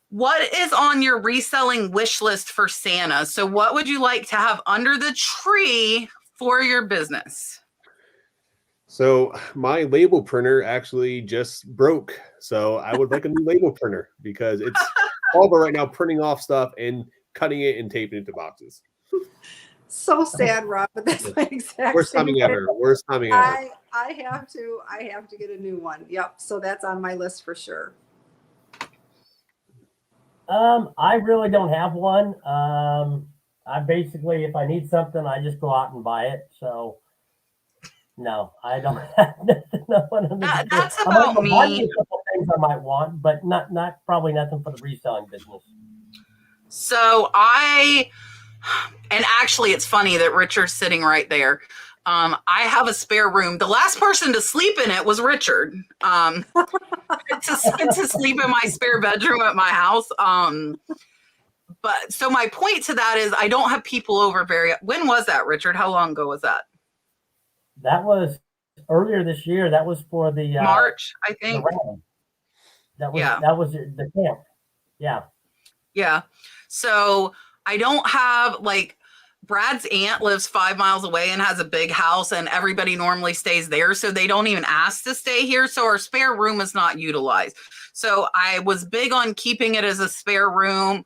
What is on your reselling wish list for Santa? So what would you like to have under the tree for your business? So my label printer actually just broke. So I would like a new label printer because it's all about right now printing off stuff and cutting it and taping it to boxes. So sad, Rob, but that's my exact Worst same timing way. ever. Worst timing ever. I have to get a new one. Yep. So that's on my list for sure. I really don't have one. I basically, if I need something, I just go out and buy it. So no, I don't have nothing. That's about me. A couple things I might want, but not probably nothing for the reselling business. So and actually it's funny that Richard's sitting right there. I have a spare room. The last person to sleep in it was Richard. To sleep in my spare bedroom at my house. But so my point to that is I don't have people over when was that, Richard? How long ago was that? That was earlier this year. That was for the March, I think. That was the camp. Yeah. Yeah. So I don't have, like, Brad's aunt lives 5 miles away and has a big house, and everybody normally stays there. So they don't even ask to stay here. So our spare room is not utilized. So I was big on keeping it as a spare room,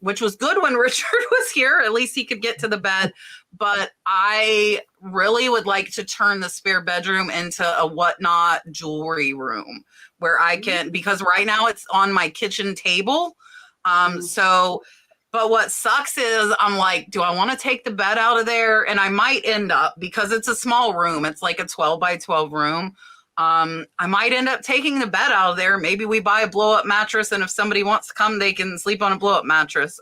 which was good when Richard was here. At least he could get to the bed. But I really would like to turn the spare bedroom into a whatnot jewelry room where I can, because right now it's on my kitchen table. But what sucks is I'm like, do I want to take the bed out of there? And I might end up, because it's a small room. It's like a 12 by 12 room. I might end up taking the bed out of there. Maybe we buy a blow up mattress, and if somebody wants to come, they can sleep on a blow up mattress.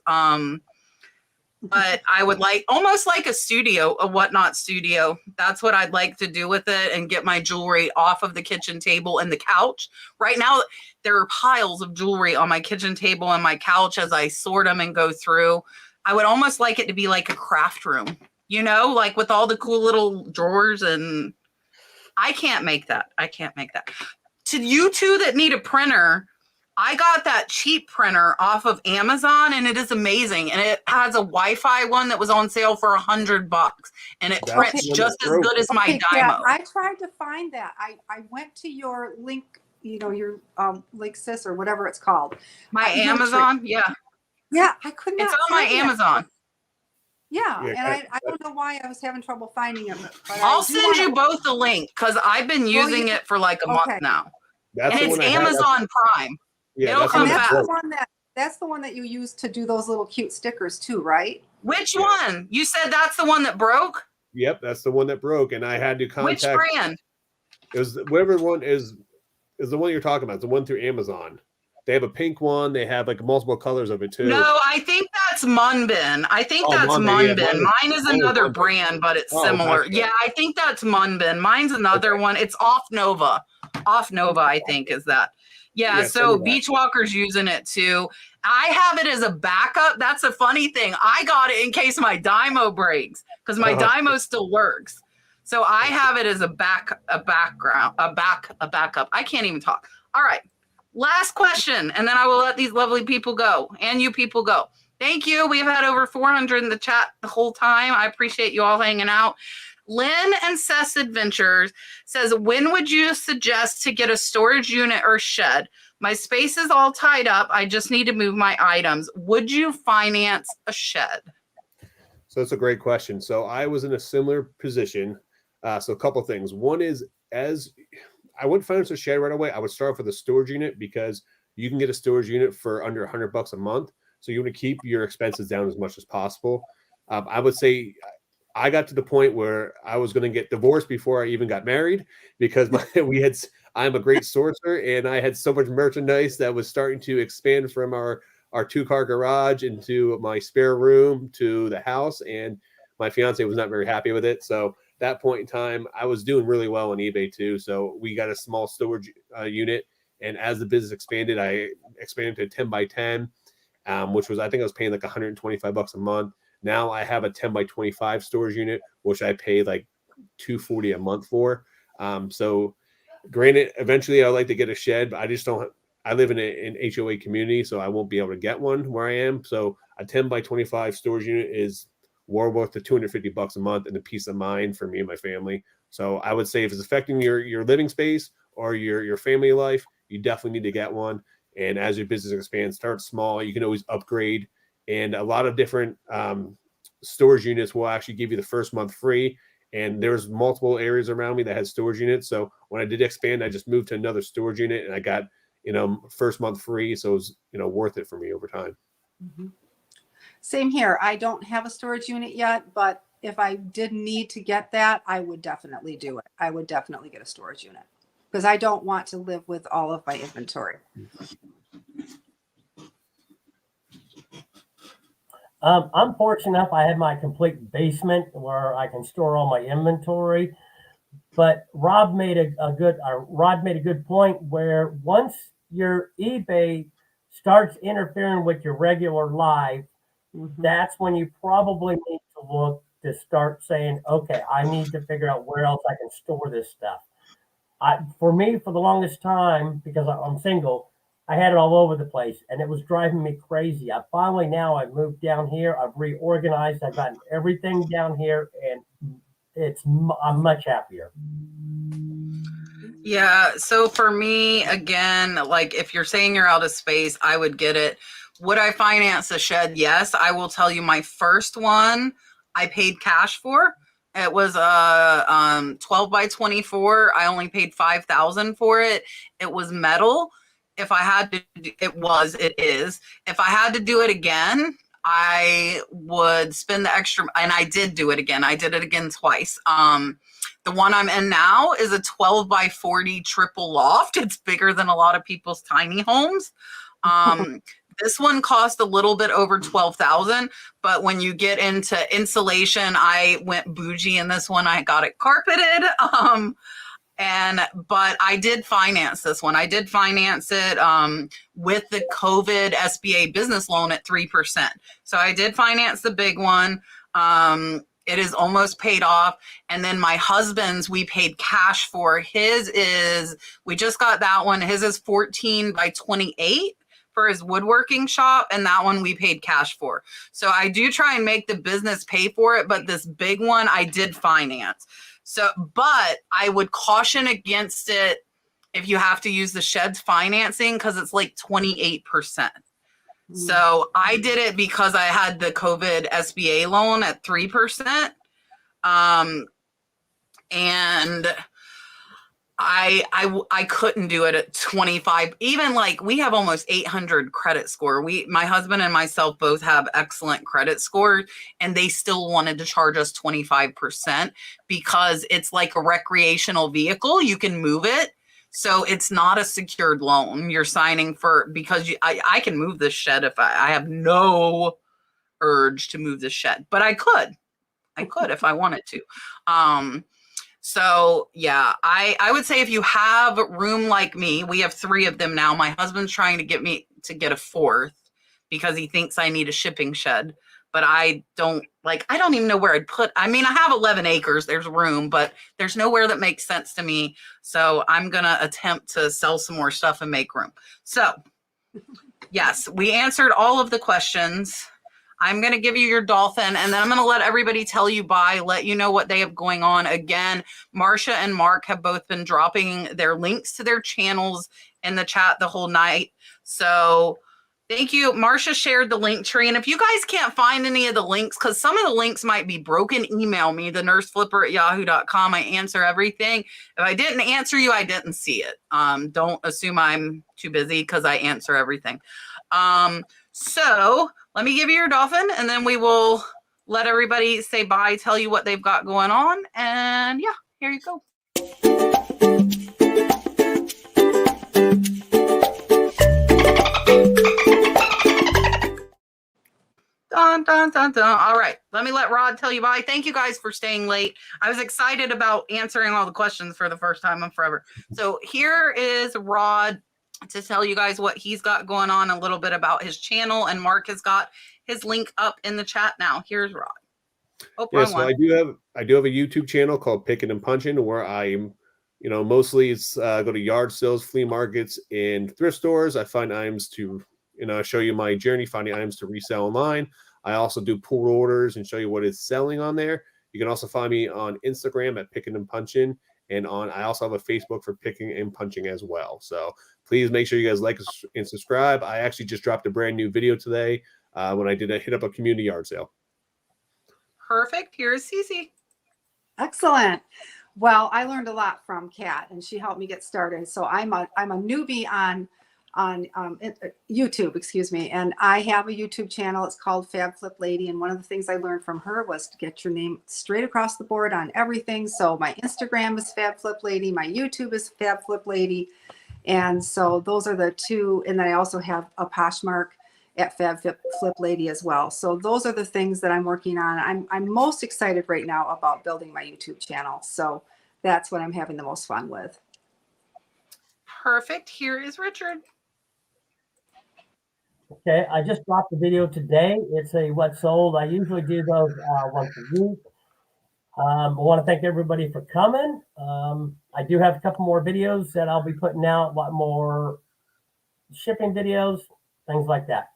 But I would like almost like a studio, a whatnot studio. That's what I'd like to do with it, and get my jewelry off of the kitchen table and the couch. Right now, there are piles of jewelry on my kitchen table and my couch as I sort them and go through. I would almost like it to be like a craft room, like with all the cool little drawers. And I can't make that. To you two that need a printer, I got that cheap printer off of Amazon, and it is amazing. And it has a Wi-Fi one that was on sale for $100, and it prints just as good as my Dymo. Yeah, I tried to find that. I went to your link, your link sis or whatever it's called. My Amazon, yeah. Yeah, I could not. It's on my Amazon. Yeah, and I don't know why I was having trouble finding it. But I'll send you both the link because I've been using it for like a month now. And it's Amazon Prime. Yeah, it'll come that's fast. That's the one that you use to do those little cute stickers too, right? Which one? You said that's the one that broke? Yep, that's the one that broke, and I had to contact. Which brand? It was whatever one is the one you're talking about. It's the one through Amazon. They have a pink one. They have like multiple colors of it too. No, I think that's Munbin. Munbin. Yeah, mine is another brand, but it's similar. Yeah, I think that's Munbin. Mine's another one. It's Off Nova. Off Nova, I think, is that. Yeah, so Beachwalker's using it too. I have it as a backup. That's a funny thing. I got it in case my Dymo breaks because my Dymo still works. So I have it as a backup. I can't even talk. All right. Last question, and then I will let these lovely people go and you people go. Thank you. We've had over 400 in the chat the whole time. I appreciate you all hanging out. Lynn and Sess Adventures says, when would you suggest to get a storage unit or shed? My space is all tied up. I just need to move my items. Would you finance a shed? So that's a great question. So I was in a similar position. So a couple of things. One is, as I wouldn't finance a shed right away, I would start with a storage unit because you can get a storage unit for under $100 a month. So you want to keep your expenses down as much as possible. I would say I got to the point where I was going to get divorced before I even got married because I'm a great sourcer, and I had so much merchandise that was starting to expand from our 2-car garage into my spare room to the house, and my fiance was not very happy with it. So that point in time, I was doing really well on eBay too. So we got a small storage unit, and as the business expanded, I expanded to 10 by 10, which was, I think I was paying like $125 a month. Now I have a 10 by 25 storage unit, which I pay like $240 a month for. So Granted, eventually I'd like to get a shed, but I just don't. I live in an HOA community, so I won't be able to get one where I am. So a 10 by 25 storage unit is well worth the $250 a month and the peace of mind for me and my family. So I would say if it's affecting your living space or your family life, you definitely need to get one. And as your business expands, start small. You can always upgrade. And a lot of different storage units will actually give you the first month free. And there's multiple areas around me that has storage units. So when I did expand, I just moved to another storage unit and I got, first month free. So it was, worth it for me over time. Mm-hmm. Same here. I don't have a storage unit yet, but if I did need to get that, I would definitely do it. I would definitely get a storage unit because I don't want to live with all of my inventory. I'm fortunate enough. I have my complete basement where I can store all my inventory. But Rod made a good point where once your eBay starts interfering with your regular life, that's when you probably need to look to start saying, okay, I need to figure out where else I can store this stuff. For me, for the longest time, because I'm single, I had it all over the place and it was driving me crazy. I've moved down here. I've reorganized. I've gotten everything down here and I'm much happier. Yeah. So for me, again, like if you're saying you're out of space, I would get it. Would I finance a shed? Yes. I will tell you my first one I paid cash for. It was a 12 by 24. I only paid $5,000 for it. It was metal. If I had to, it is. If I had to do it again, I would spend the extra, and I did do it again. I did it again twice. The one I'm in now is a 12 by 40 triple loft. It's bigger than a lot of people's tiny homes. This one cost a little bit over $12,000, but when you get into insulation, I went bougie in this one. I got it carpeted. But I did finance this one. I did finance it with the COVID SBA business loan at 3%. So I did finance the big one. It is almost paid off. And then my husband's, we paid cash for. We just got that one. His is 14 by 28 for his woodworking shop. And that one we paid cash for. So I do try and make the business pay for it. But this big one, I did finance. So, but I would caution against it if you have to use the shed's financing because it's like 28%. So I did it because I had the COVID SBA loan at 3%. And I couldn't do it at 25. Even like we have almost 800 credit score. My husband and myself both have excellent credit scores, and they still wanted to charge us 25% because it's like a recreational vehicle. You can move it. So it's not a secured loan. You're signing for, because I can move this shed if I have no urge to move this shed, but I could if I wanted to. So yeah, I would say if you have room like me, we have 3 of them now. My husband's trying to get me to get a 4th because he thinks I need a shipping shed, but I don't even know where I'd put. I mean, I have 11 acres, there's room, but there's nowhere that makes sense to me. So I'm going to attempt to sell some more stuff and make room. So yes, we answered all of the questions. I'm going to give you your dolphin, and then I'm going to let everybody tell you bye, let you know what they have going on. Again, Marcia and Mark have both been dropping their links to their channels in the chat the whole night. So thank you. Marcia shared the link tree. And if you guys can't find any of the links, because some of the links might be broken, email me, thenurseflipper@yahoo.com. I answer everything. If I didn't answer you, I didn't see it. Don't assume I'm too busy because I answer everything. So let me give you your dolphin, and then we will let everybody say bye, tell you what they've got going on. And yeah, here you go. Dun, dun, dun, dun. All right, let me let Rod tell you bye. Thank you guys for staying late. I was excited about answering all the questions for the first time in forever. So here is Rod to tell you guys what he's got going on, a little bit about his channel, and Mark has got his link up in the chat now. Here's Rod. Oh, yeah, so I do have a YouTube channel called Picking and Punching, where I'm, mostly it's go to yard sales, flea markets, and thrift stores. I find items to, show you my journey finding items to resell online. I also do pull orders and show you what is selling on there. You can also find me on Instagram at Picking and Punching, and I also have a Facebook for Picking and Punching as well. So please make sure you guys like and subscribe. I actually just dropped a brand new video today when I did hit up a community yard sale. Perfect. Here's Cici. Excellent. Well, I learned a lot from Kat, and she helped me get started. So I'm a newbie on YouTube, excuse me, and I have a YouTube channel. It's called Fab Flip Lady, and one of the things I learned from her was to get your name straight across the board on everything. So my Instagram is Fab Flip Lady, my YouTube is Fab Flip Lady, and so those are the two. And then I also have a Poshmark at Fab Flip Lady as well. So those are the things that I'm working on. I'm most excited right now about building my YouTube channel. So that's what I'm having the most fun with. Perfect. Here is Richard. Okay, I just dropped the video today. It's a what sold. I usually do those once a week. I want to thank everybody for coming. I do have a couple more videos that I'll be putting out, a lot more shipping videos, things like that.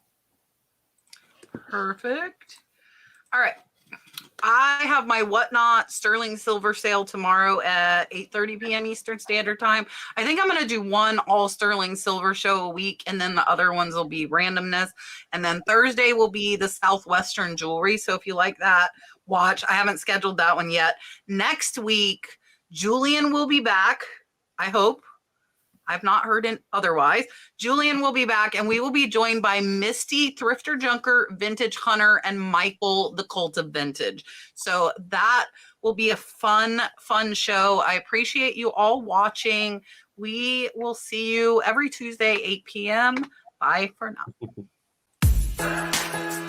Perfect. All right. I have my Whatnot sterling silver sale tomorrow at 8:30 p.m. Eastern Standard Time. I think I'm going to do one all sterling silver show a week, and then the other ones will be randomness. And then Thursday will be the Southwestern jewelry. So if you like that, watch. I haven't scheduled that one yet. Next week, Julian will be back, I hope. I've not heard it otherwise. Julian will be back, and we will be joined by Misty, Thrifter Junker, Vintage Hunter, and Michael, the Cult of Vintage. So that will be a fun show. I appreciate you all watching. We will see you every Tuesday, 8 p.m. Bye for now.